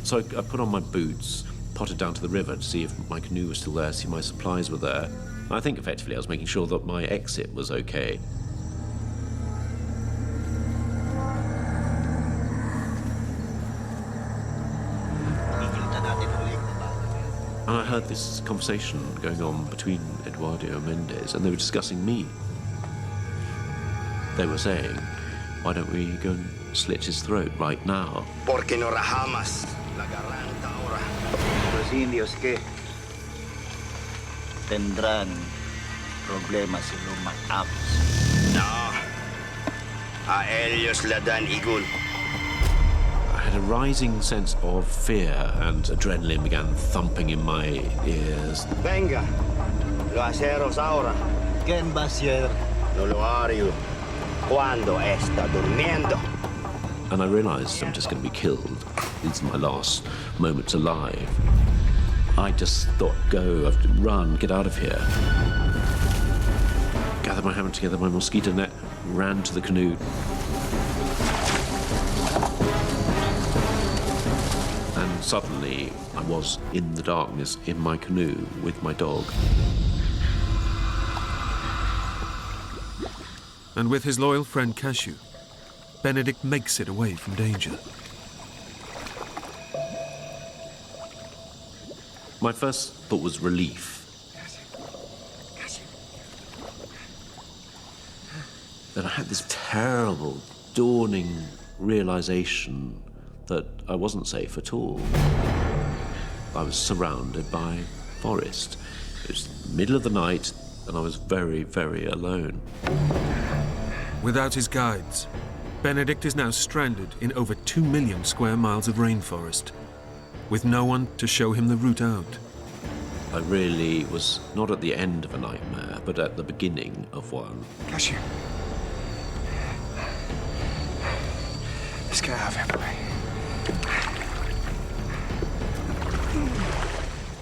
S18: So I put on my boots, potted down to the river to see if my canoe was still there, see my supplies were there. I think effectively I was making sure that my exit was okay. And I heard this conversation going on between Eduardo and Mendez, and they were discussing me. They were saying, why don't we go and slit his throat right now?
S19: Porque no rajamos la garganta ahora.
S17: Los indios que tendrán problemas si lo matamos.
S19: No. A ellos le dan igual.
S18: I had a rising sense of fear, and adrenaline began thumping in my ears.
S19: Venga, lo hacemos ahora.
S17: ¿Quién va a ser?
S19: No lo haré cuando está durmiendo.
S18: And I realized I'm just going to be killed. These are my last moments alive. I just thought, go, I have to run, get out of here. Gathered my hammock together, my mosquito net, ran to the canoe. And suddenly, I was in the darkness in my canoe with my dog.
S1: And with his loyal friend Cashew, Benedict makes it away from danger.
S18: My first thought was relief. Then I had this terrible, dawning realization that I wasn't safe at all. I was surrounded by forest. It was the middle of the night, and I was very, very alone.
S1: Without his guides, Benedict is now stranded in over 2 million square miles of rainforest, with no one to show him the route out.
S18: I really was not at the end of a nightmare, but at the beginning of one.
S14: Cashew. Let's get out of here, Pepe.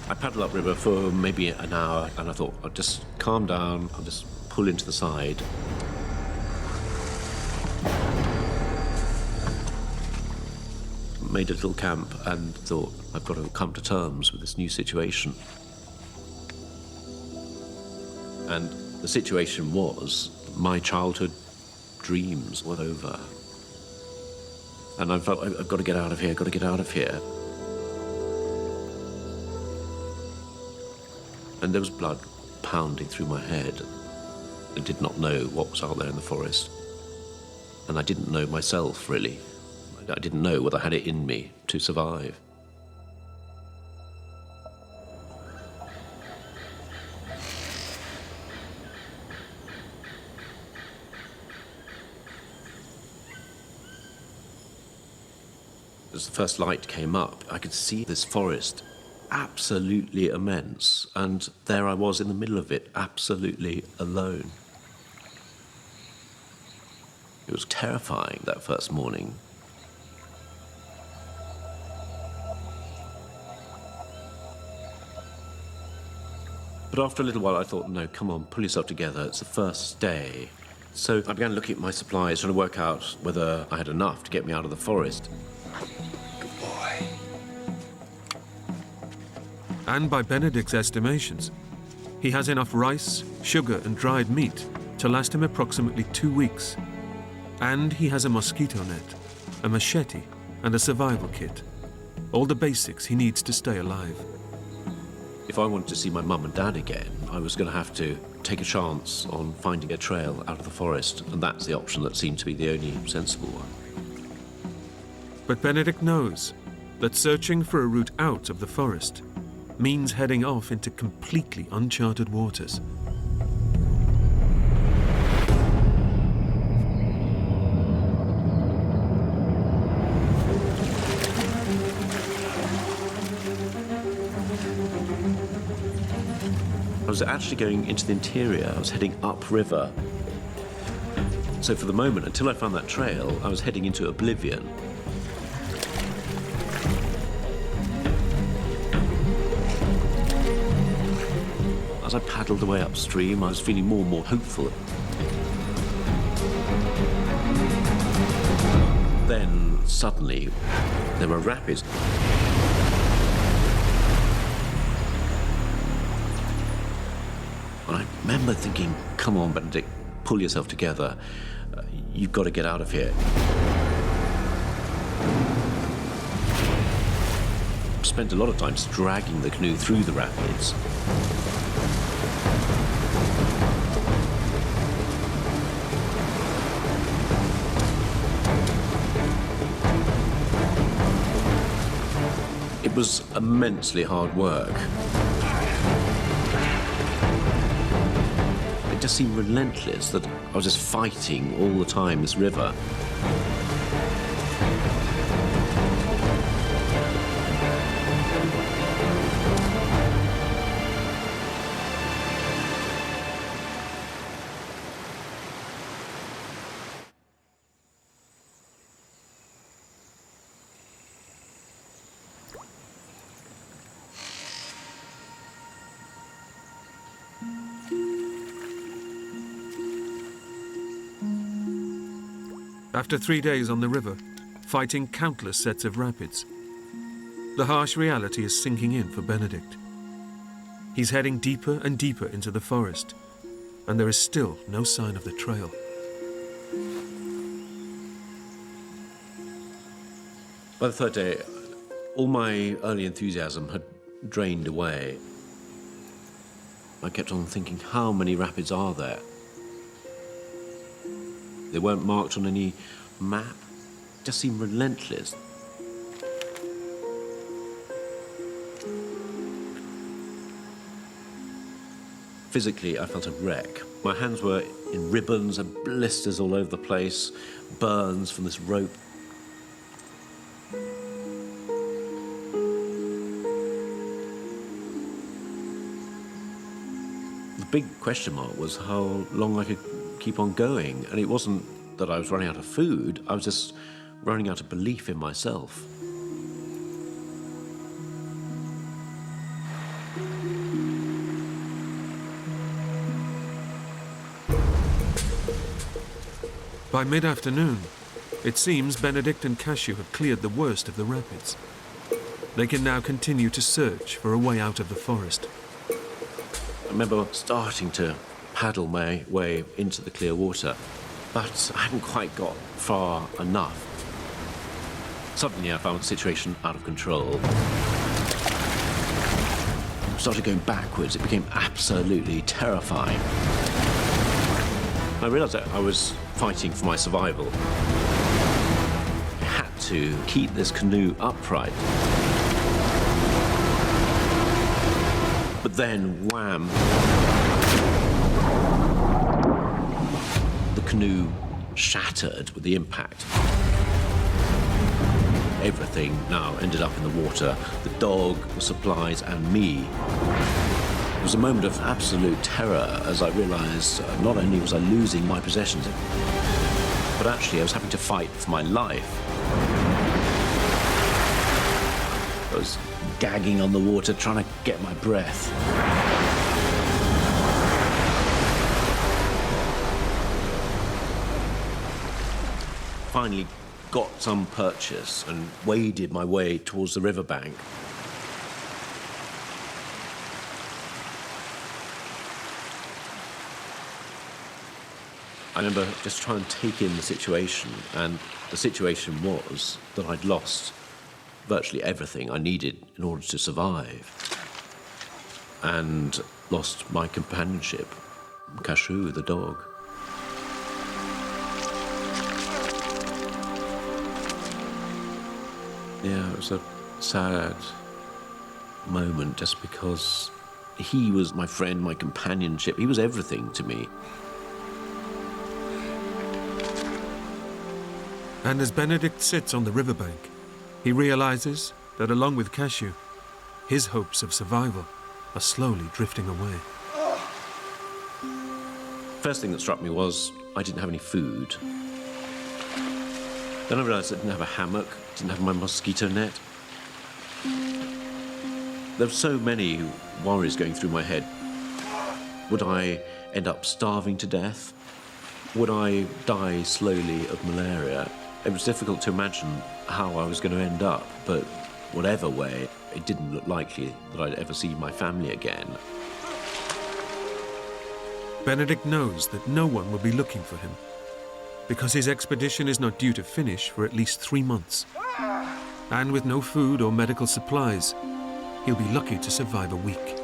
S18: I paddled upriver for maybe an hour, and I thought, I'll just calm down, I'll just pull into the side. Made a little camp and thought, I've got to come to terms with this new situation. And the situation was, my childhood dreams were over. And I felt, I've got to get out of here, got to get out of here. And there was blood pounding through my head. I did not know what was out there in the forest. And I didn't know myself, really. I didn't know whether I had it in me to survive. As the first light came up, I could see this forest, absolutely immense, and there I was in the middle of it, absolutely alone. It was terrifying that first morning. But after a little while, I thought, no, come on, pull yourself together. It's the first day. So I began looking at my supplies, trying to work out whether I had enough to get me out of the forest.
S14: Good boy.
S1: And by Benedict's estimations, he has enough rice, sugar, and dried meat to last him approximately 2 weeks. And he has a mosquito net, a machete, and a survival kit. All the basics he needs to stay alive.
S18: If I wanted to see my mum and dad again, I was going to have to take a chance on finding a trail out of the forest, and that's the option that seemed to be the only sensible one.
S1: But Benedict knows that searching for a route out of the forest means heading off into completely uncharted waters.
S18: I was actually going into the interior. I was heading upriver. So for the moment, until I found that trail, I was heading into oblivion. As I paddled away upstream, I was feeling more and more hopeful. Then, suddenly, there were rapids. And I remember thinking, come on, Benedict, pull yourself together. You've got to get out of here. Spent a lot of time dragging the canoe through the rapids. It was immensely hard work. It just seemed relentless that I was just fighting all the time, this river.
S1: After 3 days on the river, fighting countless sets of rapids, the harsh reality is sinking in for Benedict. He's heading deeper and deeper into the forest, and there is still no sign of the trail.
S18: By the third day, all my early enthusiasm had drained away. I kept on thinking, how many rapids are there? They weren't marked on any map. It just seemed relentless. Physically, I felt a wreck. My hands were in ribbons and blisters all over the place, burns from this rope. The big question mark was how long I could keep on going, and it wasn't that I was running out of food, I was just running out of belief in myself.
S1: By mid-afternoon, it seems Benedict and Cashew have cleared the worst of the rapids. They can now continue to search for a way out of the forest.
S18: I remember starting to paddle my way into the clear water, but I hadn't quite got far enough. Suddenly I found the situation out of control. I started going backwards. It became absolutely terrifying. I realized that I was fighting for my survival. I had to keep this canoe upright. But then, wham! The canoe shattered with the impact. Everything now ended up in the water. The dog, the supplies, and me. It was a moment of absolute terror as I realized not only was I losing my possessions, but actually I was having to fight for my life. I was gagging on the water, trying to get my breath. Finally got some purchase and waded my way towards the riverbank. I remember just trying to take in the situation, and the situation was that I'd lost virtually everything I needed in order to survive, and lost my companionship, Cashew, the dog. Yeah, it was a sad moment just because he was my friend, my companionship. He was everything to me.
S1: And as Benedict sits on the riverbank, he realizes that along with Cashew, his hopes of survival are slowly drifting away.
S18: First thing that struck me was I didn't have any food. Then I realized I didn't have a hammock, didn't have my mosquito net. There were so many worries going through my head. Would I end up starving to death? Would I die slowly of malaria? It was difficult to imagine how I was going to end up, but whatever way, it didn't look likely that I'd ever see my family again.
S1: Benedict knows that no one will be looking for him, because his expedition is not due to finish for at least 3 months. And with no food or medical supplies, he'll be lucky to survive a week.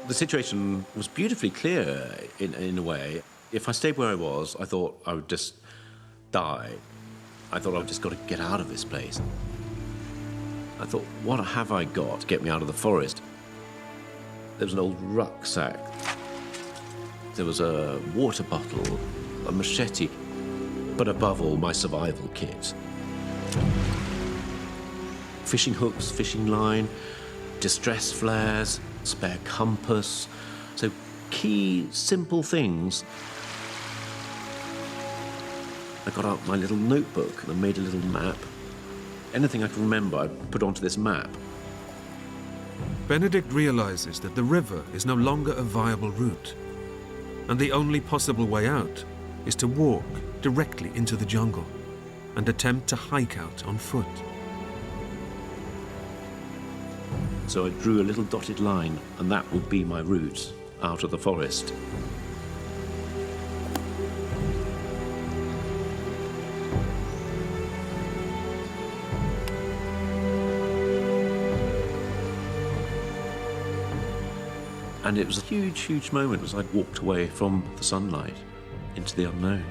S18: The situation was beautifully clear in a way. If I stayed where I was, I thought I would just die. I thought I've just got to get out of this place. I thought, what have I got to get me out of the forest? There was an old rucksack. There was a water bottle, a machete, but above all, my survival kit. Fishing hooks, fishing line, distress flares, spare compass. So key, simple things. I got out my little notebook and I made a little map. Anything I can remember, I put onto this map.
S1: Benedict realizes that the river is no longer a viable route, and the only possible way out is to walk directly into the jungle and attempt to hike out on foot.
S18: So I drew a little dotted line, and that would be my route out of the forest. And it was a huge, huge moment as I'd walked away from the sunlight into the unknown.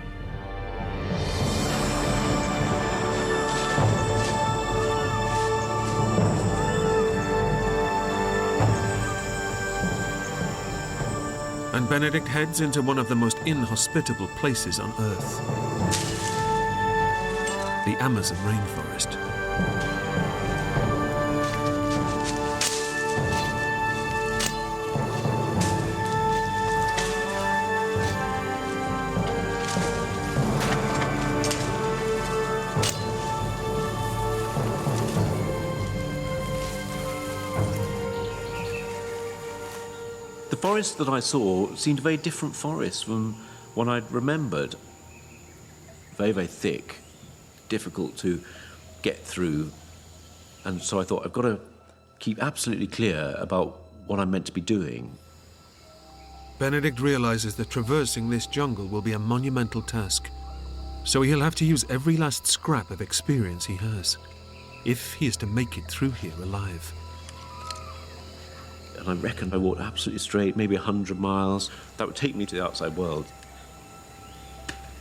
S1: And Benedict heads into one of the most inhospitable places on Earth, the Amazon rainforest.
S18: The forest that I saw seemed a very different forest from what I'd remembered. Very, very thick, difficult to get through. And so I thought, I've got to keep absolutely clear about what I'm meant to be doing.
S1: Benedict realizes that traversing this jungle will be a monumental task, so he'll have to use every last scrap of experience he has, if he is to make it through here alive.
S18: And I reckon I walked absolutely straight, maybe 100 miles. That would take me to the outside world.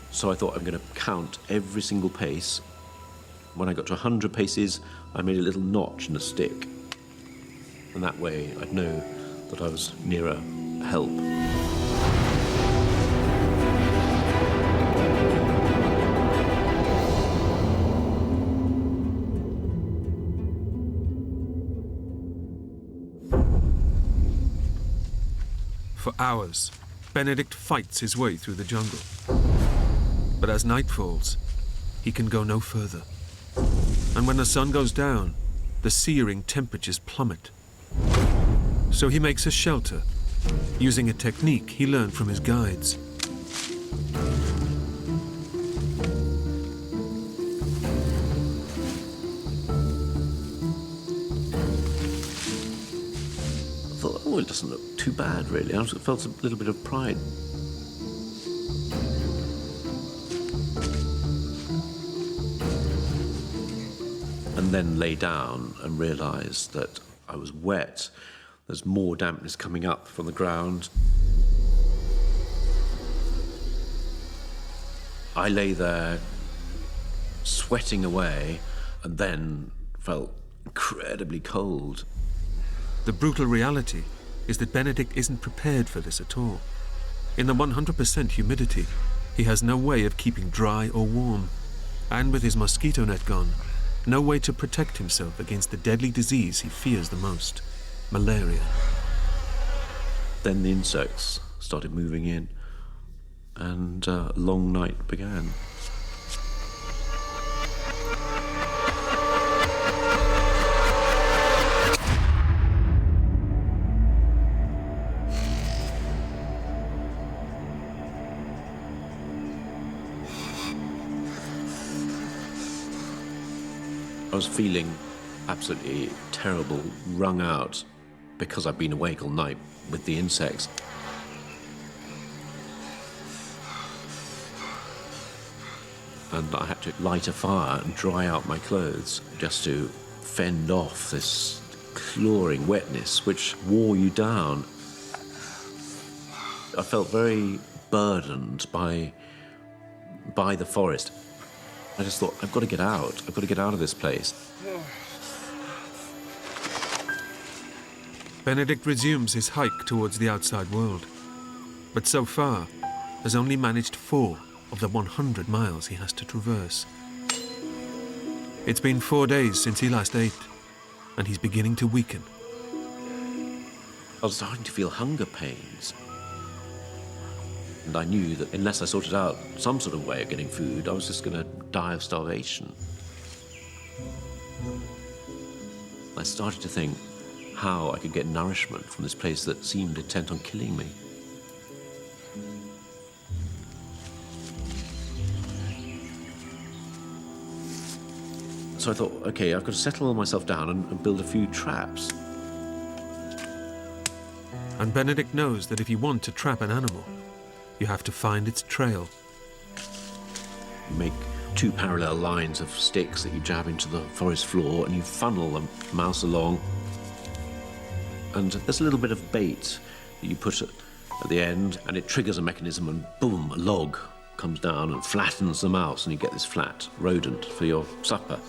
S18: So I thought, I'm going to count every single pace. When I got to 100 paces, I made a little notch in a stick. And that way, I'd know that I was nearer help.
S1: For hours, Benedict fights his way through the jungle. But as night falls, he can go no further. And when the sun goes down, the searing temperatures plummet. So he makes a shelter, using a technique he learned from his guides.
S18: Oh, it doesn't look too bad, really. I felt a little bit of pride. And then lay down and realised that I was wet. There's more dampness coming up from the ground. I lay there, sweating away, and then felt incredibly cold.
S1: The brutal reality is that Benedict isn't prepared for this at all. In the 100% humidity, he has no way of keeping dry or warm, and with his mosquito net gone, no way to protect himself against the deadly disease he fears the most, malaria.
S18: Then the insects started moving in, and a long night began. I was feeling absolutely terrible, wrung out, because I'd been awake all night with the insects. And I had to light a fire and dry out my clothes just to fend off this clawing wetness which wore you down. I felt very burdened by the forest. I just thought, I've got to get out. I've got to get out of this place.
S1: Benedict resumes his hike towards the outside world, but so far has only managed 4 of the 100 miles he has to traverse. It's been 4 days since he last ate, and he's beginning to weaken.
S18: I was starting to feel hunger pains. And I knew that unless I sorted out some sort of way of getting food, I was just going to die of starvation. I started to think how I could get nourishment from this place that seemed intent on killing me. So I thought, okay, I've got to settle myself down and build a few traps.
S1: And Benedict knows that if you want to trap an animal, you have to find its trail.
S18: You make 2 parallel lines of sticks that you jab into the forest floor, and you funnel the mouse along. And there's a little bit of bait that you put at the end, and it triggers a mechanism, and boom, a log comes down and flattens the mouse, and you get this flat rodent for your supper.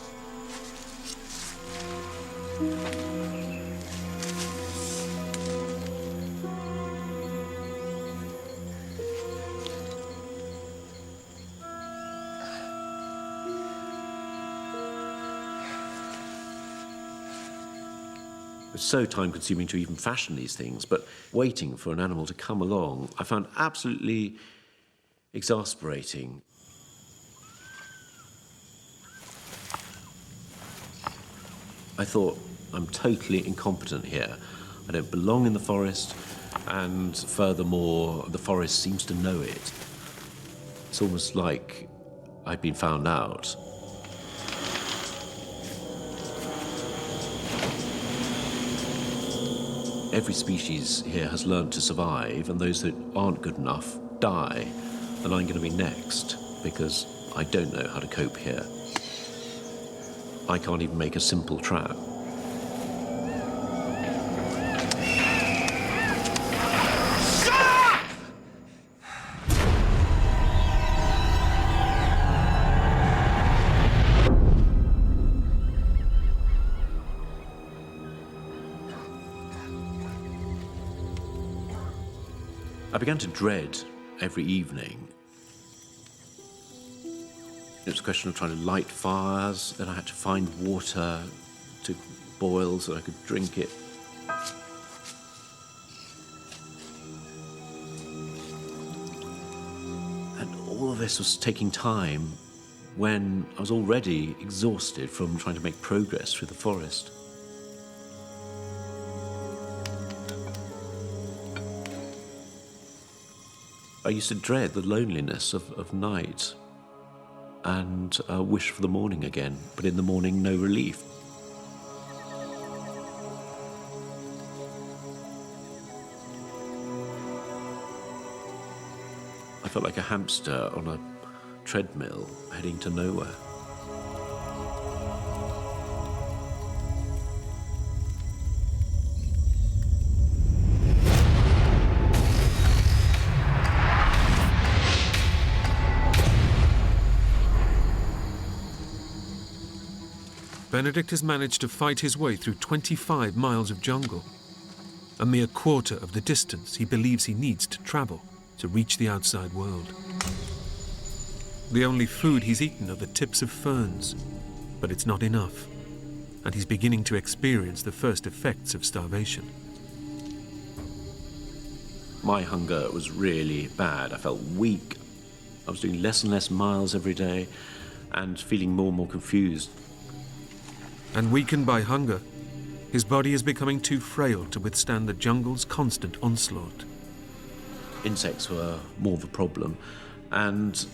S18: It's so time-consuming to even fashion these things, but waiting for an animal to come along, I found absolutely exasperating. I thought, I'm totally incompetent here. I don't belong in the forest, and furthermore, the forest seems to know it. It's almost like I'd been found out. Every species here has learned to survive, and those that aren't good enough die. And I'm going to be next, because I don't know how to cope here. I can't even make a simple trap. I began to dread every evening. It was a question of trying to light fires, then I had to find water to boil so I could drink it. And all of this was taking time when I was already exhausted from trying to make progress through the forest. I used to dread the loneliness of night and wish for the morning again, but in the morning, no relief. I felt like a hamster on a treadmill heading to nowhere.
S1: Benedict has managed to fight his way through 25 miles of jungle, a mere quarter of the distance he believes he needs to travel to reach the outside world. The only food he's eaten are the tips of ferns, but it's not enough, and he's beginning to experience the first effects of starvation.
S18: My hunger was really bad. I felt weak. I was doing less and less miles every day and feeling more and more confused.
S1: And weakened by hunger, his body is becoming too frail to withstand the jungle's constant onslaught.
S18: Insects were more of a problem, and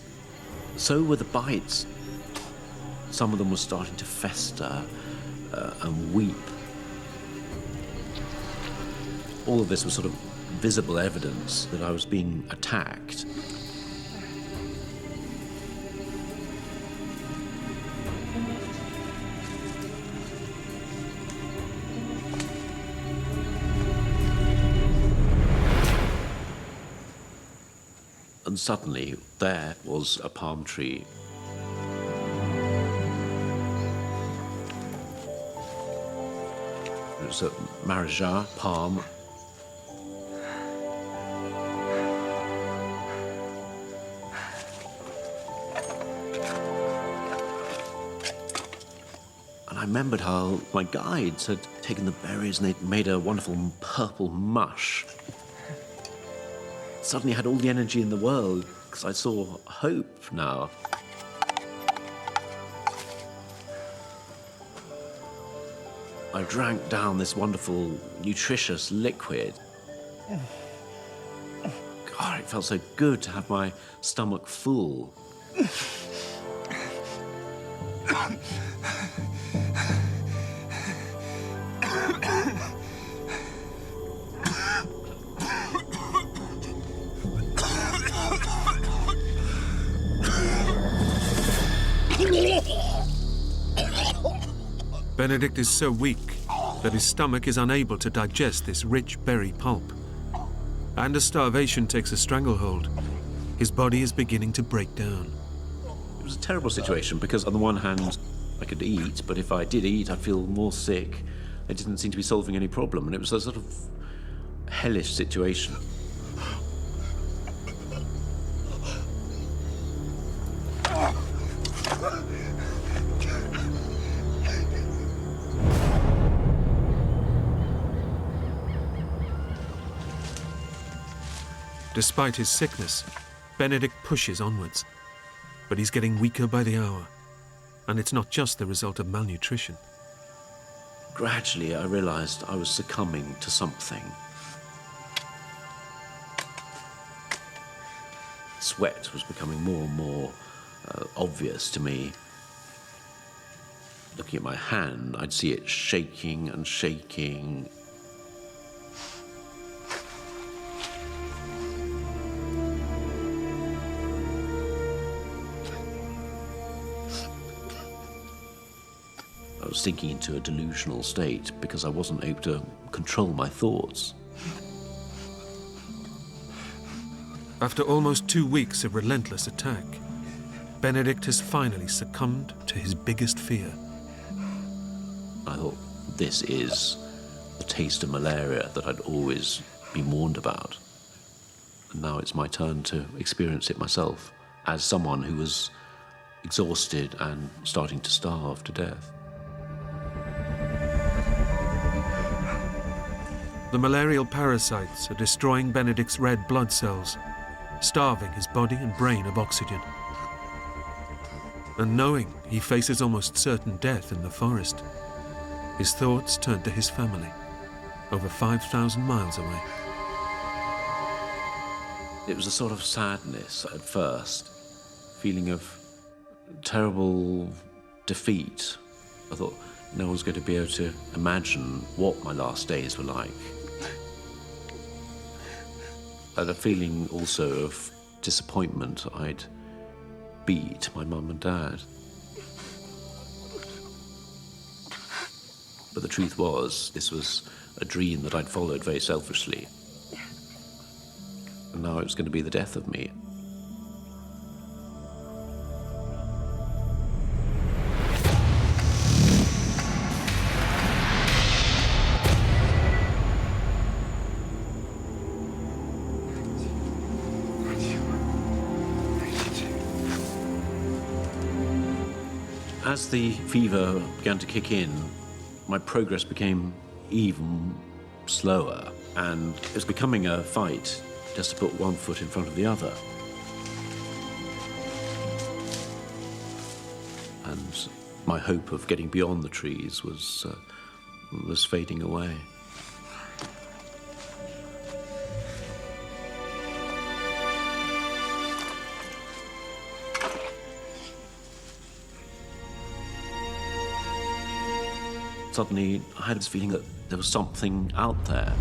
S18: so were the bites. Some of them were starting to fester and weep. All of this was sort of visible evidence that I was being attacked. And suddenly, there was a palm tree. It was a Malaria palm. And I remembered how my guides had taken the berries and they'd made a wonderful purple mush. Suddenly I had all the energy in the world because I saw hope now. I drank down this wonderful, nutritious liquid. God, it felt so good to have my stomach full.
S1: Benedict is so weak that his stomach is unable to digest this rich berry pulp. And as starvation takes a stranglehold, his body is beginning to break down.
S18: It was a terrible situation because on the one hand, I could eat, but if I did eat, I'd feel more sick. It didn't seem to be solving any problem, and it was a sort of hellish situation.
S1: Despite his sickness, Benedict pushes onwards, but he's getting weaker by the hour, and it's not just the result of malnutrition.
S18: Gradually, I realized I was succumbing to something. Sweat was becoming more and more obvious to me. Looking at my hand, I'd see it shaking and shaking. I was sinking into a delusional state because I wasn't able to control my thoughts.
S1: After almost 2 weeks of relentless attack, Benedict has finally succumbed to his biggest fear.
S18: I thought, this is the taste of malaria that I'd always been warned about. And now it's my turn to experience it myself as someone who was exhausted and starting to starve to death.
S1: The malarial parasites are destroying Benedict's red blood cells, starving his body and brain of oxygen. And knowing he faces almost certain death in the forest, his thoughts turn to his family, over 5,000 miles away.
S18: It was a sort of sadness at first, feeling of terrible defeat. I thought no one's going to be able to imagine what my last days were like. I had a feeling also of disappointment. I'd beat my mum and dad. But the truth was, this was a dream that I'd followed very selfishly. And now it was going to be the death of me. As the fever began to kick in, my progress became even slower, and it was becoming a fight just to put one foot in front of the other. And my hope of getting beyond the trees was fading away. Suddenly, I had this feeling that there was something out there,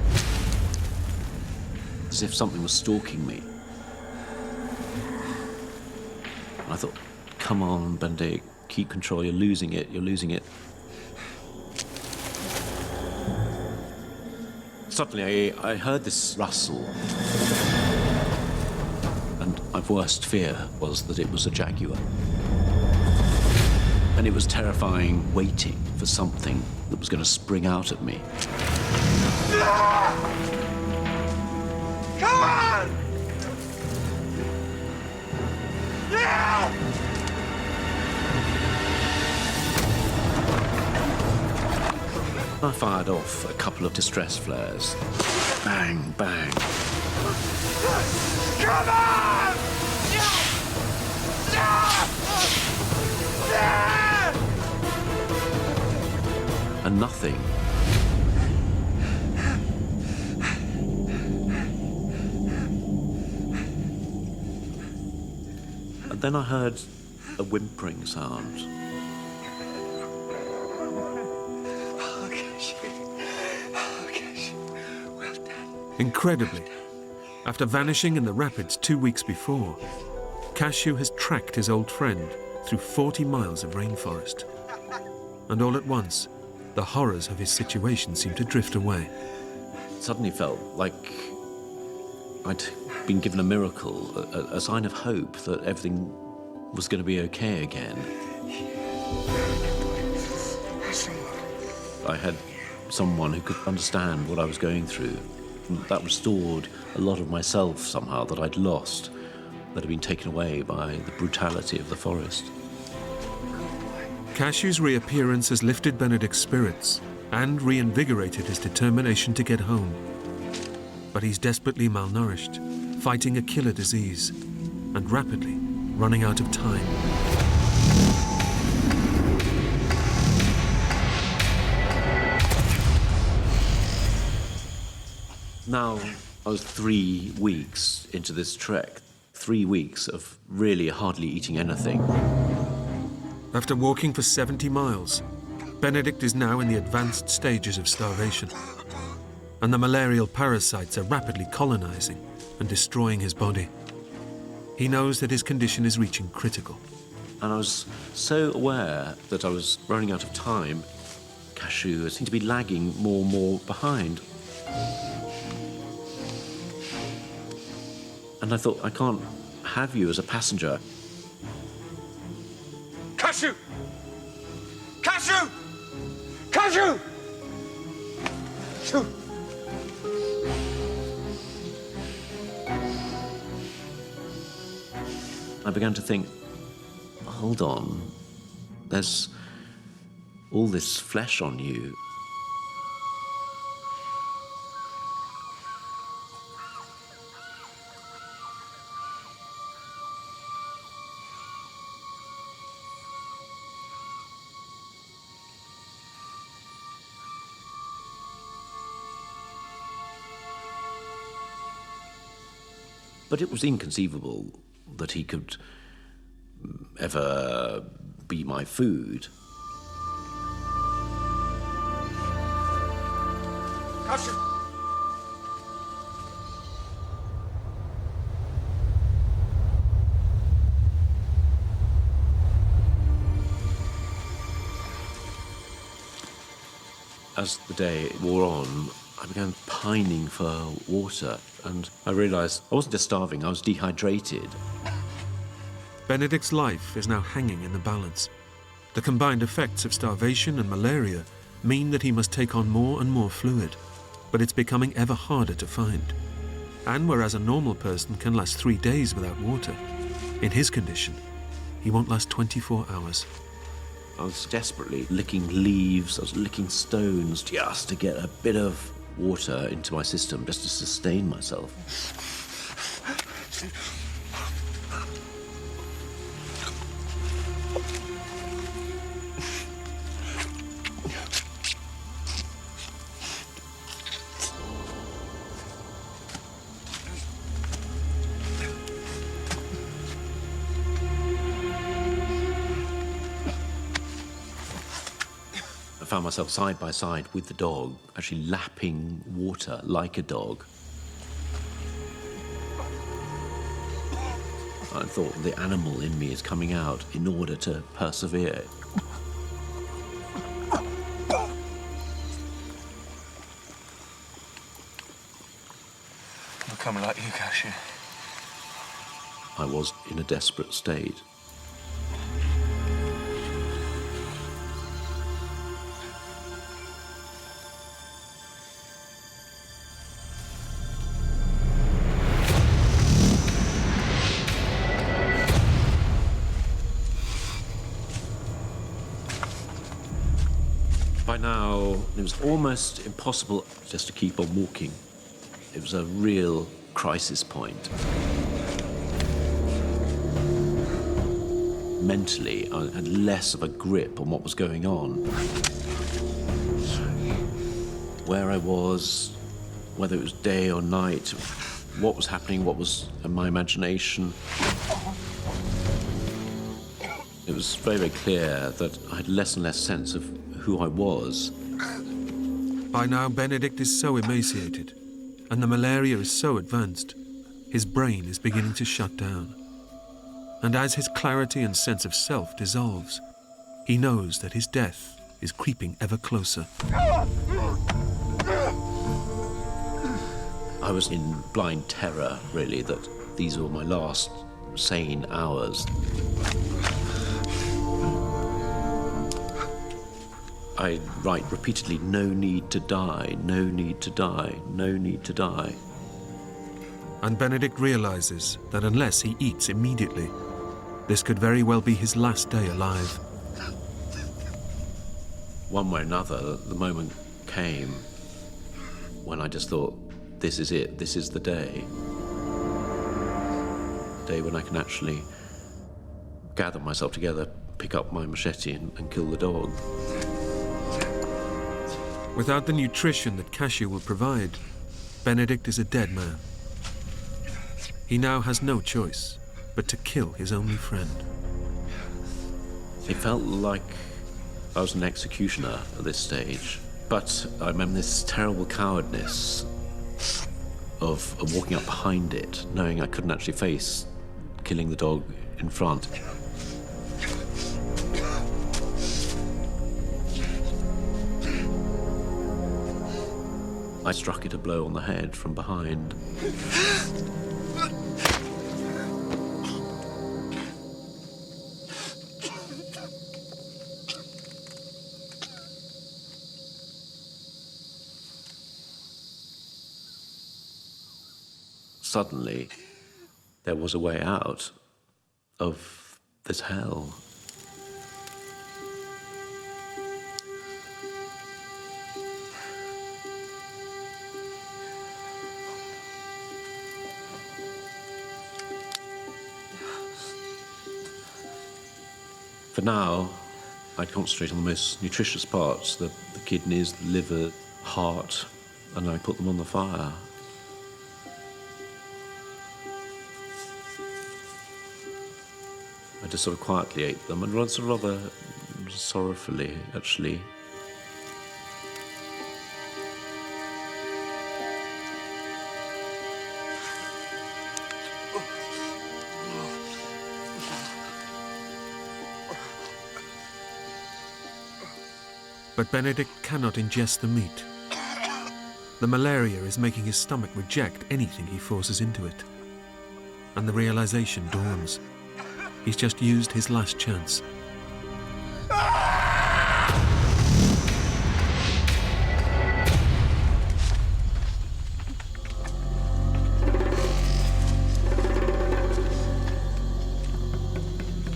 S18: as if something was stalking me. And I thought, come on, Benedict, keep control, you're losing it, you're losing it. Suddenly, I heard this rustle, and my worst fear was that it was a jaguar. And it was terrifying, waiting for something that was going to spring out at me.
S8: Come on! Yeah!
S18: I fired off a couple of distress flares. Bang, bang.
S8: Come on!
S18: And nothing. And then I heard a whimpering sound.
S1: Incredibly, after vanishing in the rapids 2 weeks before, Cashew has tracked his old friend through 40 miles of rainforest. And all at once, the horrors of his situation seem to drift away.
S18: It suddenly felt like I'd been given a miracle, a sign of hope that everything was going to be okay again. I had someone who could understand what I was going through. That restored a lot of myself somehow that I'd lost, that had been taken away by the brutality of the forest.
S1: Cashew's reappearance has lifted Benedict's spirits and reinvigorated his determination to get home. But he's desperately malnourished, fighting a killer disease, and rapidly running out of time.
S18: Now, I was 3 weeks into this trek, 3 weeks of really hardly eating anything.
S1: After walking for 70 miles, Benedict is now in the advanced stages of starvation, and the malarial parasites are rapidly colonizing and destroying his body. He knows that his condition is reaching critical.
S18: And I was so aware that I was running out of time. Cashew seemed to be lagging more and more behind. And I thought, I can't have you as a passenger.
S8: Cashew! Cashew! Cashew! Cashew!
S18: I began to think, hold on, there's all this flesh on you. But it was inconceivable that he could ever be my food.
S8: Cashew!
S18: As the day wore on, I began pining for water, and I realized I wasn't just starving, I was dehydrated.
S1: Benedict's life is now hanging in the balance. The combined effects of starvation and malaria mean that he must take on more and more fluid, but it's becoming ever harder to find. And whereas a normal person can last 3 days without water, in his condition, he won't last 24 hours.
S18: I was desperately licking leaves, I was licking stones just to get a bit of water into my system, just to sustain myself. I found myself side by side with the dog, actually lapping water like a dog. I thought the animal in me is coming out in order to persevere.
S4: Becoming like you, Cashew.
S18: I was in a desperate state. By now, it was almost impossible just to keep on walking. It was a real crisis point. Mentally, I had less of a grip on what was going on. Where I was, whether it was day or night, what was happening, what was in my imagination. It was very, very clear that I had less and less sense of who I was.
S1: By now, Benedict is so emaciated, and the malaria is so advanced, his brain is beginning to shut down. And as his clarity and sense of self dissolves, he knows that his death is creeping ever closer.
S18: I was in blind terror, really, that these were my last sane hours. I write repeatedly, no need to die, no need to die, no need to die.
S1: And Benedict realizes that unless he eats immediately, this could very well be his last day alive.
S18: One way or another, the moment came when I just thought, this is it, this is the day. The day when I can actually gather myself together, pick up my machete and kill the dog.
S1: Without the nutrition that Cashew will provide, Benedict is a dead man. He now has no choice but to kill his only friend.
S18: It felt like I was an executioner at this stage, but I remember this terrible cowardness of walking up behind it, knowing I couldn't actually face killing the dog in front. I struck it a blow on the head from behind. Suddenly, there was a way out of this hell. For now, I'd concentrate on the most nutritious parts, the kidneys, the liver, heart, and I put them on the fire. I just sort of quietly ate them, and rather sorrowfully, actually.
S1: But Benedict cannot ingest the meat. The malaria is making his stomach reject anything he forces into it. And the realization dawns. He's just used his last chance.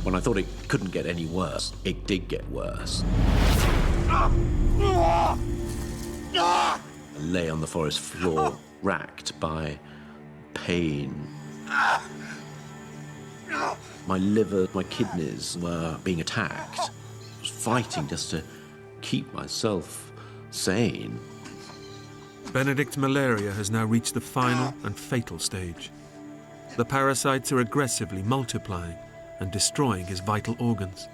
S18: When I thought it couldn't get any worse. It did get worse. I lay on the forest floor, racked by pain. My liver, my kidneys were being attacked. I was fighting just to keep myself sane.
S1: Benedict's malaria has now reached the final and fatal stage. The parasites are aggressively multiplying and destroying his vital organs,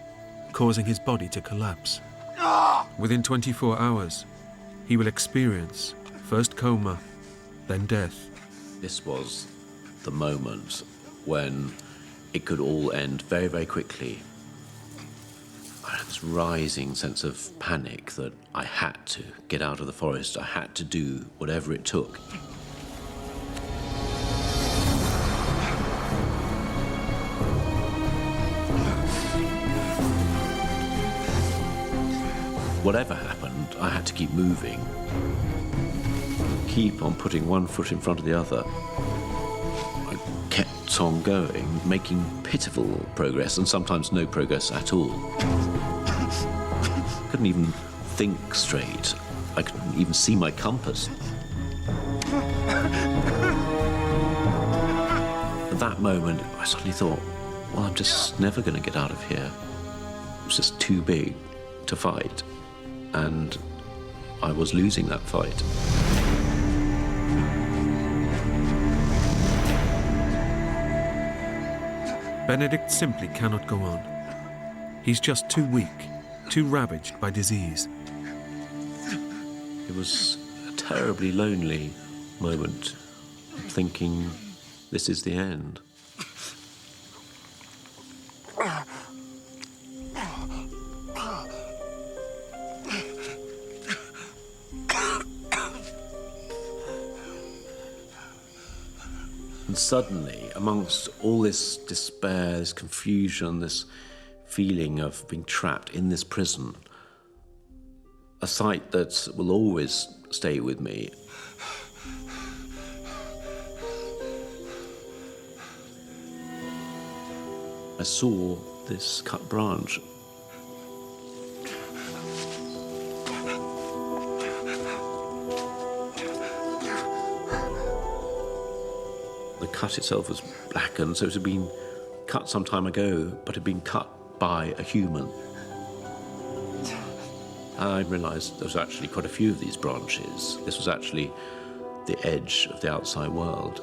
S1: causing his body to collapse. Within 24 hours, he will experience first coma, then death.
S18: This was the moment when it could all end very, very quickly. I had this rising sense of panic that I had to get out of the forest. I had to do whatever it took. Whatever happened, I had to keep moving. Keep on putting one foot in front of the other. I kept on going, making pitiful progress, and sometimes no progress at all. Couldn't even think straight. I couldn't even see my compass. At that moment, I suddenly thought, well, I'm just never going to get out of here. It was just too big to fight, and I was losing that fight.
S1: Benedict simply cannot go on. He's just too weak, too ravaged by disease.
S18: It was a terribly lonely moment, thinking this is the end. And suddenly, amongst all this despair, this confusion, this feeling of being trapped in this prison, a sight that will always stay with me. I saw this cut branch. The cut itself was blackened, so it had been cut some time ago, but had been cut by a human. I realised there was actually quite a few of these branches. This was actually the edge of the outside world.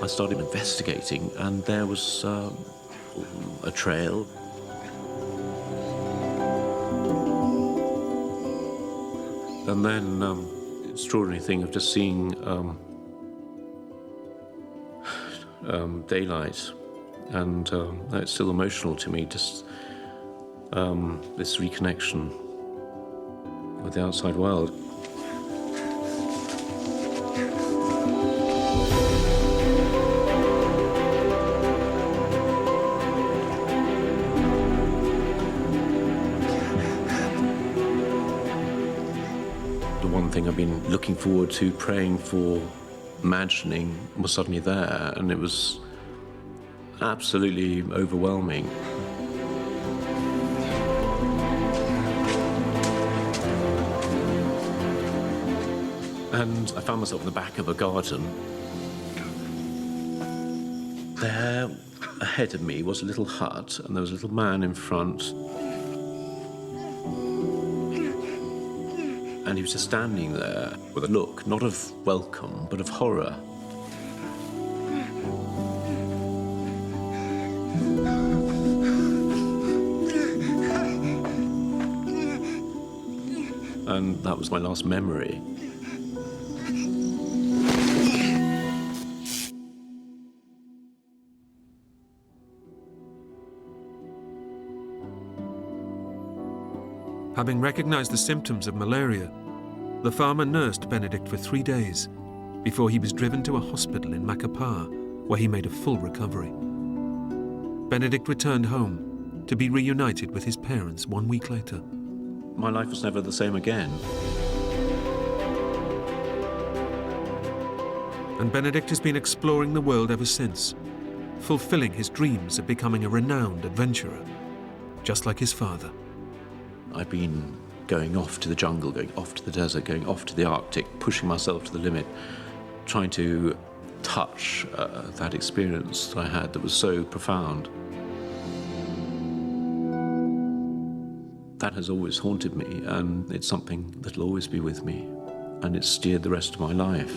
S18: I started investigating, and there was a trail. And then extraordinary thing of just seeing daylight, and it's still emotional to me, just this reconnection with the outside world. Thing I've been looking forward to, praying for, imagining, was suddenly there, and it was absolutely overwhelming. And I found myself in the back of a garden. There, ahead of me, was a little hut, and there was a little man in front. And he was just standing there with a look, not of welcome, but of horror. And that was my last memory.
S1: Having recognized the symptoms of malaria, the farmer nursed Benedict for 3 days before he was driven to a hospital in Macapá, where he made a full recovery. Benedict returned home to be reunited with his parents 1 week later.
S18: My life was never the same again.
S1: And Benedict has been exploring the world ever since, fulfilling his dreams of becoming a renowned adventurer, just like his father.
S18: I've been going off to the jungle, going off to the desert, going off to the Arctic, pushing myself to the limit, trying to touch that experience that I had that was so profound. That has always haunted me, and it's something that'll always be with me, and it's steered the rest of my life.